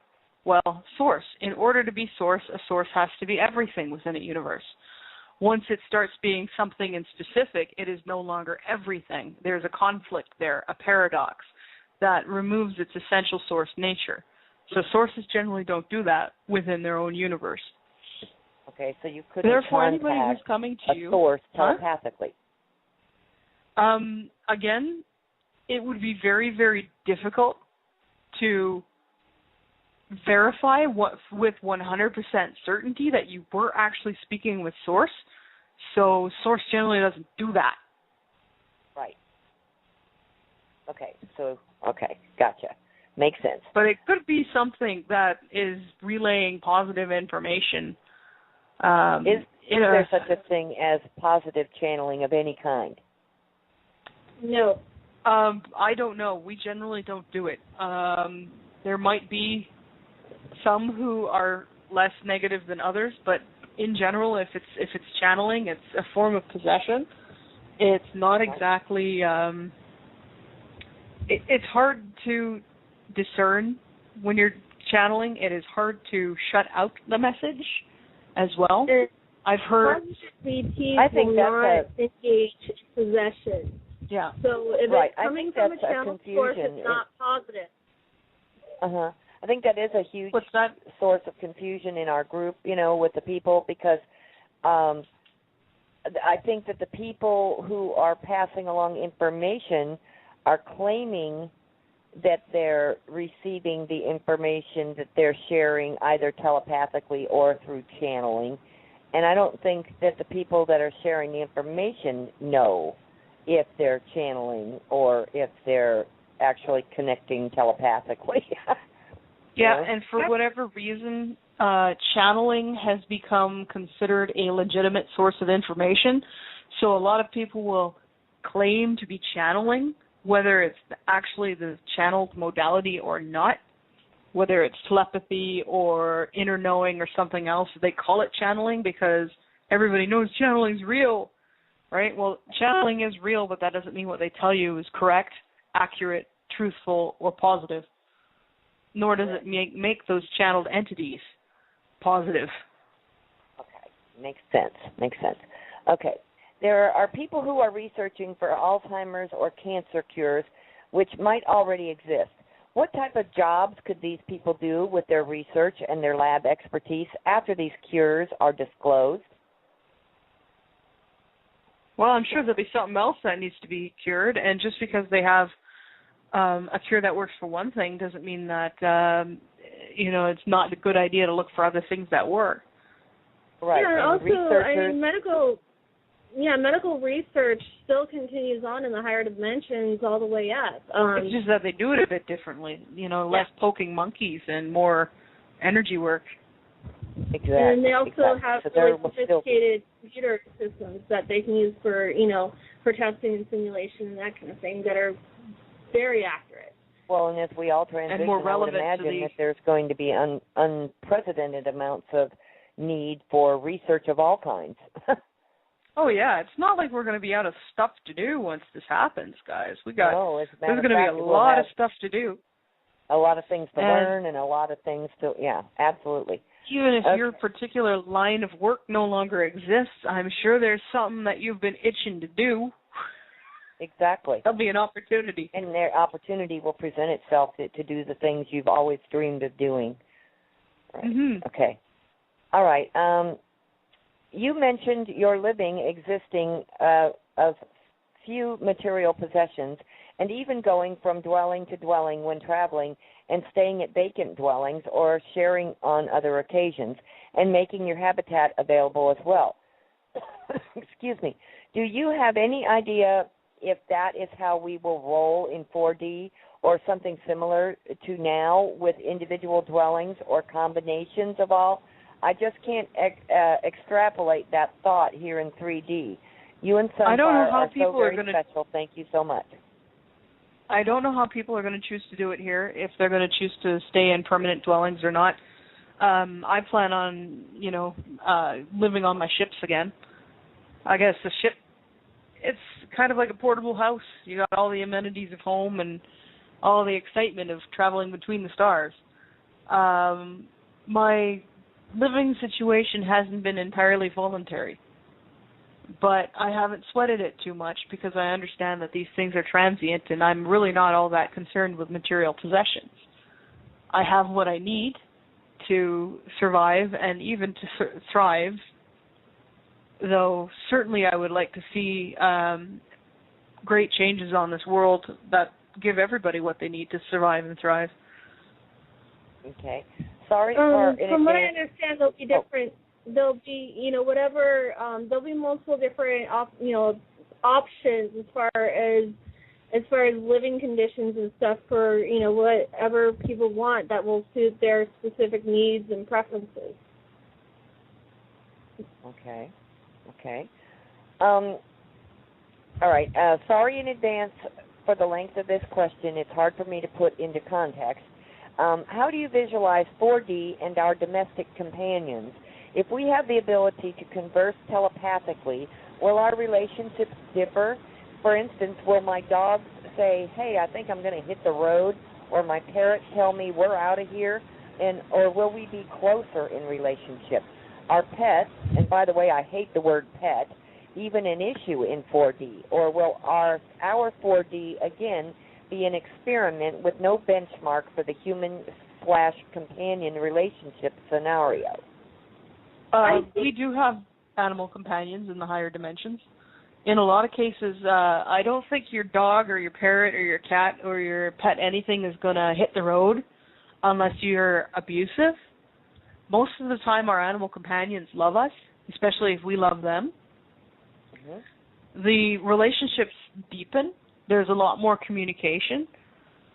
well, source. In order to be source, a source has to be everything within a universe. Once it starts being something in specific, it is no longer everything. There's a conflict there, a paradox, that removes its essential source nature. So sources generally don't do that within their own universe. Okay, so you couldn't Therefore, anybody who's coming to you, a source telepathically. Again, it would be very, very difficult to verify with 100% certainty that you were actually speaking with source. So source generally doesn't do that. Right. Okay, gotcha. Makes sense. But it could be something that is relaying positive information. Is there such a thing as positive channeling of any kind? No. I don't know. We generally don't do it. There might be some who are less negative than others, but in general, if it's channeling, it's a form of possession. It's not exactly. It's hard to discern when you're channeling. It is hard to shut out the message as well. I've heard. I think that's engage in possession. Yeah. So if it's coming from a channel source, it's not positive. I think that is a huge source of confusion in our group, with the people, because I think that the people who are passing along information are claiming that they're receiving the information that they're sharing either telepathically or through channeling. And I don't think that the people that are sharing the information know if they're channeling or if they're actually connecting telepathically. Yeah, and for whatever reason, channeling has become considered a legitimate source of information. So a lot of people will claim to be channeling, whether it's actually the channeled modality or not, whether it's telepathy or inner knowing or something else. They call it channeling because everybody knows channeling's real, right? Well, channeling is real, but that doesn't mean what they tell you is correct, accurate, truthful, or positive. Nor does it make those channeled entities positive. Okay, makes sense. Okay, there are people who are researching for Alzheimer's or cancer cures, which might already exist. What type of jobs could these people do with their research and their lab expertise after these cures are disclosed? Well, I'm sure there'll be something else that needs to be cured, and just because they have a cure that works for one thing doesn't mean that it's not a good idea to look for other things that work. Right. Yeah, and also, researchers... medical research still continues on in the higher dimensions all the way up. It's just that they do it a bit differently, less poking monkeys and more energy work. Exactly. And they also have so really sophisticated computer systems that they can use for, for testing and simulation and that kind of thing that are very accurate. Well, and as we all transition, and more relevant I would imagine that there's going to be unprecedented amounts of need for research of all kinds. Oh, yeah. It's not like we're going to be out of stuff to do once this happens, guys. There's going to be a lot of stuff to do. A lot of things to learn and a lot of things to, absolutely. Even if your particular line of work no longer exists, I'm sure there's something that you've been itching to do. Exactly. There'll be an opportunity. And their opportunity will present itself to do the things you've always dreamed of doing. Right. Mm-hmm. Okay. All right. You mentioned your living existing of few material possessions and even going from dwelling to dwelling when traveling and staying at vacant dwellings or sharing on other occasions and making your habitat available as well. Excuse me. Do you have any idea if that is how we will roll in 4D or something similar to now with individual dwellings or combinations of all? I just can't extrapolate that thought here in 3D. You and Sunfire are so very special. Thank you so much. I don't know how people are going to choose to do it here, if they're going to choose to stay in permanent dwellings or not. I plan on, living on my ships again. I guess the ship, it's kind of like a portable house. You got all the amenities of home and all the excitement of traveling between the stars. My living situation hasn't been entirely voluntary, but I haven't sweated it too much because I understand that these things are transient and I'm really not all that concerned with material possessions. I have what I need to survive and even to thrive, though certainly I would like to see great changes on this world that give everybody what they need to survive and thrive. Okay. Sorry from what I understand, they'll be different. There'll be, whatever. There'll be multiple different, options as far as living conditions and stuff for, whatever people want that will suit their specific needs and preferences. Okay. All right. Sorry in advance for the length of this question. It's hard for me to put into context. How do you visualize 4D and our domestic companions? If we have the ability to converse telepathically, will our relationships differ? For instance, will my dogs say, hey, I think I'm going to hit the road, or my parrot tell me we're out of here, or will we be closer in relationship? Are pets, and by the way, I hate the word pet, even an issue in 4D? Or will our 4D, again, be an experiment with no benchmark for the human/companion relationship scenario? We do have animal companions in the higher dimensions. In a lot of cases, I don't think your dog or your parrot or your cat or your pet anything is going to hit the road unless you're abusive. Most of the time, our animal companions love us, especially if we love them. Mm-hmm. The relationships deepen. There's a lot more communication.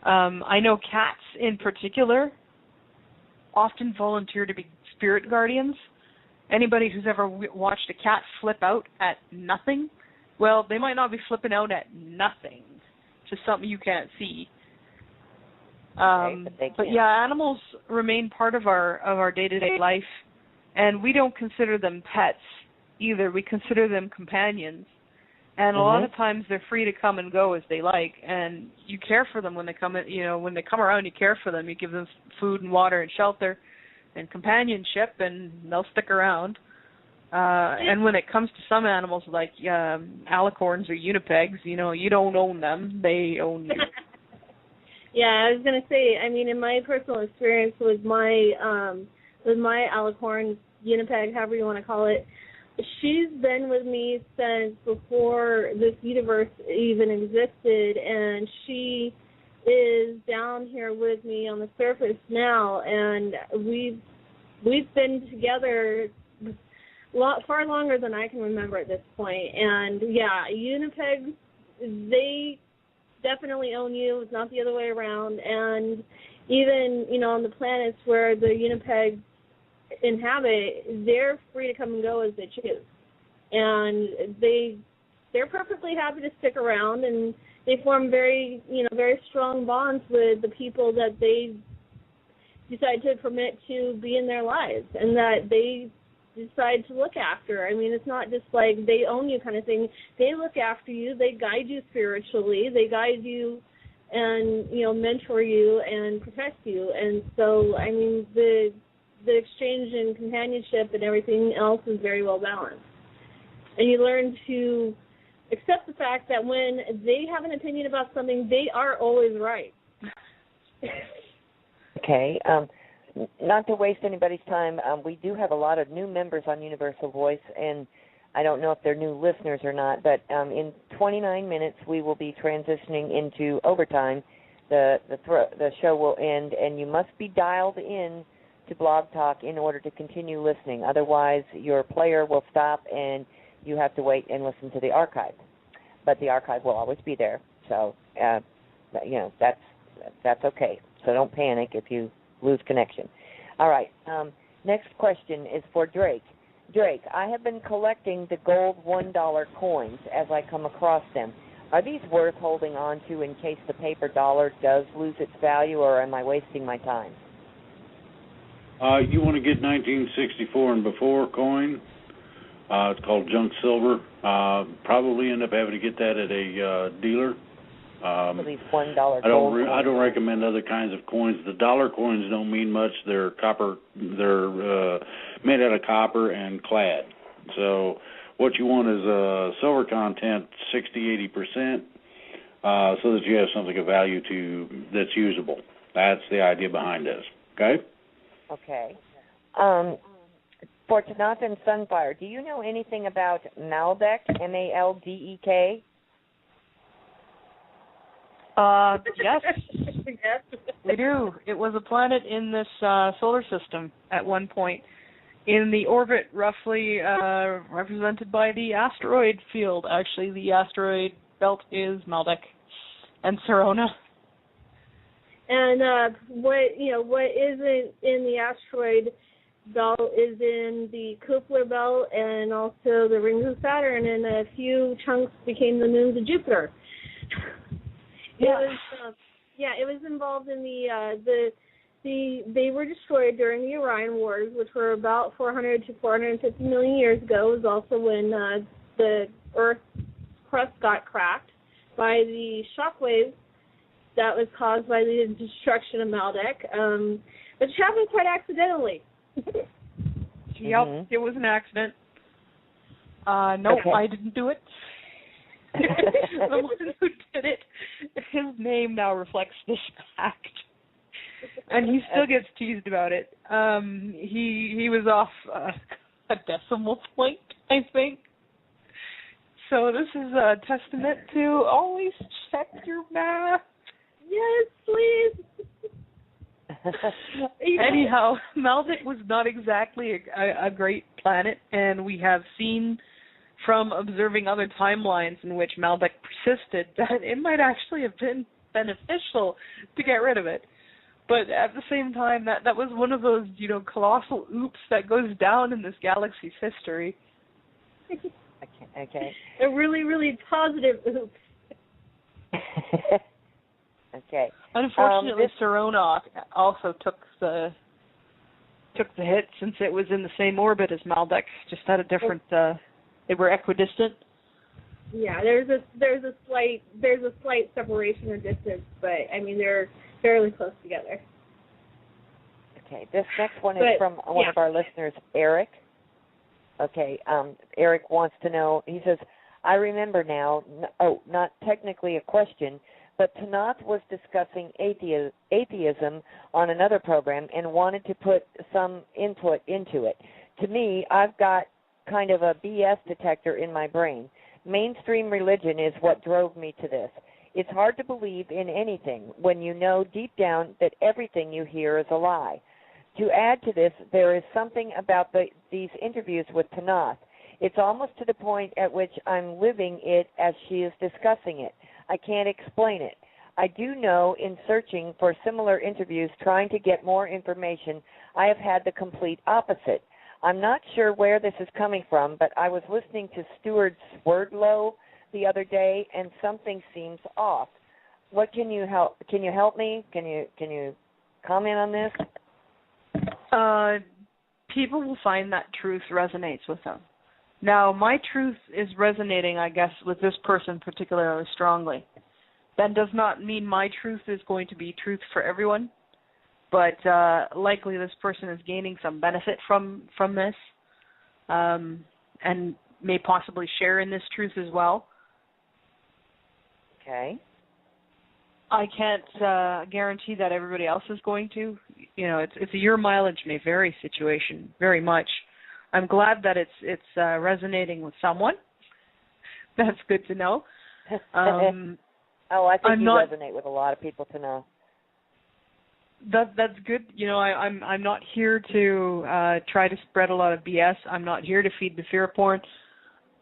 I know cats in particular often volunteer to be spirit guardians. Anybody who's ever watched a cat flip out at nothing, well, they might not be flipping out at nothing, just something you can't see. But yeah, animals remain part of our day-to-day life, and we don't consider them pets either. We consider them companions. And a lot of times they're free to come and go as they like, and you care for them when they come in, when they come around, you care for them. You give them food and water and shelter and companionship, and they'll stick around. And when it comes to some animals like alicorns or unipegs, you don't own them, they own you. Yeah, I was going to say, in my personal experience with my alicorn, unipeg, however you want to call it, she's been with me since before this universe even existed, and she is down here with me on the surface now, and we've been together far longer than I can remember at this point. And yeah, Unipegs, they definitely own you. It's not the other way around. And even, on the planets where the Unipegs inhabit, they're free to come and go as they choose. And they're perfectly happy to stick around, and they form very strong bonds with the people that they decide to permit to be in their lives and that they decide to look after. I mean, it's not just like they own you kind of thing. They look after you. They guide you spiritually. They guide you and, mentor you and protect you. And so, I mean, the exchange and companionship and everything else is very well balanced. And you learn to accept the fact that when they have an opinion about something, they are always right. Okay. Not to waste anybody's time, we do have a lot of new members on Universal Voice, and I don't know if they're new listeners or not, but in 29 minutes we will be transitioning into overtime. The show will end, and you must be dialed in to Blog Talk in order to continue listening. Otherwise, your player will stop, and you have to wait and listen to the archive. But the archive will always be there, so that's okay. So don't panic if you lose connection. All right. Next question is for Drake. Drake, I have been collecting the gold $1 coins as I come across them. Are these worth holding on to in case the paper dollar does lose its value, or am I wasting my time? You want to get 1964 and before coin. It's called junk silver. Probably end up having to get that at a dealer. These $1 gold I don't recommend other kinds of coins. The dollar coins don't mean much. They're copper. They're made out of copper and clad. So what you want is silver content 60-80%, so that you have something of value that's usable. That's the idea behind this. Okay. Okay. For Tanaath and Sunfire, do you know anything about Maldek, Maldek? Yes, we do. It was a planet in this solar system at one point, in the orbit roughly represented by the asteroid field. Actually, the asteroid belt is Maldek and Serona. And what isn't in the asteroid belt is in the Kepler belt and also the rings of Saturn, and a few chunks became the moons of Jupiter. It was involved in they were destroyed during the Orion Wars, which were about 400 to 450 million years ago. It was also when the Earth's crust got cracked by the shock waves that was caused by the destruction of Maldek, which happened quite accidentally. Yep, it was an accident. No, okay. I didn't do it. The one who did it, his name now reflects this fact, and he still gets teased about it. He was off a decimal point, I think. So this is a testament to always check your math. Yes, please. Anyhow, Maldek was not exactly a great planet, and we have seen from observing other timelines in which Maldek persisted that it might actually have been beneficial to get rid of it. But at the same time, that was one of those, colossal oops that goes down in this galaxy's history. Okay. A really, really positive oops. Okay. Unfortunately, Serona also took the hit since it was in the same orbit as Maldek, just at a different. They were equidistant. Yeah, there's a slight separation or distance, but I mean they're fairly close together. Okay, this next one is from one of our listeners, Eric. Okay, Eric wants to know. He says, "I remember now. Not technically a question." But Tanaath was discussing atheism on another program and wanted to put some input into it. To me, I've got kind of a BS detector in my brain. Mainstream religion is what drove me to this. It's hard to believe in anything when you know deep down that everything you hear is a lie. To add to this, there is something about the these interviews with Tanaath. It's almost to the point at which I'm living it as she is discussing it. I can't explain it. I do know in searching for similar interviews, trying to get more information, I have had the complete opposite. I'm not sure where this is coming from, but I was listening to Stuart Swerdlow the other day, and something seems off. What can you help? Can you help me? Can you comment on this? People will find that truth resonates with them. Now, my truth is resonating, I guess, with this person particularly strongly. That does not mean my truth is going to be truth for everyone, but likely this person is gaining some benefit from this, and may possibly share in this truth as well. Okay. I can't guarantee that everybody else is going to. You know, it's a your mileage may vary situation very much. I'm glad that it's resonating with someone. That's good to know. I think you resonate with a lot of people to know. That's good. You know, I'm not here to try to spread a lot of BS. I'm not here to feed the fear porn.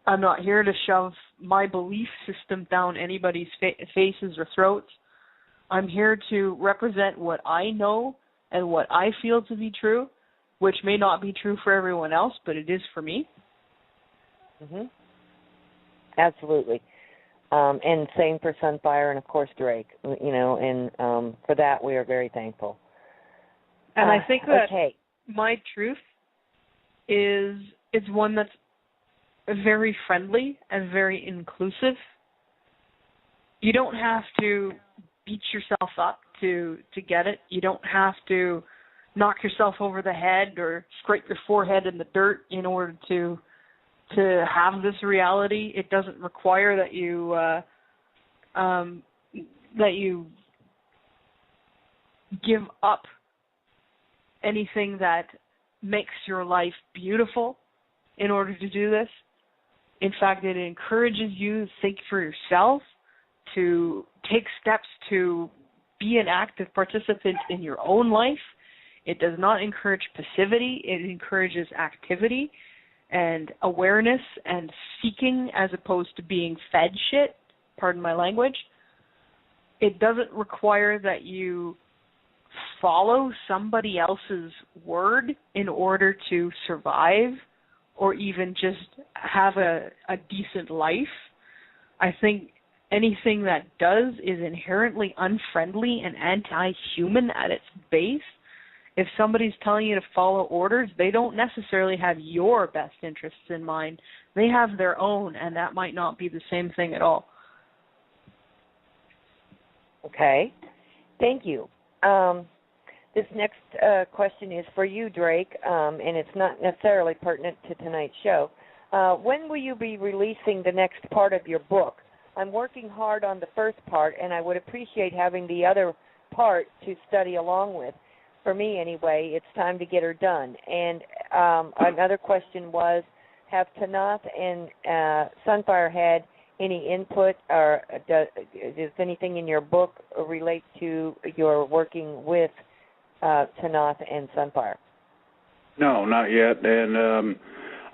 I'm not here to shove my belief system down anybody's faces or throats. I'm here to represent what I know and what I feel to be true, which may not be true for everyone else, but it is for me. Mhm. Absolutely. And same for Sunfire and, of course, Drake. You know, and for that we are very thankful. And I think that my truth is one that's very friendly and very inclusive. You don't have to beat yourself up to get it. You don't have to knock yourself over the head or scrape your forehead in the dirt in order to have this reality. It doesn't require that you give up anything that makes your life beautiful in order to do this. In fact, it encourages you to think for yourself, to take steps to be an active participant in your own life. It does not encourage passivity. It encourages activity and awareness and seeking as opposed to being fed shit, pardon my language. It doesn't require that you follow somebody else's word in order to survive or even just have a decent life. I think anything that does is inherently unfriendly and anti-human at its base. If somebody's telling you to follow orders, they don't necessarily have your best interests in mind. They have their own, and that might not be the same thing at all. Okay. Thank you. This next question is for you, Drake, and it's not necessarily pertinent to tonight's show. When will you be releasing the next part of your book? I'm working hard on the first part, and I would appreciate having the other part to study along with. For me, anyway, it's time to get her done. And another question was, have Tanaath and Sunfire had any input, or does anything in your book relate to your working with Tanaath and Sunfire? No, not yet. And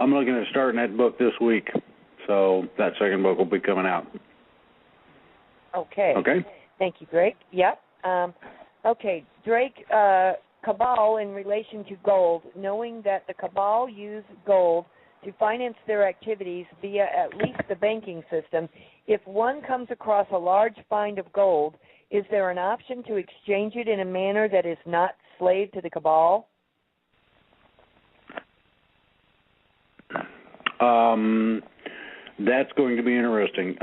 I'm looking at starting that book this week. So that second book will be coming out. Okay. Okay. Thank you, Drake. Yep. Okay, Drake, Cabal in relation to gold, knowing that the Cabal use gold to finance their activities via at least the banking system, if one comes across a large find of gold, is there an option to exchange it in a manner that is not slave to the Cabal? That's going to be interesting.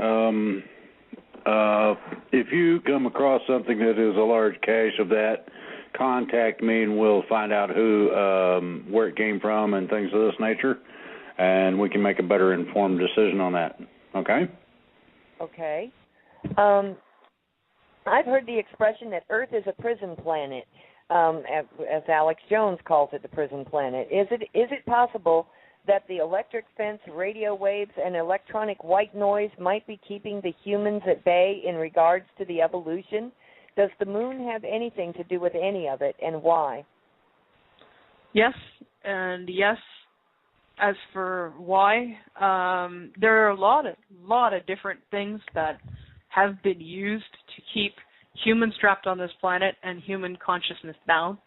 If you come across something that is a large cache of that, contact me and we'll find out where it came from and things of this nature, and we can make a better informed decision on that. Okay? Okay. I've heard the expression that Earth is a prison planet, as Alex Jones calls it, the prison planet. Is it possible that the electric fence, radio waves, and electronic white noise might be keeping the humans at bay in regards to the evolution? Does the moon have anything to do with any of it, and why? Yes, and yes, As for why, there are a lot of different things that have been used to keep humans trapped on this planet and human consciousness down.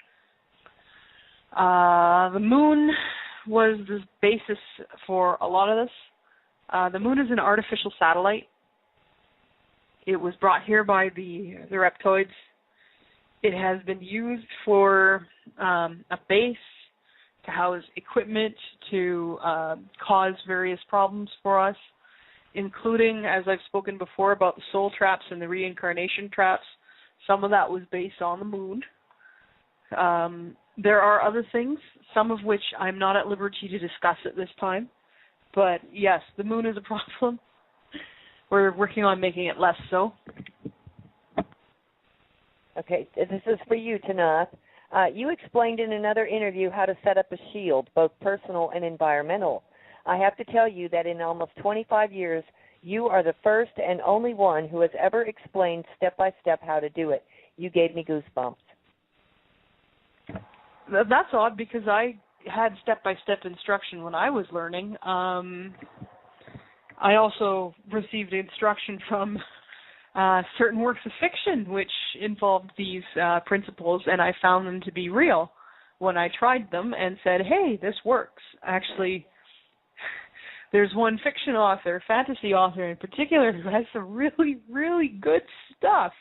The moon was the basis for a lot of this. The moon is an artificial satellite. It was brought here by the reptoids. It has been used for a base, to house equipment, to cause various problems for us, including, as I've spoken before, about the soul traps and the reincarnation traps. Some of that was based on the moon. There are other things, some of which I'm not at liberty to discuss at this time. But yes, the moon is a problem. We're working on making it less so. Okay, this is for you, Tanaath. You explained in another interview how to set up a shield, both personal and environmental. I have to tell you that in almost 25 years, you are the first and only one who has ever explained step-by-step how to do it. You gave me goosebumps. That's odd, because I had step-by-step instruction when I was learning. I also received instruction from certain works of fiction which involved these principles, and I found them to be real when I tried them and said, hey, this works. Actually, there's one fiction author, fantasy author in particular, who has some really, really good stuff.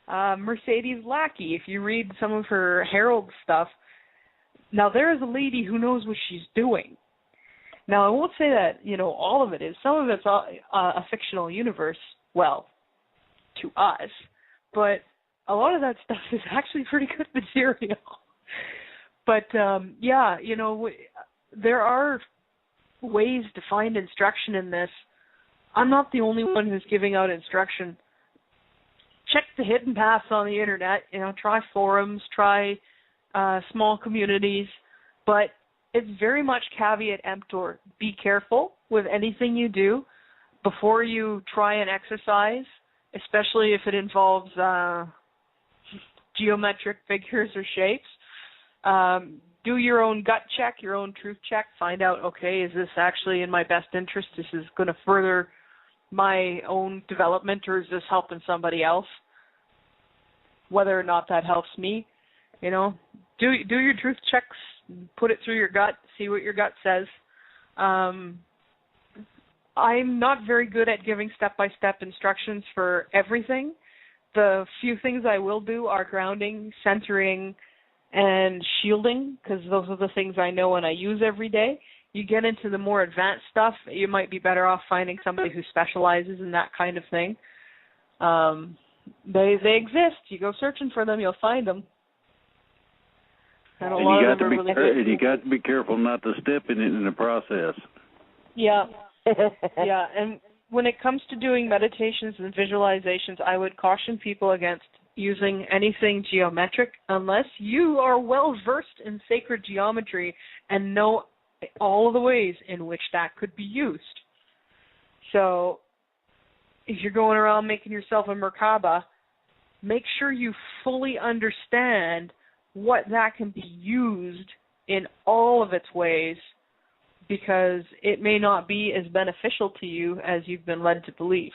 Mercedes Lackey, if you read some of her Herald stuff, now there is a lady who knows what she's doing. Now, I won't say that, all of it is. Some of it's a fictional universe, well, to us, but a lot of that stuff is actually pretty good material. But, there are ways to find instruction in this. I'm not the only one who's giving out instruction. Check the hidden paths on the internet, try forums, try small communities, but it's very much caveat emptor. Be careful with anything you do before you try an exercise, especially if it involves geometric figures or shapes. Do your own gut check, your own truth check. Find out, okay, is this actually in my best interest? This is going to further my own development, or is this helping somebody else? Whether or not that helps me, do your truth checks, put it through your gut, see what your gut says. I'm not very good at giving step-by-step instructions for everything. The few things I will do are grounding, centering, and shielding, because those are the things I know and I use every day. You get into the more advanced stuff, you might be better off finding somebody who specializes in that kind of thing. They exist. You go searching for them, you'll find them. And you got to be careful not to step in it in the process. Yeah. Yeah, and when it comes to doing meditations and visualizations, I would caution people against using anything geometric unless you are well versed in sacred geometry and know all of the ways in which that could be used. So if you're going around making yourself a Merkaba, make sure you fully understand what that can be used in all of its ways, because it may not be as beneficial to you as you've been led to believe.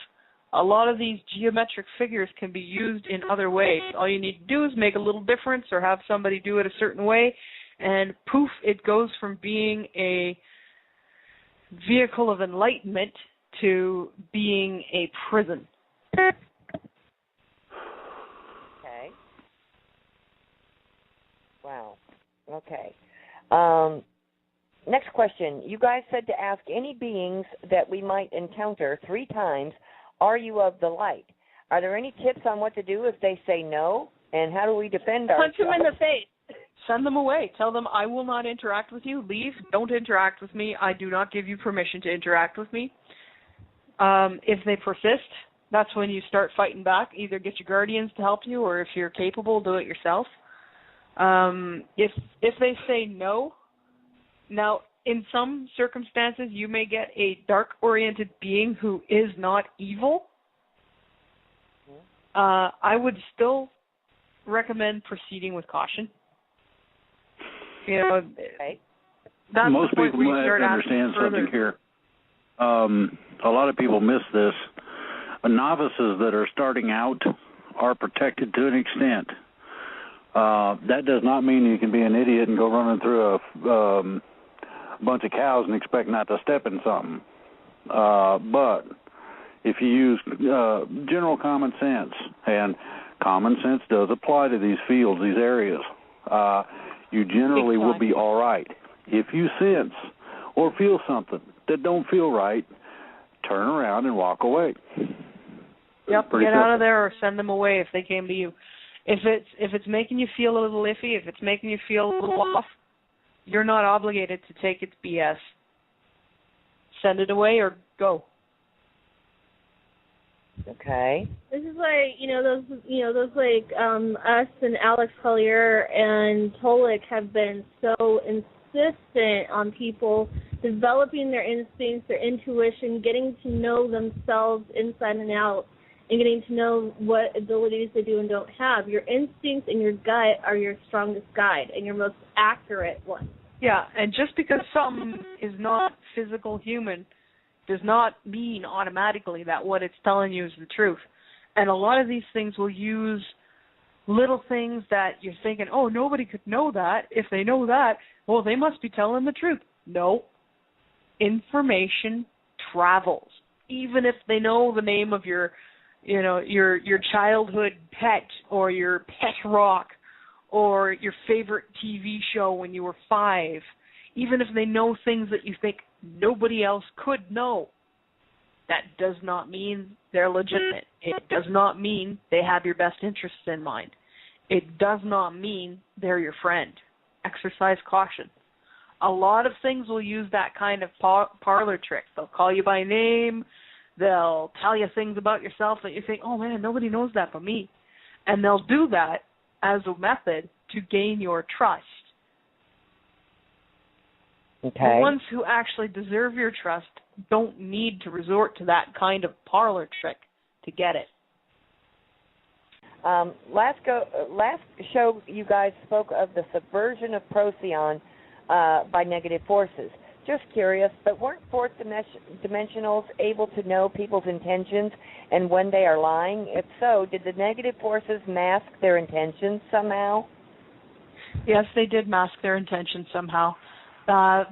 A lot of these geometric figures can be used in other ways. All you need to do is make a little difference or have somebody do it a certain way, and poof, it goes from being a vehicle of enlightenment to being a prison. Okay. Wow. Okay. Next question. You guys said to ask any beings that we might encounter 3 times, are you of the light? Are there any tips on what to do if they say no? And how do we defend ourselves? Punch them in the face. Send them away. Tell them, I will not interact with you. Leave. Don't interact with me. I do not give you permission to interact with me. If they persist, that's when you start fighting back. Either get your guardians to help you, or if you're capable, do it yourself. If they say no, now, in some circumstances, you may get a dark-oriented being who is not evil. I would still recommend proceeding with caution. Okay. That's most the point people where you have start to understand asking something further. here. A lot of people miss this. Novices that are starting out are protected to an extent. That does not mean you can be an idiot and go running through a bunch of cows and expect not to step in something. But if you use general common sense, and common sense does apply to these fields, these areas, you generally will be all right. If you sense or feel something that don't feel right, turn around and walk away. Yep, Pretty get simple. out of there or send them away if they came to you. If it's making you feel a little iffy, if it's making you feel a little off, you're not obligated to take its BS. Send it away or go. Okay. This is like, those like us and Alex Collier and Tolik have been so insistent on people developing their instincts, their intuition, getting to know themselves inside and out, and getting to know what abilities they do and don't have. Your instincts and your gut are your strongest guide and your most accurate one. Yeah, and just because something is not physical human does not mean automatically that what it's telling you is the truth. And a lot of these things will use little things that you're thinking, oh, nobody could know that. If they know that, well, they must be telling the truth. No. Information travels. Even if they know the name of your childhood pet or your pet rock or your favorite TV show when you were 5, even if they know things that you think nobody else could know, that does not mean they're legitimate. It does not mean they have your best interests in mind. It does not mean they're your friend. Exercise caution. A lot of things will use that kind of parlor trick. They'll call you by name. They'll tell you things about yourself that you think, oh, man, nobody knows that but me. And they'll do that as a method to gain your trust. Okay. The ones who actually deserve your trust don't need to resort to that kind of parlor trick to get it. Last show, you guys spoke of the subversion of Procyon by negative forces. Just curious, but weren't fourth dimensionals able to know people's intentions and when they are lying? If so, did the negative forces mask their intentions somehow? Yes, they did mask their intentions somehow.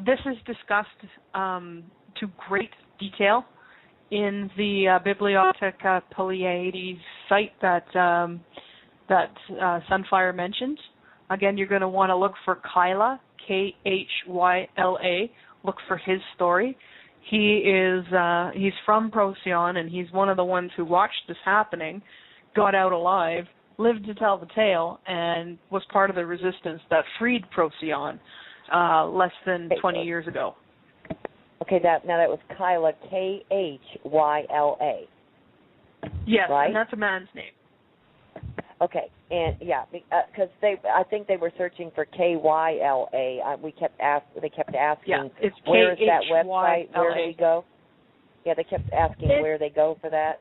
This is discussed to great detail in the Bibliotheca Pleiades site that Sunfire mentioned. Again, you're going to want to look for Kyla, Khyla. Look for his story. He's from Procyon, and he's one of the ones who watched this happening, got out alive, lived to tell the tale, and was part of the resistance that freed Procyon less than 20 years ago. Okay, that was Kyla, Khyla. Yes, right? And that's a man's name. Okay, and yeah, because I think they were searching for Kyla. They kept asking, yeah, it's where is that Khyla. website? Where do we go? Yeah, they kept asking where they go for that.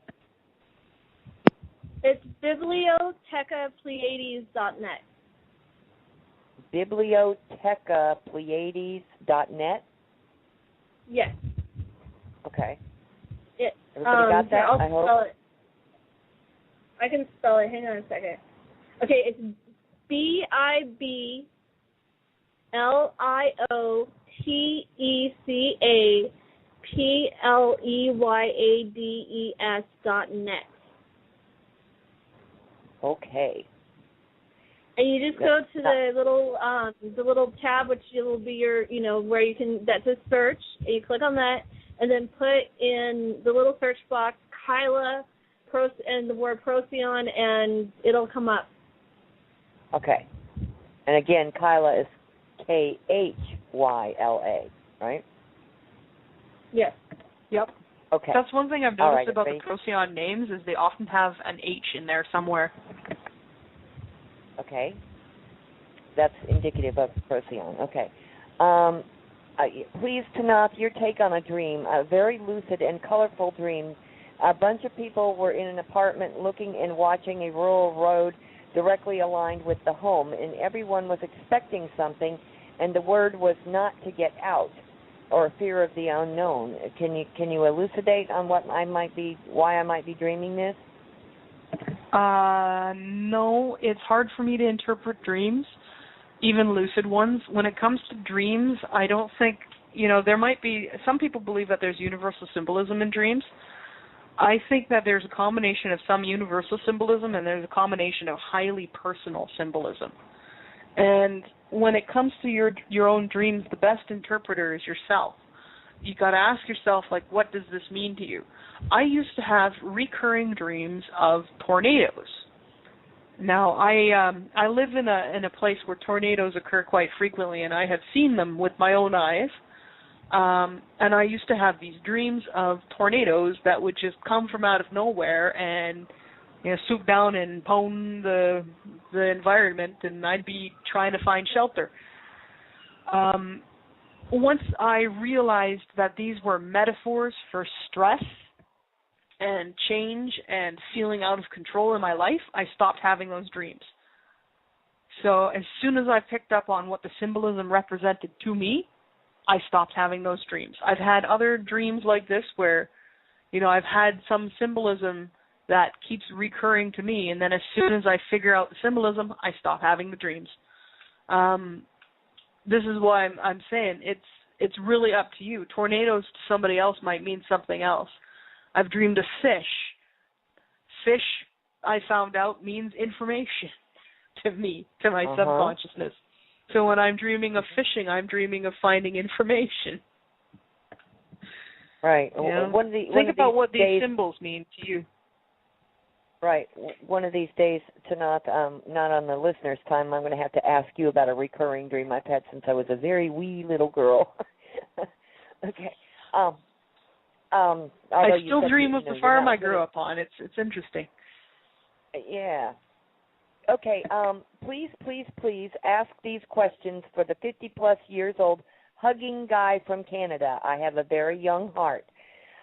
It's bibliotecapleiades.net. Bibliotecapleiades.net. Yes. Okay. Everybody got that? I'll I hope. spell it. I can spell it. Hang on a second. Okay, it's BiblioTecapleiades.net. Okay. And you just go to the little tab, which will be your, where you can, that says search, and you click on that, and then put in the little search box, Kyla, and the word Procyon, and it'll come up. Okay. And again, Kyla is Khyla, right? Yes. Yep. Okay. That's one thing I've noticed about the Procyon names is they often have an H in there somewhere. Okay. That's indicative of Procyon. Okay. Please, Tanaath, your take on a dream, a very lucid and colorful dream. A bunch of people were in an apartment looking and watching a rural road directly aligned with the home, and everyone was expecting something, and the word was not to get out, or fear of the unknown. Can you elucidate on why I might be dreaming this? No, it's hard for me to interpret dreams, even lucid ones. When it comes to dreams, I don't think, there might be, some people believe that there's universal symbolism in dreams. I think that there's a combination of some universal symbolism and there's a combination of highly personal symbolism. And when it comes to your own dreams, the best interpreter is yourself. You got to ask yourself, what does this mean to you? I used to have recurring dreams of tornadoes. Now, I live in a place where tornadoes occur quite frequently, and I have seen them with my own eyes. And I used to have these dreams of tornadoes that would just come from out of nowhere and swoop down and pwn the environment, and I'd be trying to find shelter. Once I realized that these were metaphors for stress and change and feeling out of control in my life, I stopped having those dreams. So as soon as I picked up on what the symbolism represented to me, I stopped having those dreams. I've had other dreams like this where, I've had some symbolism that keeps recurring to me, and then as soon as I figure out the symbolism, I stop having the dreams. This is why I'm saying it's really up to you. Tornadoes to somebody else might mean something else. I've dreamed of fish. Fish, I found out, means information to me, to my subconsciousness. So when I'm dreaming of fishing, I'm dreaming of finding information. Right. Think about what these symbols mean to you. Right. One of these days, Tanaath, not on the listener's time, I'm going to have to ask you about a recurring dream I've had since I was a very wee little girl. Okay. I still dream of the farm I grew up on. It's interesting. Yeah. Okay. Please ask these questions for the 50-plus years old hugging guy from Canada. I have a very young heart.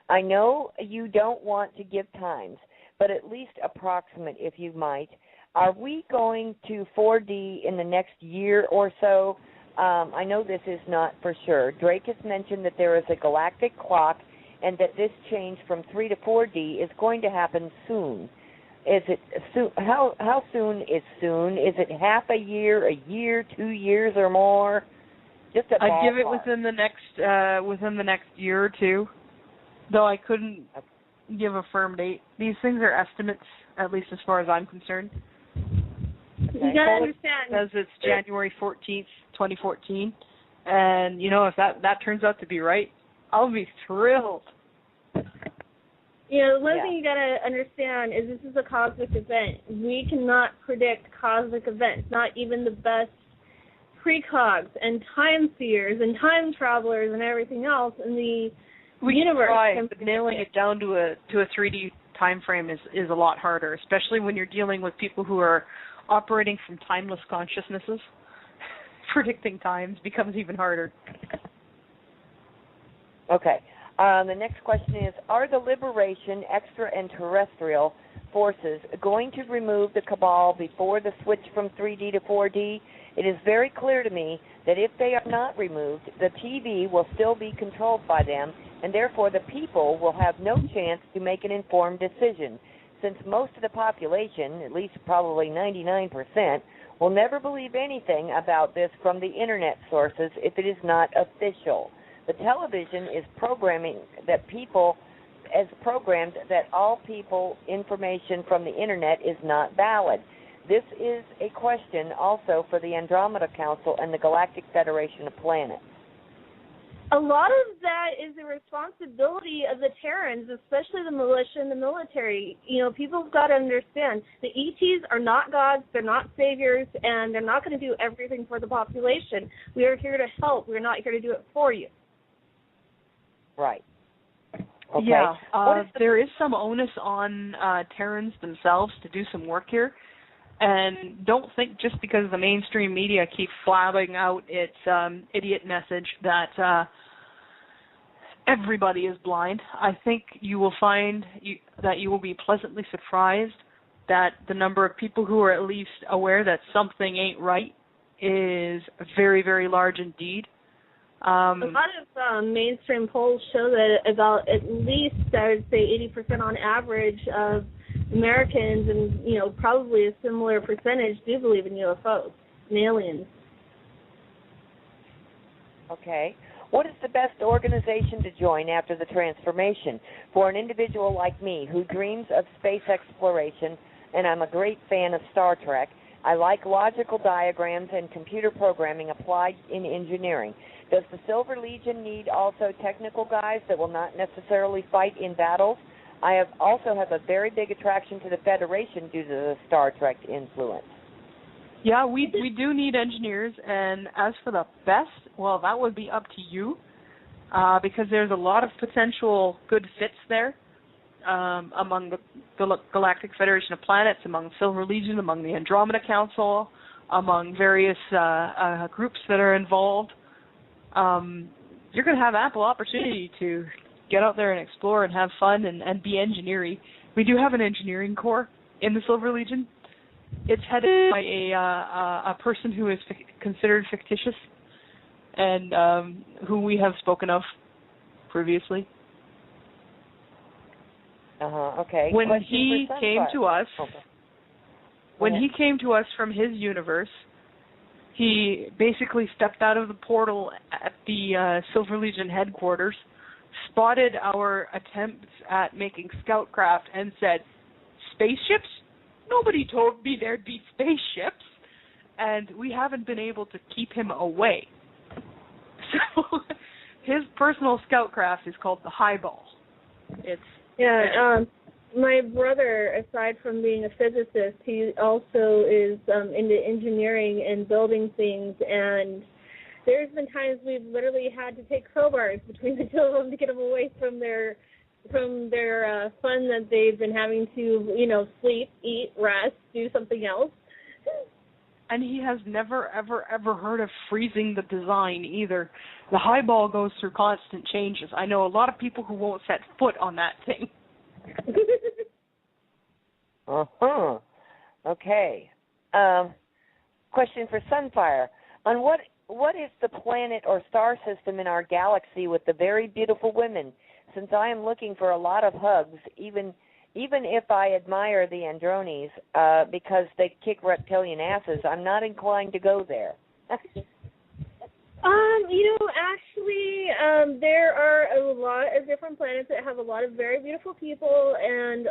I know you don't want to give times, but at least approximate, if you might. Are we going to 4D in the next year or so? I know this is not for sure. Drake has mentioned that there is a galactic clock and that this change from 3 to 4D is going to happen soon. Is it soon? How soon is soon? Is it half a year, 2 years, or more? Just a ballpark. I'd give it within the next year or two, though I couldn't give a firm date. These things are estimates, at least as far as I'm concerned. Okay. You gotta understand. Because it's January 14th, 2014, and if that turns out to be right, I'll be thrilled. One thing you gotta understand is this is a cosmic event. We cannot predict cosmic events, not even the best precogs and time seers and time travelers and everything else in the universe. But nailing it down to a 3D time frame is a lot harder, especially when you're dealing with people who are operating from timeless consciousnesses. Predicting times becomes even harder. Okay. The next question is, are the Liberation extra and terrestrial forces going to remove the Cabal before the switch from 3D to 4D? It is very clear to me that if they are not removed, the TV will still be controlled by them, and therefore the people will have no chance to make an informed decision, since most of the population, at least probably 99%, will never believe anything about this from the Internet sources if it is not official. The television is programming that all people information from the Internet is not valid. This is a question also for the Andromeda Council and the Galactic Federation of Planets. A lot of that is the responsibility of the Terrans, especially the militia and the military. People have got to understand the ETs are not gods, they're not saviors, and they're not going to do everything for the population. We are here to help. We're not here to do it for you. Right. Okay. Yeah, there is some onus on Terrans themselves to do some work here. And don't think just because the mainstream media keeps flabbing out its idiot message that everybody is blind. I think you will find that you will be pleasantly surprised that the number of people who are at least aware that something ain't right is very, very large indeed. A lot of mainstream polls show that about at least, I would say, 80% on average of Americans, and probably a similar percentage, do believe in UFOs and aliens. Okay. What is the best organization to join after the transformation? For an individual like me who dreams of space exploration, and I'm a great fan of Star Trek, I like logical diagrams and computer programming applied in engineering. Does the Silver Legion need also technical guys that will not necessarily fight in battles? I also have a very big attraction to the Federation due to the Star Trek influence. Yeah, we do need engineers, and as for the best, well, that would be up to you, because there's a lot of potential good fits there among the Galactic Federation of Planets, among Silver Legion, among the Andromeda Council, among various groups that are involved. You're going to have ample opportunity to get out there and explore and have fun and be engineering. We do have an engineering corps in the Silver Legion. It's headed by a person who is considered fictitious and who we have spoken of previously. Okay. When he came to us, he came to us from his universe, he basically stepped out of the portal at the Silver Legion headquarters, spotted our attempts at making scout craft, and said, "Spaceships? Nobody told me there'd be spaceships." And we haven't been able to keep him away. So his personal scout craft is called the Highball. My brother, aside from being a physicist, he also is into engineering and building things, and there's been times we've literally had to take crowbars between the two of them to get them away from their fun that they've been having to, sleep, eat, rest, do something else. And he has never, ever, ever heard of freezing the design either. The Highball goes through constant changes. I know a lot of people who won't set foot on that thing. Okay. Question for Sunfire. On what is the planet or star system in our galaxy with the very beautiful women? Since I am looking for a lot of hugs, even if I admire the Andrones because they kick reptilian asses, I'm not inclined to go there. Actually, there are a lot of different planets that have a lot of very beautiful people, and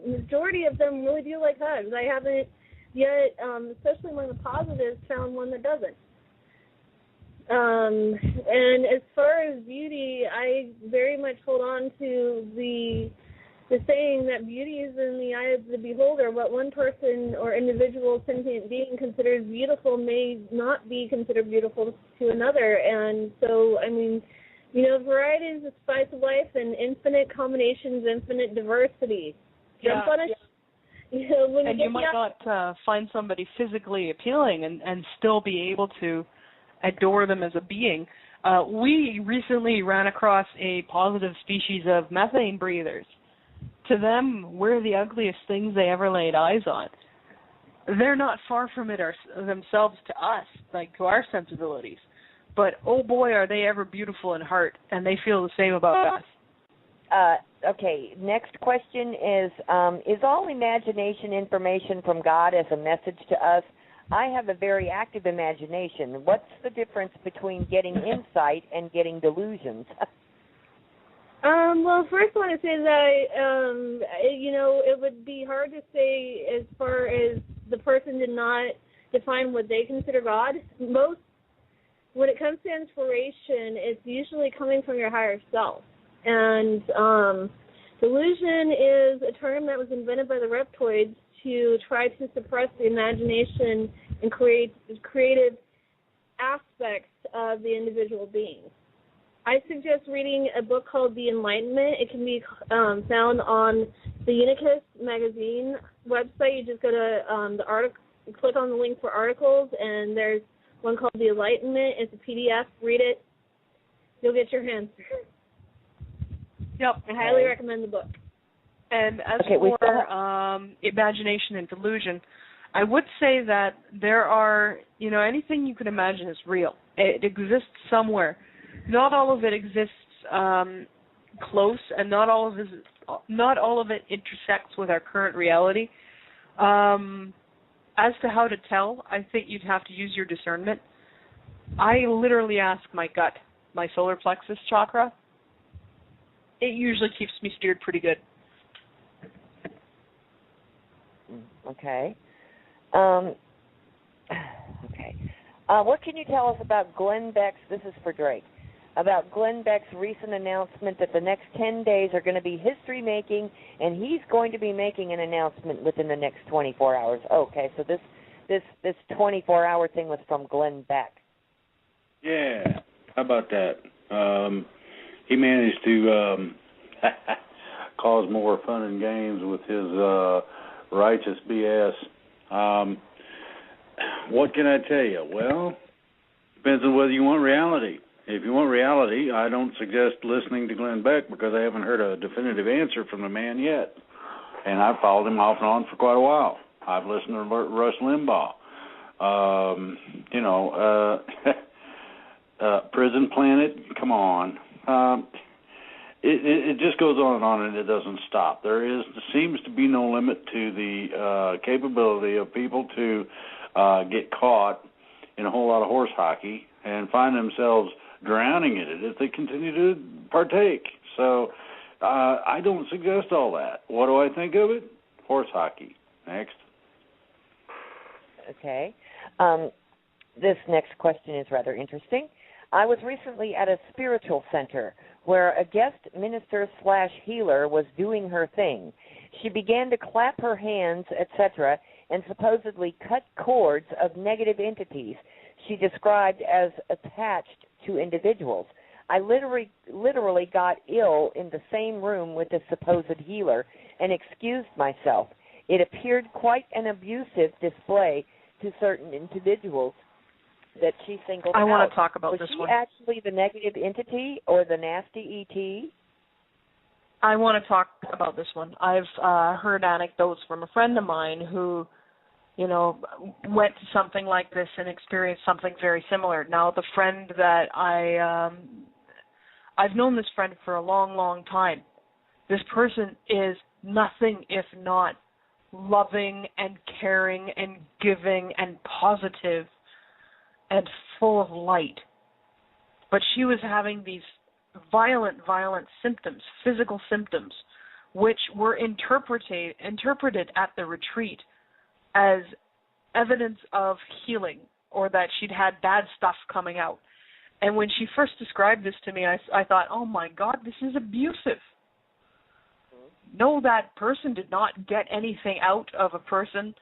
majority of them really do like hugs. I haven't yet, especially among the positives, found one that doesn't. And as far as beauty, I very much hold on to the saying that beauty is in the eye of the beholder. What one person or individual sentient being considers beautiful may not be considered beautiful to another. And so, variety is the spice of life, and infinite combinations, infinite diversity. Jump on it. And you might not find somebody physically appealing and still be able to adore them as a being. We recently ran across a positive species of methane breathers. To them, we're the ugliest things they ever laid eyes on. They're not far from it themselves to us, like to our sensibilities. But, oh boy, are they ever beautiful in heart, and they feel the same about us. Okay, next question is all imagination information from God as a message to us? I have a very active imagination. What's the difference between getting insight and getting delusions? Well, first I want to say that, it would be hard to say as far as the person did not define what they consider God. When it comes to inspiration, it's usually coming from your higher self. And delusion is a term that was invented by the reptoids to try to suppress the imagination and creative aspects of the individual being. I suggest reading a book called The Enlightenment. It can be found on the Unicus magazine website. You just go to the article, click on the link for articles, and there's one called The Enlightenment. It's a PDF. Read it. You'll get your answer. Yep. I highly recommend the book. And as for imagination and delusion, I would say that there are, anything you can imagine is real. It exists somewhere. Not all of it exists close, and not all of it intersects with our current reality. As to how to tell, I think you'd have to use your discernment. I literally ask my gut, my solar plexus chakra. It usually keeps me steered pretty good. Okay. What can you tell us about Glenn Beck's, this is for Drake, about Glenn Beck's recent announcement that the next 10 days are going to be history-making, and he's going to be making an announcement within the next 24 hours. Okay, so this 24-hour thing was from Glenn Beck. Yeah, how about that? He managed to cause more fun and games with his righteous BS. What can I tell you? Well, depends on whether you want reality. If you want reality, I don't suggest listening to Glenn Beck because I haven't heard a definitive answer from the man yet. And I've followed him off and on for quite a while. I've listened to Rush Limbaugh. Prison Planet, come on. It just goes on and it doesn't stop. There seems to be no limit to the capability of people to get caught in a whole lot of horse hockey and find themselves drowning in it if they continue to partake. So I don't suggest all that. What do I think of it? Horse hockey. Next. Okay. This next question is rather interesting. I was recently at a spiritual center where a guest minister/healer was doing her thing. She began to clap her hands, etc., and supposedly cut cords of negative entities she described as attached to individuals. I literally got ill in the same room with the supposed healer and excused myself. It appeared quite an abusive display to certain individuals that she singled out. I want to talk about this one. Was she actually the negative entity or the nasty ET? I want to talk about this one. I've heard anecdotes from a friend of mine who, went to something like this and experienced something very similar. Now, the friend that I've known this friend for a long, long time. This person is nothing if not loving and caring and giving and positive and full of light. But she was having these violent symptoms, physical symptoms, which were interpreted at the retreat as evidence of healing or that she'd had bad stuff coming out. And when she first described this to me, I thought, oh my God, this is abusive. No, that person did not get anything out of a person.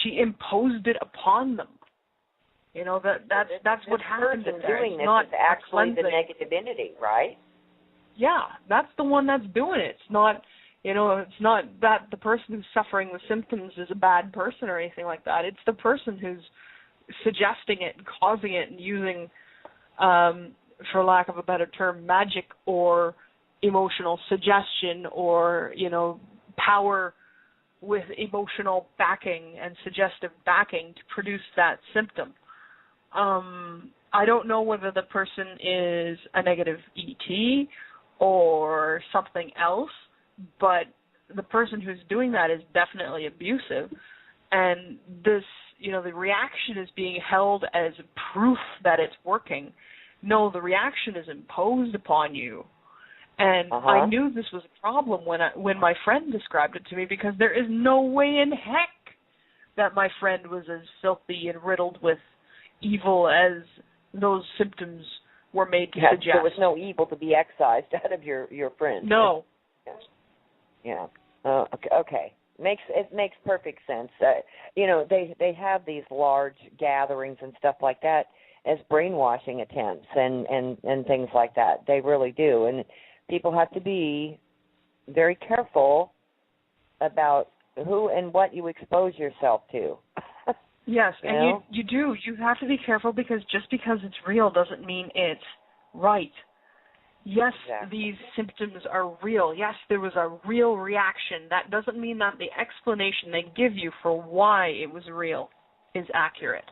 She imposed it upon them. That's what happened. The person doing this is actually the negative entity, right? Yeah, that's the one that's doing it. It's not, it's not that the person who's suffering the symptoms is a bad person or anything like that. It's the person who's suggesting it and causing it and using, for lack of a better term, magic or emotional suggestion or, power with emotional backing and suggestive backing to produce that symptom. I don't know whether the person is a negative ET or something else, but the person who's doing that is definitely abusive. And this, the reaction is being held as proof that it's working. No, the reaction is imposed upon you. And I knew this was a problem when my friend described it to me, because there is no way in heck that my friend was as filthy and riddled with evil as those symptoms were made to suggest. There was no evil to be excised out of your friend. No. Yeah. Okay. It makes perfect sense. They have these large gatherings and stuff like that as brainwashing attempts and things like that. They really do. And people have to be very careful about who and what you expose yourself to. Yes, and you do. You have to be careful, because just because it's real doesn't mean it's right. Yes, Exactly. these symptoms are real. Yes, there was a real reaction. That doesn't mean that the explanation they give you for why it was real is accurate.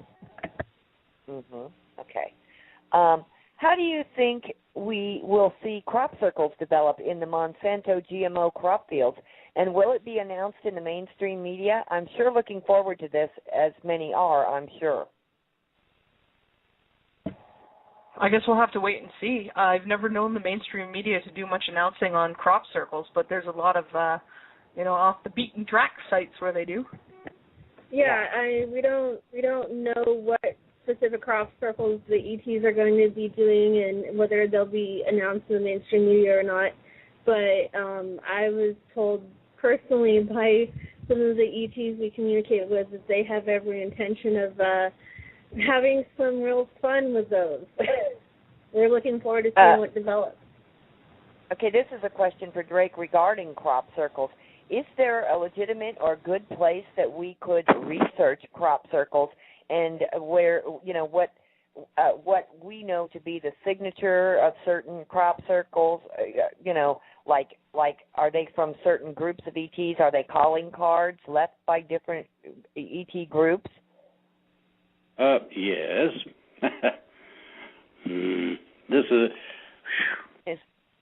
Okay. How do you think we will see crop circles develop in the Monsanto GMO crop fields, and will it be announced in the mainstream media? I'm sure looking forward to this, as many are, I'm sure. I guess we'll have to wait and see. I've never known the mainstream media to do much announcing on crop circles, but there's a lot of, off the beaten track sites where they do. Yeah, we don't know what specific crop circles the ETs are going to be doing and whether they'll be announced in the mainstream media or not. But I was told personally by some of the ETs we communicate with that they have every intention of having some real fun with those. We're looking forward to seeing what develops. Okay, this is a question for Drake regarding crop circles. Is there a legitimate or good place that we could research crop circles, and where, what we know to be the signature of certain crop circles, like are they from certain groups of ETs? Are they calling cards left by different ET groups? Yes. This is.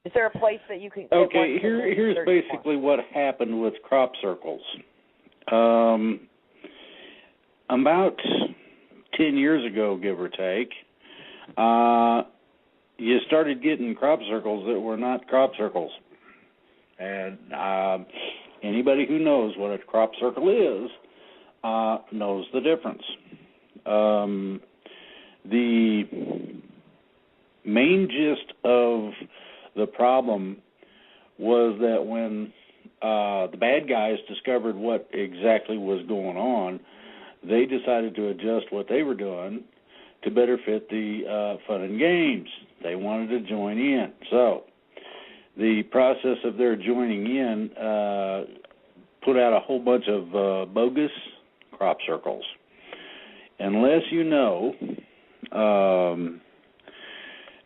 Is there a place that you can? Okay, here's basically what happened with crop circles. About 10 years ago, give or take, you started getting crop circles that were not crop circles. And anybody who knows what a crop circle is knows the difference. The main gist of the problem was that when the bad guys discovered what exactly was going on, they decided to adjust what they were doing to better fit the fun and games. They wanted to join in. So the process of their joining in put out a whole bunch of bogus crop circles. Unless you know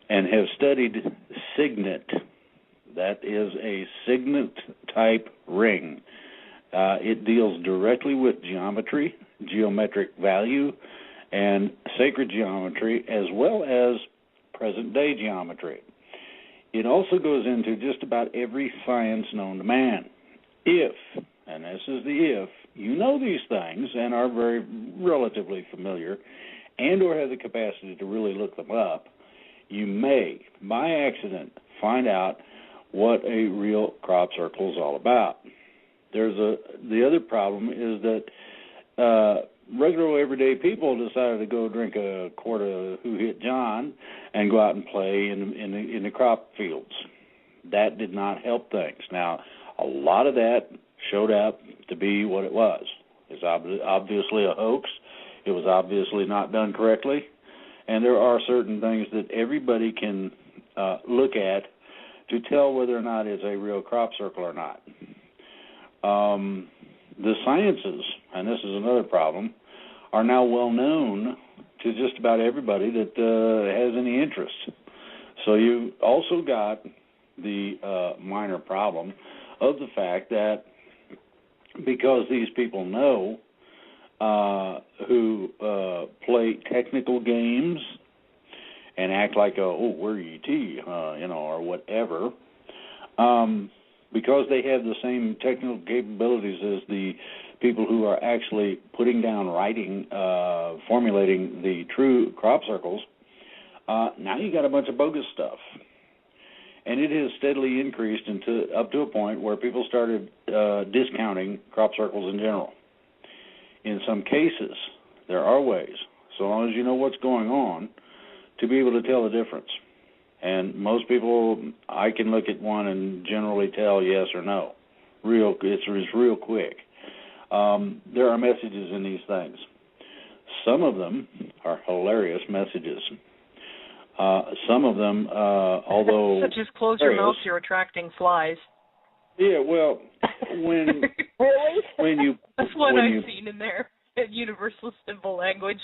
and have studied signet, that is a signet-type ring. It deals directly with geometry, geometric value, and sacred geometry, as well as present-day geometry. It also goes into just about every science known to man. If, and this is the if, you know these things and are very relatively familiar and or have the capacity to really look them up, you may, by accident, find out what a real crop circle is all about. The other problem is that regular everyday people decided to go drink a quart of Who Hit John and go out and play in the crop fields. That did not help things. Now, a lot of that showed up to be what it was. It's obviously a hoax. It was obviously not done correctly. And there are certain things that everybody can look at to tell whether or not it's a real crop circle or not. The sciences, and this is another problem, are now well known to just about everybody that has any interest. So you also got the minor problem of the fact that because these people know who play technical games and act like, we're ET, or whatever, because they have the same technical capabilities as the people who are actually putting down, writing, formulating the true crop circles, now you got a bunch of bogus stuff. And it has steadily increased up to a point where people started discounting crop circles in general. In some cases, there are ways, so long as you know what's going on, to be able to tell the difference. And most people, I can look at one and generally tell yes or no. It's real quick. There are messages in these things. Some of them are hilarious messages. Some of them, although such as close your mouth, you're attracting flies. Yeah, well, when really? when you that's what I've seen in there at Universal Symbol Language.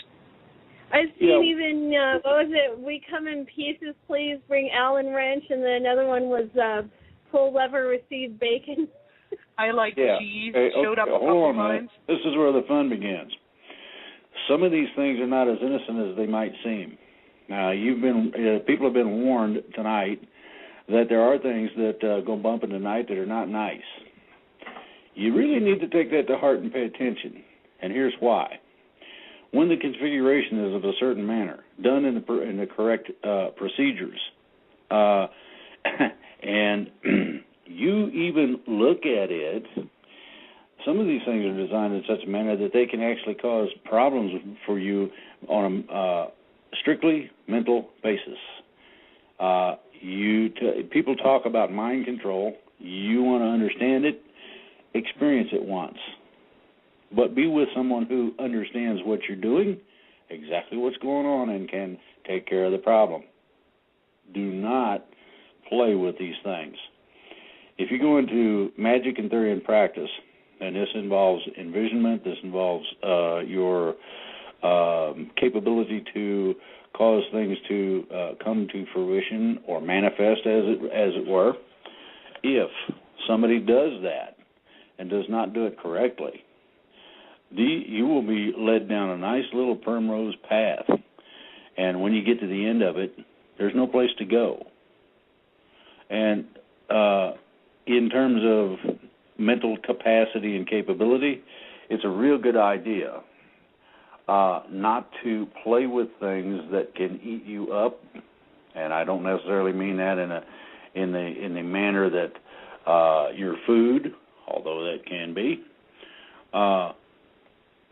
I've seen even, what was it, we come in pieces, please bring Allen wrench, and then another one was pull lever, receive bacon. I like cheese, showed up a couple times. This is where the fun begins. Some of these things are not as innocent as they might seem. Now, people have been warned tonight that there are things that go bump in the night that are not nice. You really need to take that to heart and pay attention, and here's why. When the configuration is of a certain manner, done in the correct procedures, and you even look at it, some of these things are designed in such a manner that they can actually cause problems for you on a strictly mental basis. People talk about mind control. You want to understand it, experience it once. But be with someone who understands what you're doing, exactly what's going on, and can take care of the problem. Do not play with these things. If you go into magic and theory and practice, and this involves envisionment, this involves your capability to cause things to come to fruition or manifest, as it were, if somebody does that and does not do it correctly, you will be led down a nice little primrose path, and when you get to the end of it, there's no place to go. And in terms of mental capacity and capability, it's a real good idea not to play with things that can eat you up, and I don't necessarily mean that in the manner that your food, although that can be.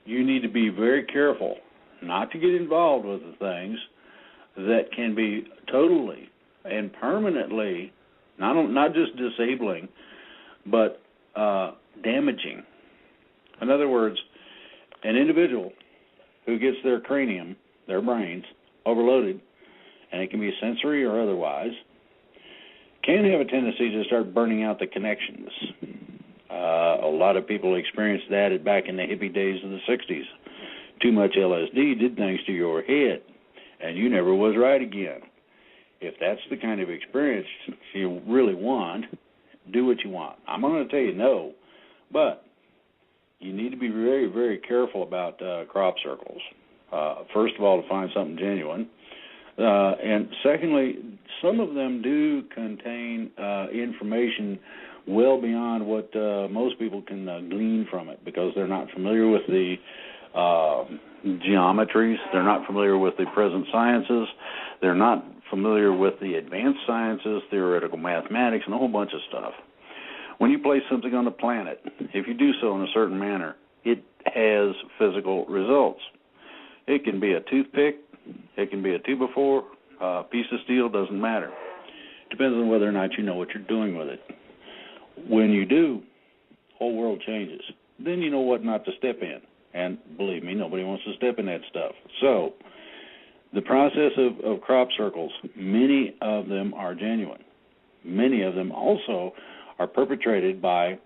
You need to be very careful not to get involved with the things that can be totally and permanently, not just disabling, but damaging. In other words, an individual who gets their cranium, their brains, overloaded, and it can be sensory or otherwise, can have a tendency to start burning out the connections. A lot of people experienced that back in the hippie days of the 60s. Too much LSD did things to your head, and you never was right again. If that's the kind of experience you really want, do what you want. I'm going to tell you no, but you need to be very, very careful about crop circles. First of all, to find something genuine. And secondly, some of them do contain information well beyond what most people can glean from it, because they're not familiar with the geometries, they're not familiar with the present sciences, they're not familiar with the advanced sciences, theoretical mathematics, and a whole bunch of stuff. When you place something on the planet, if you do so in a certain manner, it has physical results. It can be a toothpick, it can be a 2x4, a piece of steel, doesn't matter. Depends on whether or not you know what you're doing with it. When you do, the whole world changes. Then you know what not to step in. And believe me, nobody wants to step in that stuff. So the process of crop circles, many of them are genuine. Many of them also are perpetrated by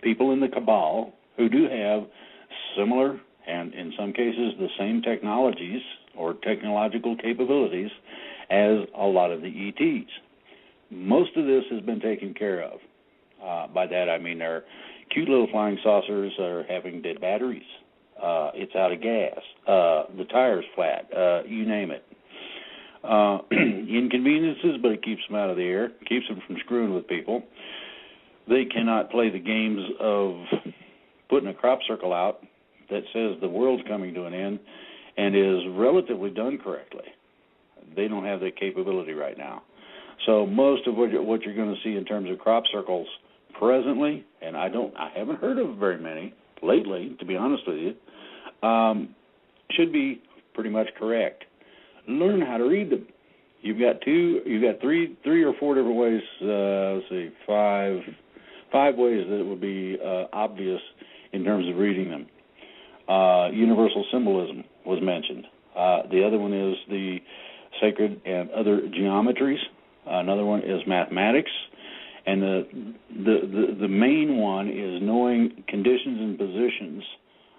people in the cabal who do have similar, and in some cases the same technologies or technological capabilities as a lot of the ETs. Most of this has been taken care of. By that I mean their cute little flying saucers are having dead batteries. It's out of gas. The tire's flat. You name it. Inconveniences, but it keeps them out of the air, keeps them from screwing with people. They cannot play the games of putting a crop circle out that says the world's coming to an end and is relatively done correctly. They don't have that capability right now. So most of what you're going to see in terms of crop circles presently, and I haven't heard of very many lately, to be honest with you, should be pretty much correct. Learn how to read them. You've got three or four different ways. Five ways that it would be obvious in terms of reading them. Universal symbolism was mentioned. The other one is the sacred and other geometries. Another one is mathematics, and the main one is knowing conditions and positions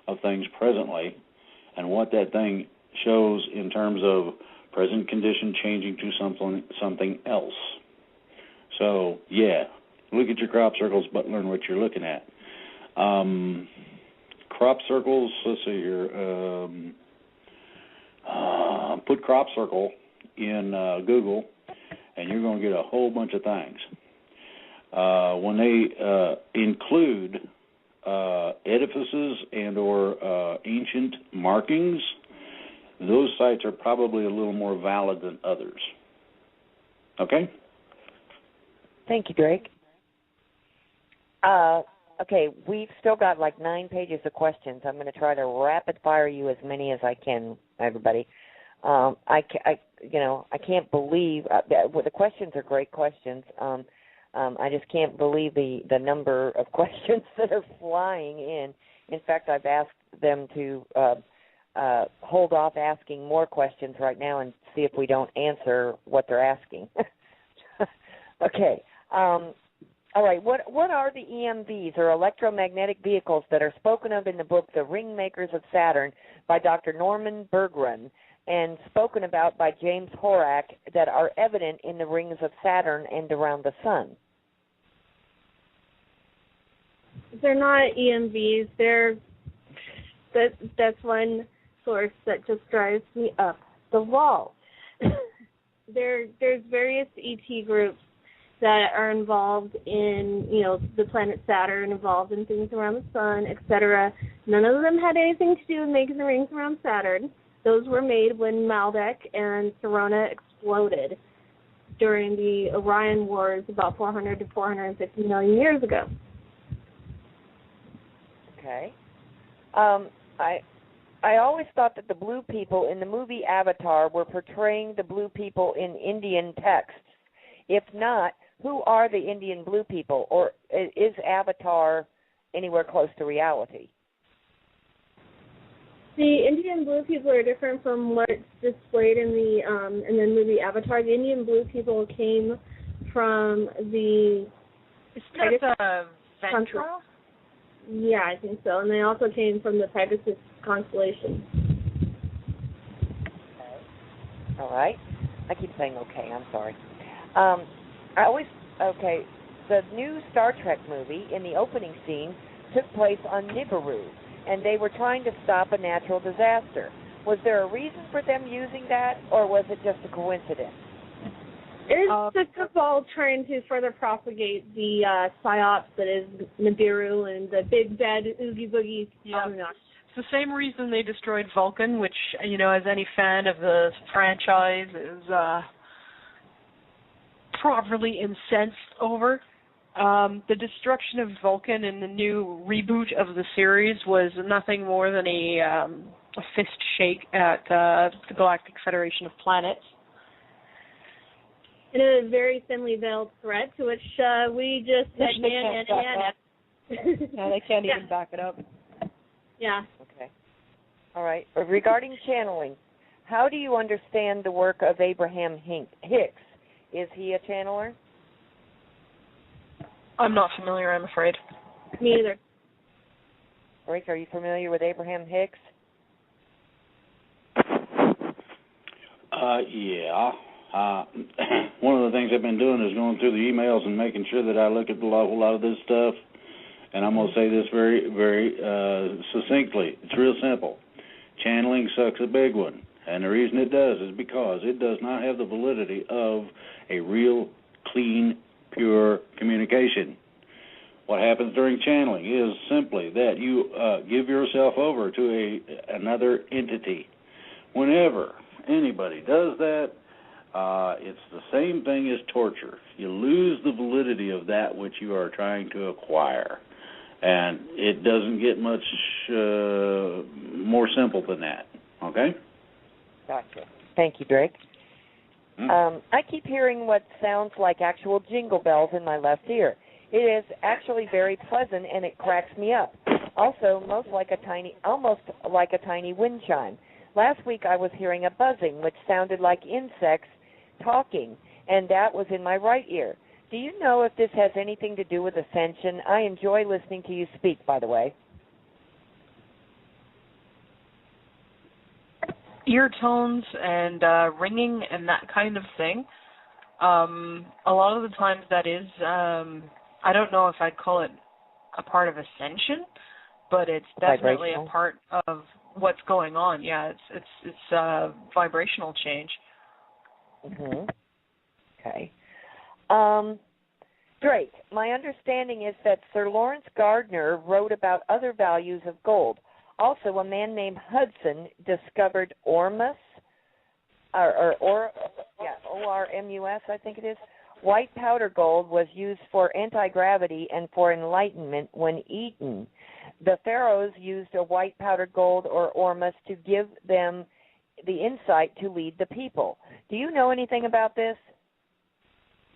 of things presently, and what that thing shows in terms of present condition changing to something else. So, yeah, look at your crop circles, but learn what you're looking at. Crop circles, let's see here. Put crop circle in Google, and you're going to get a whole bunch of things. When they include edifices and or ancient markings, those sites are probably a little more valid than others. Okay? Thank you, Drake. Okay, we've still got like 9 pages of questions. I'm going to try to rapid fire you as many as I can, everybody. I can't believe the questions are great questions. I just can't believe the number of questions that are flying in. In fact, I've asked them to hold off asking more questions right now and see if we don't answer what they're asking. Okay. All right. What are the EMVs, or electromagnetic vehicles, that are spoken of in the book The Ringmakers of Saturn by Dr. Norman Berggren and spoken about by James Horak that are evident in the rings of Saturn and around the Sun? They're not EMVs. That's one source that just drives me up the wall. There's various ET groups that are involved in, the planet Saturn, involved in things around the Sun, etc. None of them had anything to do with making the rings around Saturn. Those were made when Maldek and Corona exploded during the Orion Wars about 400 to 450 million years ago. Okay. I always thought that the blue people in the movie Avatar were portraying the blue people in Indian texts. If not, who are the Indian blue people, or is Avatar anywhere close to reality? The Indian blue people are different from what's displayed in the movie Avatar. The Indian blue people came from the... Isn't that Ventra? Yeah, I think so. And they also came from the Pegasus constellation. Okay. All right. I keep saying okay. I'm sorry. The new Star Trek movie, in the opening scene, took place on Nibiru, and they were trying to stop a natural disaster. Was there a reason for them using that, or was it just a coincidence? It's the cabal trying to further propagate the psyops that is Nibiru and the big bad oogie boogie. Yeah. It's the same reason they destroyed Vulcan, which, as any fan of the franchise is properly incensed over. The destruction of Vulcan in the new reboot of the series was nothing more than a fist shake at the Galactic Federation of Planets. And a very thinly veiled threat to which we just said, yeah, they can't even back it up. Yeah. Okay. All right. Regarding channeling, how do you understand the work of Abraham Hicks? Is he a channeler? I'm not familiar, I'm afraid. Me either. Rick, are you familiar with Abraham Hicks? Yeah. One of the things I've been doing is going through the emails and making sure that I look at a lot of this stuff. And I'm going to say this very, very succinctly. It's real simple. Channeling sucks a big one. And the reason it does is because it does not have the validity of a real, clean, pure communication. What happens during channeling is simply that you give yourself over to another entity. Whenever anybody does that, it's the same thing as torture. You lose the validity of that which you are trying to acquire. And it doesn't get much more simple than that. Okay? Gotcha. Thank you, Drake. I keep hearing what sounds like actual jingle bells in my left ear. It is actually very pleasant, and it cracks me up. Also, almost like a tiny wind chime. Last week I was hearing a buzzing, which sounded like insects talking, and that was in my right ear. Do you know if this has anything to do with ascension? I enjoy listening to you speak, by the way. ear tones and ringing and that kind of thing. A lot of the times that is, I don't know if I'd call it a part of ascension, but it's definitely a part of what's going on. Yeah, it's a vibrational change. Mhm. Okay. Drake, my understanding is that Sir Lawrence Gardner wrote about other values of gold. Also, a man named Hudson discovered Ormus, ORMUS, I think it is. White powder gold was used for anti-gravity and for enlightenment when eaten. The pharaohs used a white powdered gold or ormus to give them the insight to lead the people. Do you know anything about this?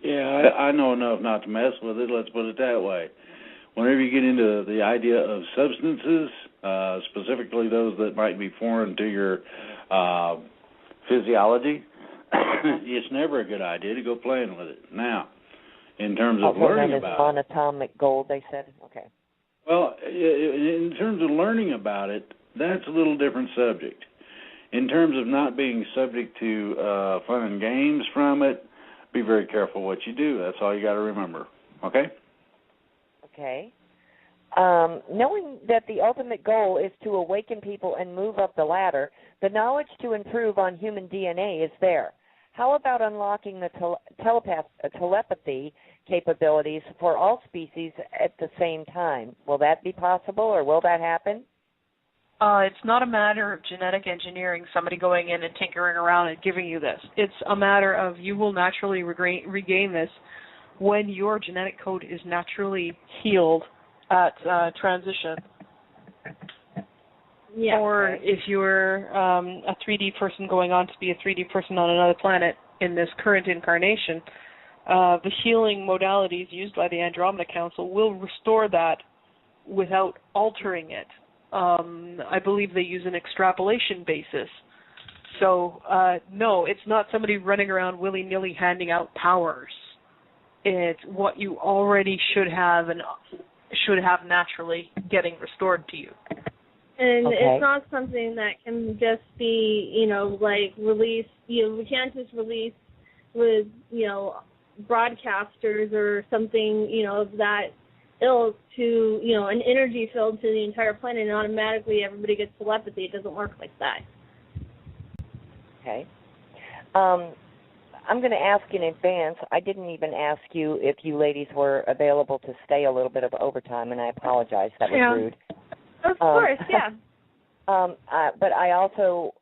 Yeah, I know enough not to mess with it, let's put it that way. Whenever you get into the idea of substances, specifically those that might be foreign to your physiology, it's never a good idea to go playing with it. Now, in terms of learning about it... monatomic gold, they said? Okay. Well, in terms of learning about it, that's a little different subject. In terms of not being subject to fun and games from it, be very careful what you do. That's all you got to remember. Okay? Okay. Knowing that the ultimate goal is to awaken people and move up the ladder, the knowledge to improve on human DNA is there. How about unlocking the telepathy capabilities for all species at the same time? Will that be possible, or will that happen? It's not a matter of genetic engineering, somebody going in and tinkering around and giving you this. It's a matter of you will naturally regain this when your genetic code is naturally healed at transition. Yeah. Or if you're a 3D person going on to be a 3D person on another planet in this current incarnation, the healing modalities used by the Andromeda Council will restore that without altering it. I believe they use an extrapolation basis. So, no, it's not somebody running around willy-nilly handing out powers. It's what you already should have and should have naturally getting restored to you. And it's not something that can just be, like released. We can't just release with, broadcasters or something, of that ilk to, an energy field to the entire planet and automatically everybody gets telepathy. It doesn't work like that. Okay. I'm going to ask in advance. I didn't even ask you if you ladies were available to stay a little bit of overtime, and I apologize. That was rude. Of course, yeah. But I also,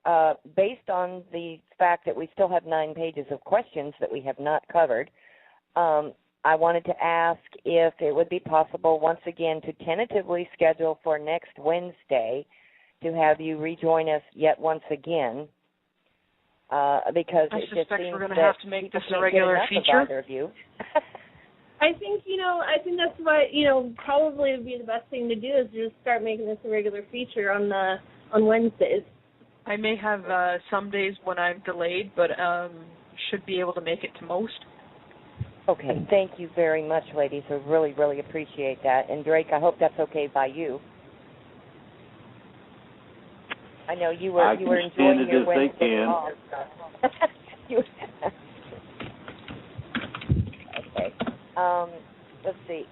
based on the fact that we still have 9 pages of questions that we have not covered, I wanted to ask if it would be possible once again to tentatively schedule for next Wednesday to have you rejoin us yet once again, because I it just suspect seems we're going to that have to make this a regular feature. Either of you. I think that's what, probably would be the best thing to do is just start making this a regular feature on Wednesdays. I may have some days when I'm delayed, but should be able to make it to most. Okay, thank you very much, ladies. I really, really appreciate that. And Drake, I hope that's okay by you. I know you were enjoying your Wednesday off. Okay. Let's see.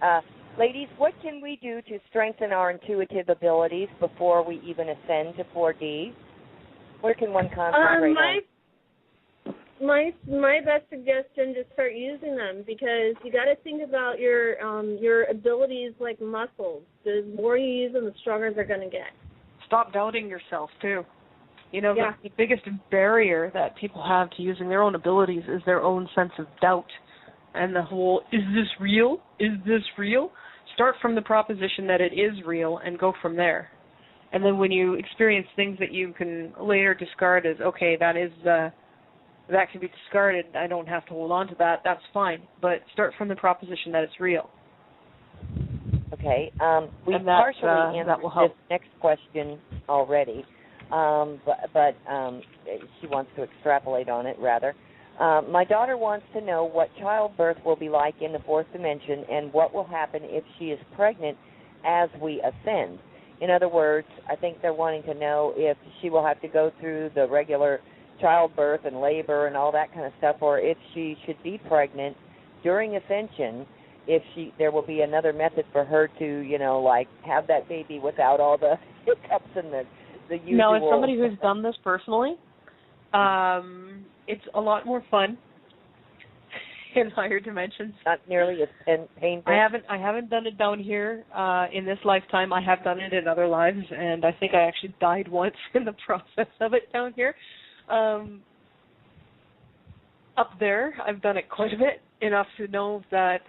Ladies, what can we do to strengthen our intuitive abilities before we even ascend to 4D? Where can one concentrate on? My best suggestion is start using them, because you got to think about your abilities like muscles. The more you use them, the stronger they're going to get. Stop doubting yourself too. The biggest barrier that people have to using their own abilities is their own sense of doubt. And the whole, is this real? Is this real? Start from the proposition that it is real and go from there. And then when you experience things that you can later discard as, okay, that can be discarded, I don't have to hold on to that, that's fine. But start from the proposition that it's real. Okay. We partially answered this next question already, but she wants to extrapolate on it, rather. My daughter wants to know what childbirth will be like in the 4th dimension and what will happen if she is pregnant as we ascend. In other words, I think they're wanting to know if she will have to go through the regular childbirth and labor and all that kind of stuff, or if she should be pregnant during Ascension, if there will be another method for her to, like have that baby without all the hiccups and the usual. Now, as somebody who's done this personally, it's a lot more fun in higher dimensions. Not nearly as painful. I haven't done it down here in this lifetime. I have done it in other lives, and I think I actually died once in the process of it down here. Up there, I've done it quite a bit, enough to know that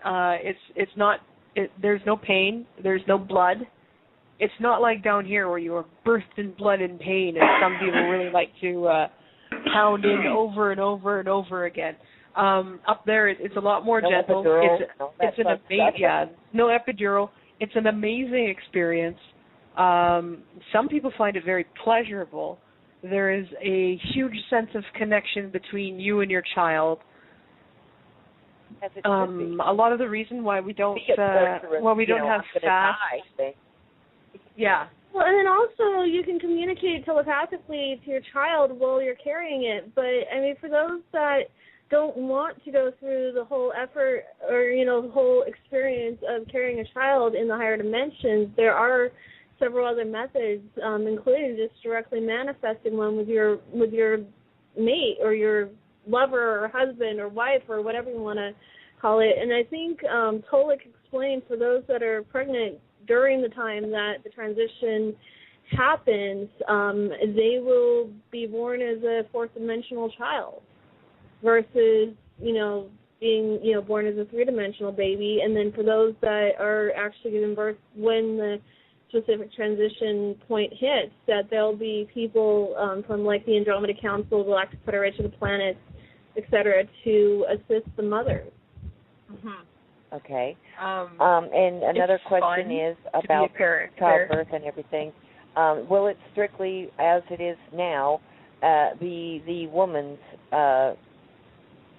there's no pain, there's no blood. It's not like down here where you are birthed in blood and pain, and some people really like to pound in over and over and over again. Up there, it's a lot more gentle. It's an amazing, no epidural. It's an amazing experience. Some people find it very pleasurable. There is a huge sense of connection between you and your child. A lot of the reason why we don't have fast. Yeah. Well, and then also you can communicate telepathically to your child while you're carrying it. But I mean, for those that don't want to go through the whole effort or the whole experience of carrying a child in the higher dimensions, there are several other methods, including just directly manifesting one with your mate or your lover or husband or wife or whatever you want to call it. And I think Tolik explained for those that are pregnant during the time that the transition happens, they will be born as a fourth-dimensional child versus, being, born as a three-dimensional baby. And then for those that are actually giving birth when the specific transition point hits, that there'll be people from like the Andromeda Council, Galactic Federation of the Planets, etc., to assist the mothers. Mm-hmm. Okay. And another question is about childbirth and everything. Will it strictly, as it is now, be the woman's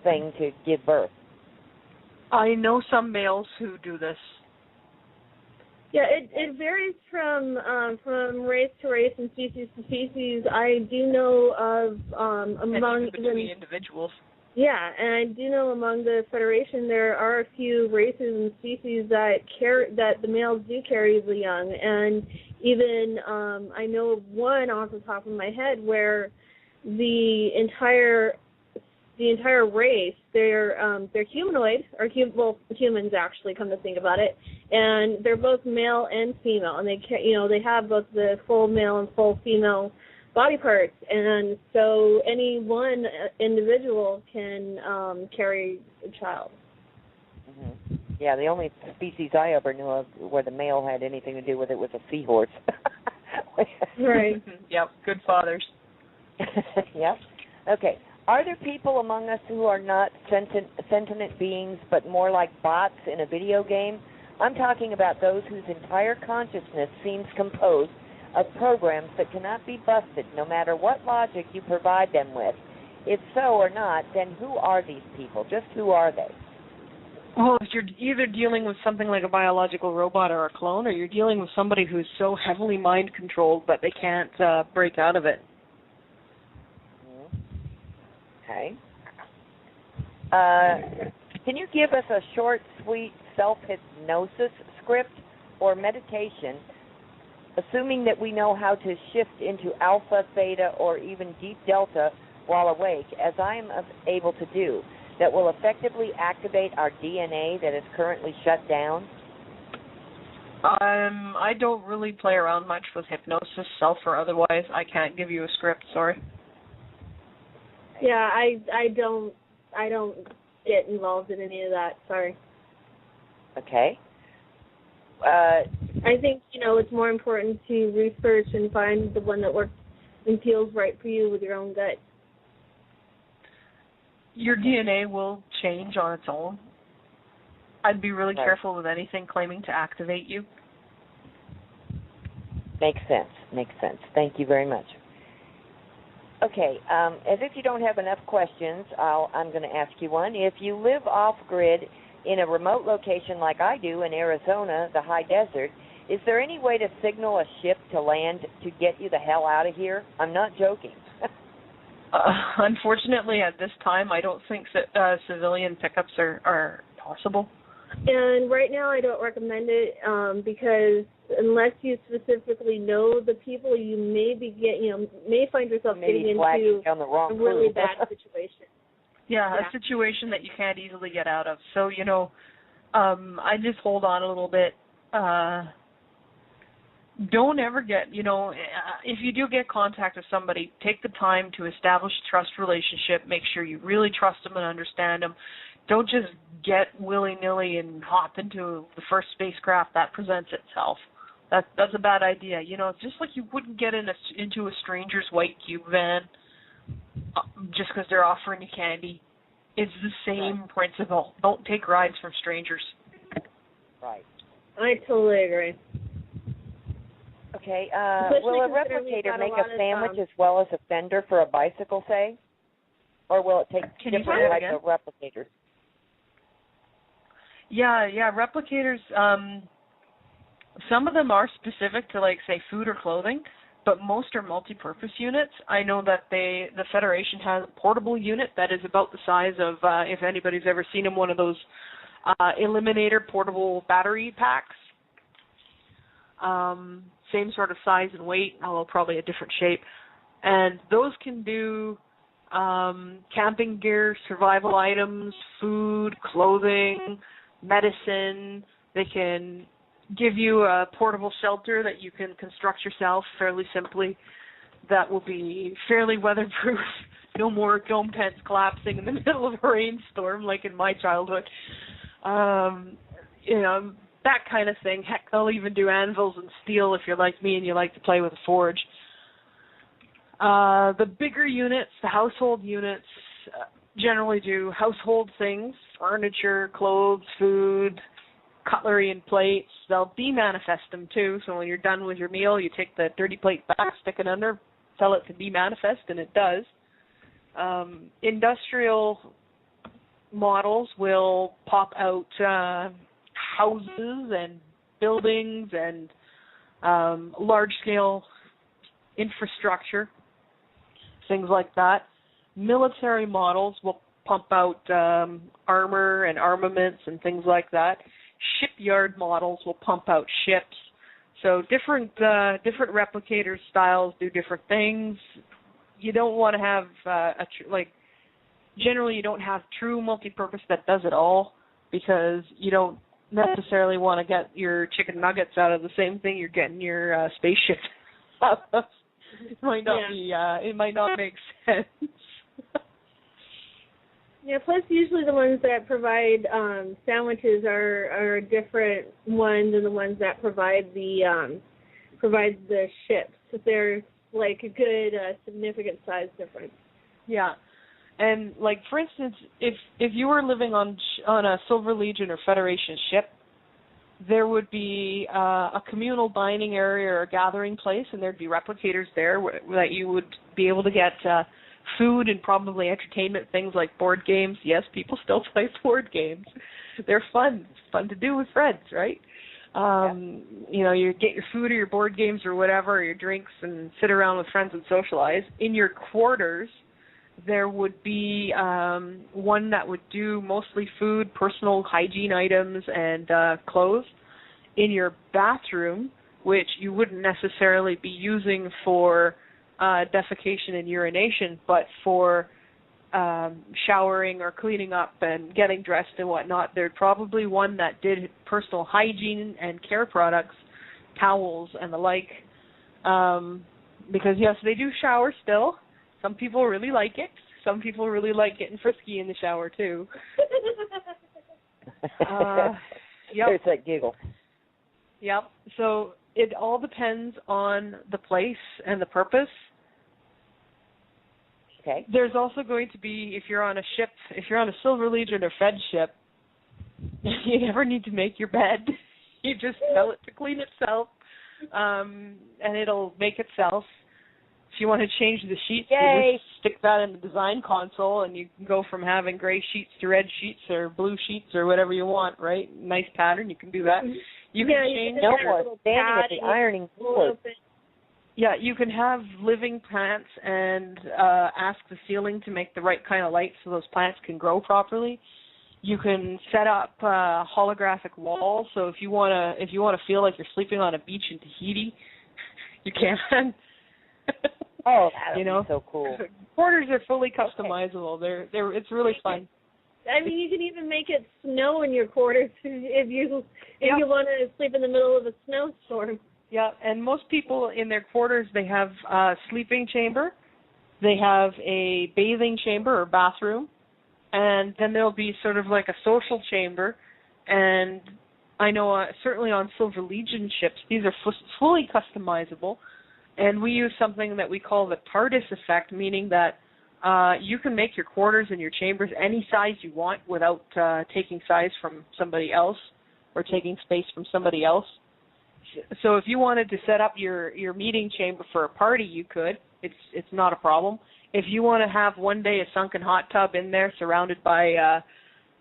thing to give birth? I know some males who do this. Yeah, it varies from race to race and species to species. I do know of among between individuals. Yeah, and I do know among the Federation there are a few races and species that the males do carry the young, and even I know of one off the top of my head where the entire race, they're humanoid, or humans actually, come to think about it, and they're both male and female, and they have both the full male and full female body parts, and so any one individual can carry a child. Mm-hmm. Yeah, the only species I ever knew of where the male had anything to do with it was a seahorse. Right. Yep, good fathers. Yep. Okay. Are there people among us who are not sentient beings, but more like bots in a video game? I'm talking about those whose entire consciousness seems composed of programs that cannot be busted, no matter what logic you provide them with. If so or not, then who are these people? Just who are they? Well, if you're either dealing with something like a biological robot or a clone, or you're dealing with somebody who's so heavily mind-controlled that they can't break out of it. Okay. Can you give us a short, sweet self-hypnosis script or meditation, assuming that we know how to shift into alpha, theta, or even deep delta while awake, as I am able to do, that will effectively activate our DNA that is currently shut down? I don't really play around much with hypnosis, self or otherwise. I can't give you a script, sorry. Yeah, I don't get involved in any of that. Sorry. Okay. I think it's more important to research and find the one that works and feels right for you with your own gut. Your DNA will change on its own. I'd be really careful with anything claiming to activate you. Makes sense. Thank you very much. Okay, as if you don't have enough questions, I'm going to ask you one. If you live off-grid in a remote location like I do in Arizona, the high desert, Is there any way to signal a ship to land to get you the hell out of here? I'm not joking. Unfortunately, at this time, I don't think civilian pickups are possible. And right now, I don't recommend it because unless you specifically know the people, you may may find yourself getting into a really bad situation. Yeah, a situation that you can't easily get out of. So, I just hold on a little bit. Don't ever get, if you do get contact with somebody, take the time to establish a trust relationship. Make sure you really trust them and understand them. Don't just get willy-nilly and hop into the first spacecraft that presents itself. That's a bad idea. It's just like you wouldn't get into a stranger's white cube van just because they're offering you candy. It's the same principle. Don't take rides from strangers. Right. I totally agree. Okay. Will a replicator make a sandwich as well as a fender for a bicycle, say? Or will it take different types of replicators? Yeah, replicators, some of them are specific to, say, food or clothing, but most are multi-purpose units. I know that the Federation has a portable unit that is about the size of, if anybody's ever seen them, one of those Eliminator portable battery packs. Same sort of size and weight, although probably a different shape. And those can do camping gear, survival items, food, clothing, medicine. They can give you a portable shelter that you can construct yourself fairly simply that will be fairly weatherproof. No more dome tents collapsing in the middle of a rainstorm like in my childhood. That kind of thing. Heck, they'll even do anvils and steel if you're like me and you like to play with a forge. The bigger units, the household units, generally do household things, furniture, clothes, food, cutlery and plates. They'll demanifest them too, so when you're done with your meal, you take the dirty plate back, stick it under, tell it to demanifest, and it does. Industrial models will pop out houses and buildings and large-scale infrastructure, things like that. Military models will pump out armor and armaments and things like that. Shipyard models will pump out ships. So different replicator styles do different things. You don't want to have generally you don't have true multi-purpose that does it all, because you don't necessarily want to get your chicken nuggets out of the same thing you're getting your spaceship out of. It might not be. It might not make sense. Yeah. Plus, usually the ones that provide sandwiches are a different one than the ones that provide the ships. There's like a good significant size difference. Yeah. And for instance, if you were living on a Silver Legion or Federation ship, there would be a communal dining area or a gathering place, and there'd be replicators there that you would be able to get food and probably entertainment things like board games. Yes, people still play board games. They're fun. It's fun to do with friends, right? You get your food or your board games or whatever, or your drinks, and sit around with friends and socialize. In your quarters, there would be one that would do mostly food, personal hygiene items, and clothes. In your bathroom, which you wouldn't necessarily be using for defecation and urination, but for showering or cleaning up and getting dressed and whatnot, there'd probably one that did personal hygiene and care products, towels and the like. Because, yes, they do shower still. Some people really like it. Some people really like getting frisky in the shower, too. Yep. There's that giggle. Yep. So it all depends on the place and the purpose. Okay. There's also going to be, if you're on a ship, if you're on a Silver Legion or Fed ship, you never need to make your bed. You just tell it to clean itself, and it'll make itself. If you want to change the sheets, Yay. you just stick that in the design console, and you can go from having gray sheets to red sheets or blue sheets or whatever you want, right? Nice pattern, you can do that. You can change no more standing at the ironing board. Yeah, you can have living plants and ask the ceiling to make the right kind of light so those plants can grow properly. You can set up holographic walls, so if you wanna feel like you're sleeping on a beach in Tahiti, you can. Oh, that would be so cool. Quarters are fully customizable. It's really fun. I mean, you can even make it snow in your quarters if you want to sleep in the middle of a snowstorm. Yeah, and most people in their quarters, they have a sleeping chamber, they have a bathing chamber or bathroom, and then there'll be sort of like a social chamber. And I know certainly on Silver Legion ships, these are fully customizable, and we use something that we call the TARDIS effect, meaning that you can make your quarters and your chambers any size you want without taking size from somebody else or taking space from somebody else. So if you wanted to set up your meeting chamber for a party, you could. It's not a problem. If you want to have one day a sunken hot tub in there surrounded by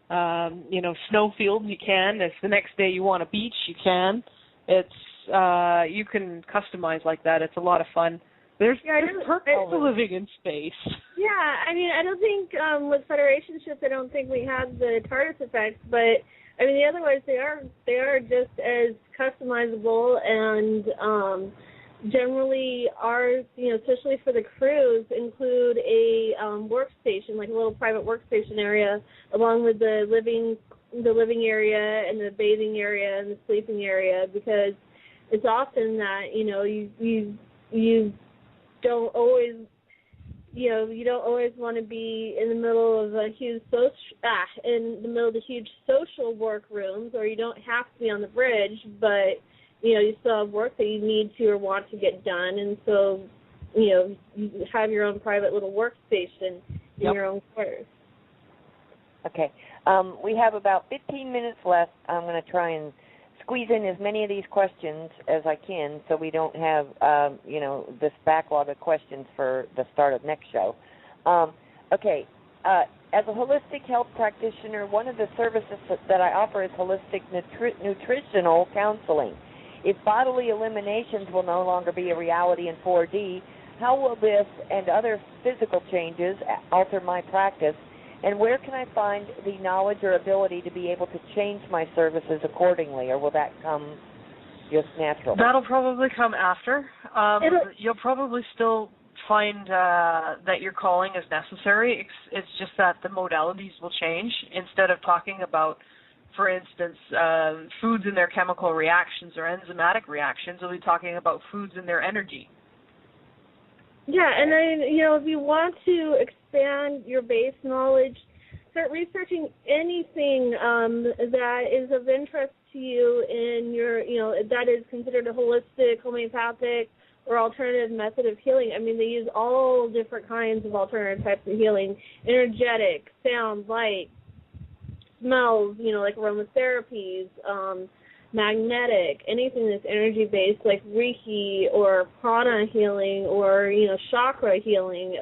snowfields, you can. If the next day you want a beach, you can. You can customize like that. It's a lot of fun. There's perks to living in space. Yeah, I mean, I don't think with Federation ships, I don't think we have the TARDIS effect, but I mean, the other ways they are just as customizable, and generally ours, especially for the crews, include a workstation, like a little private workstation area, along with the living area and the bathing area and the sleeping area, because it's often that you don't always. You don't always want to be in the middle of a huge social workrooms, or you don't have to be on the bridge, but you still have work that you need to or want to get done, and so you have your own private little workstation in your own quarters. Okay, we have about 15 minutes left. I'm going to try and squeeze in as many of these questions as I can so we don't have, this backlog of questions for the start of next show. As a holistic health practitioner, one of the services that I offer is holistic nutritional counseling. If bodily eliminations will no longer be a reality in 4D, how will this and other physical changes alter my practice? And where can I find the knowledge or ability to be able to change my services accordingly, or will that come just naturally? That'll probably come after. You'll probably still find that your calling is necessary. It's just that the modalities will change. Instead of talking about, for instance, foods and their chemical reactions or enzymatic reactions, we'll be talking about foods and their energy. Yeah, and then, if you want to expand your base knowledge, start researching anything that is of interest to you in your, that is considered a holistic, homeopathic, or alternative method of healing. I mean, they use all different kinds of alternative types of healing: energetic, sound, light, smells, like aromatherapies, magnetic, anything that's energy-based, like Reiki or prana healing or, chakra healing.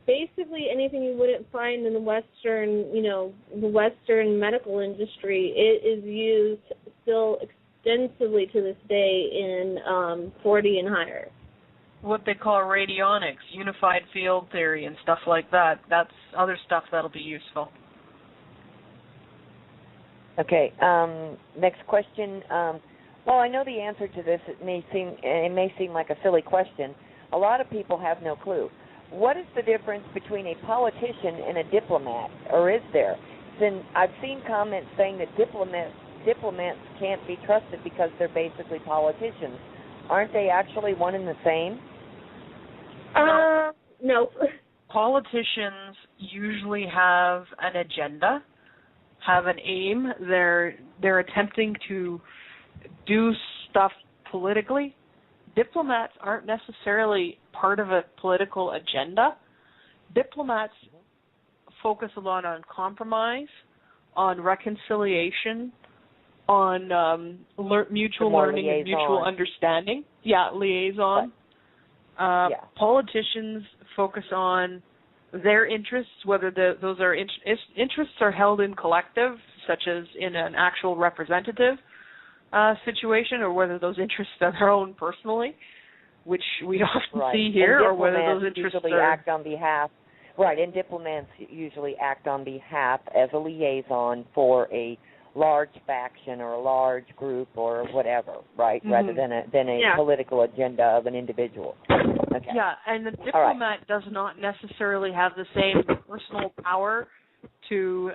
Basically anything you wouldn't find in the Western medical industry, it is used still extensively to this day in 4D and higher. What they call radionics, unified field theory and stuff like that. That's other stuff that'll be useful. Okay, next question. Well, I know the answer to this. It may seem like a silly question. A lot of people have no clue. What is the difference between a politician and a diplomat, or is there? Then I've seen comments saying that diplomats can't be trusted because they're basically politicians. Aren't they actually one and the same? No. Politicians usually have an agenda, have an aim. They're attempting to do stuff politically. Diplomats aren't necessarily part of a political agenda. Diplomats focus a lot on compromise, on reconciliation, on mutual learning and mutual understanding. Yeah, liaison. Politicians focus on their interests, whether those are interests are held in collective, such as in an actual representative situation, or whether those interests are their own personally, which we often see here, or whether those interests usually act on behalf. Right, and diplomats usually act on behalf as a liaison for a large faction or a large group or whatever, right? Rather than a political agenda of an individual. Okay. Yeah, and the diplomat does not necessarily have the same personal power to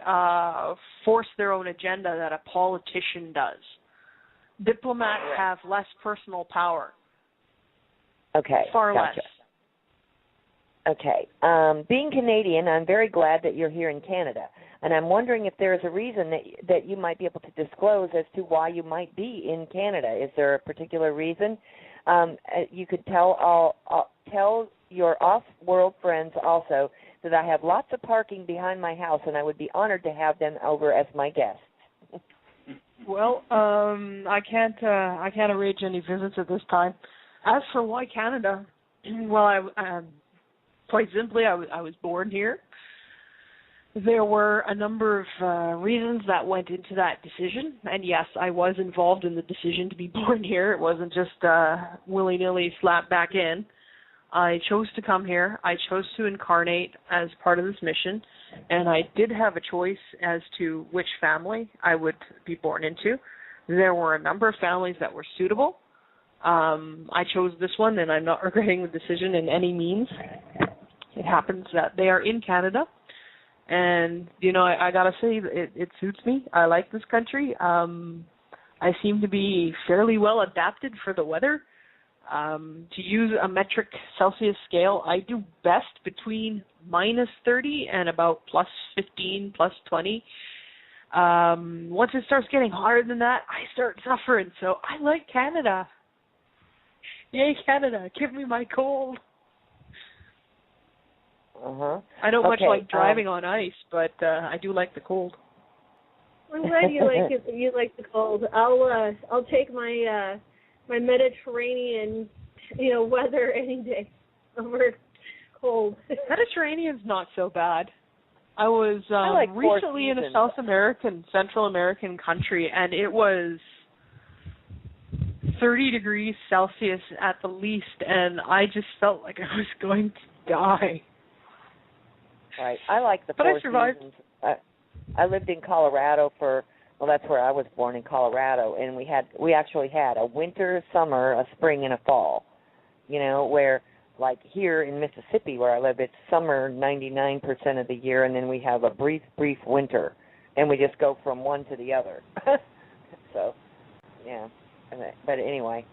force their own agenda that a politician does. Diplomats have less personal power. Okay. Far less. Okay. Being Canadian, I'm very glad that you're here in Canada. And I'm wondering if there is a reason that you might be able to disclose as to why you might be in Canada. Is there a particular reason? You could tell your off-world friends also that I have lots of parking behind my house, and I would be honored to have them over as my guests. Well, I can't arrange any visits at this time. As for why Canada, well, quite simply, I was born here. There were a number of reasons that went into that decision, and yes, I was involved in the decision to be born here. It wasn't just willy-nilly slapped back in. I chose to come here. I chose to incarnate as part of this mission, and I did have a choice as to which family I would be born into. There were a number of families that were suitable. I chose this one, and I'm not regretting the decision in any means. It happens that they are in Canada. And, you know, I got to say, it suits me. I like this country. I seem to be fairly well adapted for the weather. To use a metric Celsius scale, I do best between minus 30 and about plus 15, plus 20. Once it starts getting hotter than that, I start suffering. So I like Canada. Yay, Canada. Give me my cold. I don't much like driving on ice, but I do like the cold. I'm glad you like it. You like the cold. I'll take my my Mediterranean, weather any day over cold. Mediterranean's not so bad. I was recently in a Central American country, and it was 30 degrees Celsius at the least, and I just felt like I was going to die. Right. I like the four seasons. I lived in Colorado that's where I was born, in Colorado, and we actually had a winter, summer, a spring, and a fall. Where like here in Mississippi where I live, it's summer 99% of the year, and then we have a brief winter, and we just go from one to the other. So, yeah. But anyway,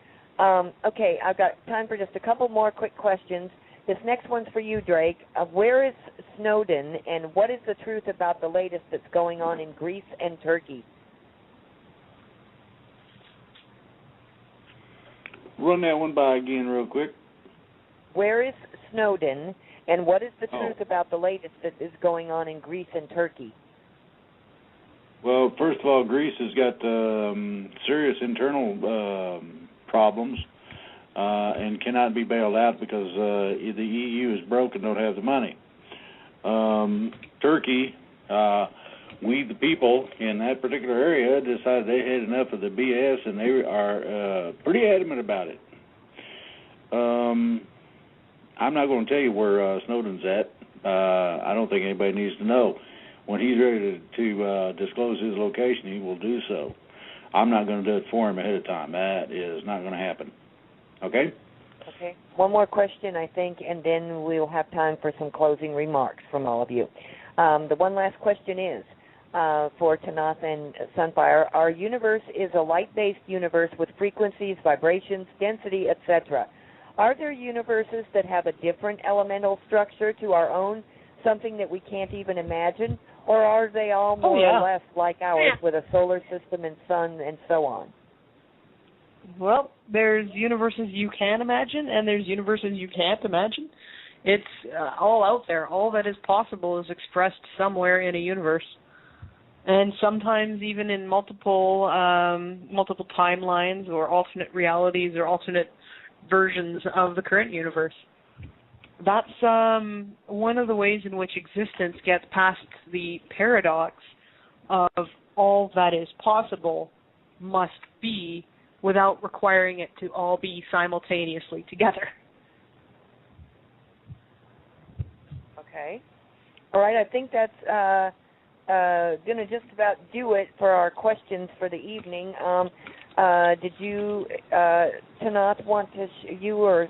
okay, I've got time for just a couple more quick questions. This next one's for you, Drake. Where is Snowden, and what is the truth about the latest that's going on in Greece and Turkey? Run that one by again real quick. Where is Snowden, and what is the truth about the latest that is going on in Greece and Turkey? Well, first of all, Greece has got serious internal problems. And cannot be bailed out because the EU is broke and don't have the money. Turkey, we the people in that particular area decided they had enough of the BS, and they are pretty adamant about it. I'm not going to tell you where Snowden's at. I don't think anybody needs to know. When he's ready to disclose his location, he will do so. I'm not going to do it for him ahead of time. That is not going to happen. Okay? Okay. One more question, I think, and then we'll have time for some closing remarks from all of you. The one last question is for Tanaath and Sunfire. Our universe is a light-based universe with frequencies, vibrations, density, etc. Are there universes that have a different elemental structure to our own, something that we can't even imagine? Or are they all more or less like ours with a solar system and sun and so on? Well, there's universes you can imagine, and there's universes you can't imagine. It's all out there. All that is possible is expressed somewhere in a universe, and sometimes even in multiple timelines or alternate realities or alternate versions of the current universe. That's one of the ways in which existence gets past the paradox of all that is possible must be without requiring it to all be simultaneously together. Okay. All right, I think that's going to just about do it for our questions for the evening. Did you, Tanaath, want to, you or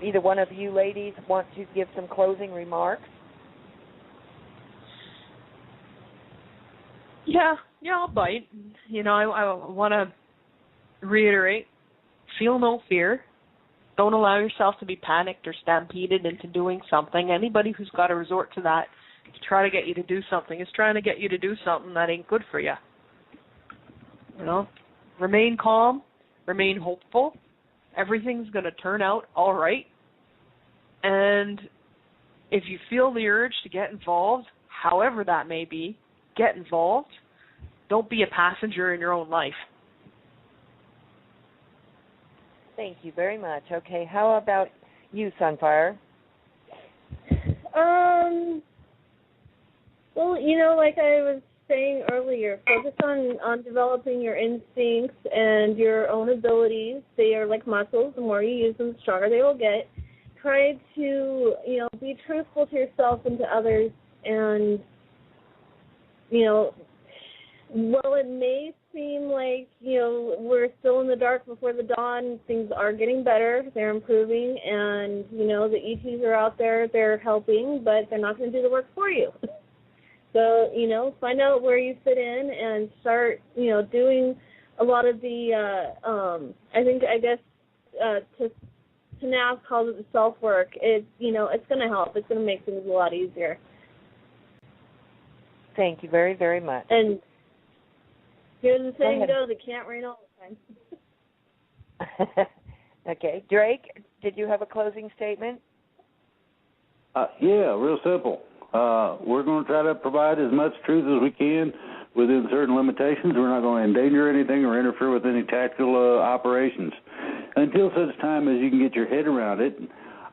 either one of you ladies want to give some closing remarks? Yeah, I'll bite. I want to reiterate, feel no fear. Don't allow yourself to be panicked or stampeded into doing something. Anybody who's got to resort to that to try to get you to do something is trying to get you to do something that ain't good for you. Remain calm, remain hopeful. Everything's going to turn out all right. And if you feel the urge to get involved, however that may be, get involved. Don't be a passenger in your own life. Thank you very much. Okay, how about you, Sunfire? Well, like I was saying earlier, focus on developing your instincts and your own abilities. They are like muscles. The more you use them, the stronger they will get. Try to, be truthful to yourself and to others. And, while it may seem like, we're still in the dark before the dawn, things are getting better. They're improving. And, the ETs are out there. They're helping, but they're not going to do the work for you. So, find out where you fit in and start, doing a lot of the, Tanaath calls it the self-work. It's going to help. It's going to make things a lot easier. Thank you very, very much. And here's the saying goes, it can't rain all the time. Okay. Drake, did you have a closing statement? Yeah, real simple. We're going to try to provide as much truth as we can within certain limitations. We're not going to endanger anything or interfere with any tactical operations. Until such time as you can get your head around it,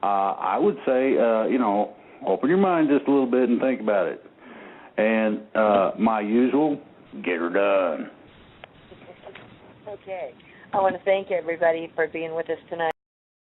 I would say, open your mind just a little bit and think about it. And my usual, get her done. Okay. I want to thank everybody for being with us tonight.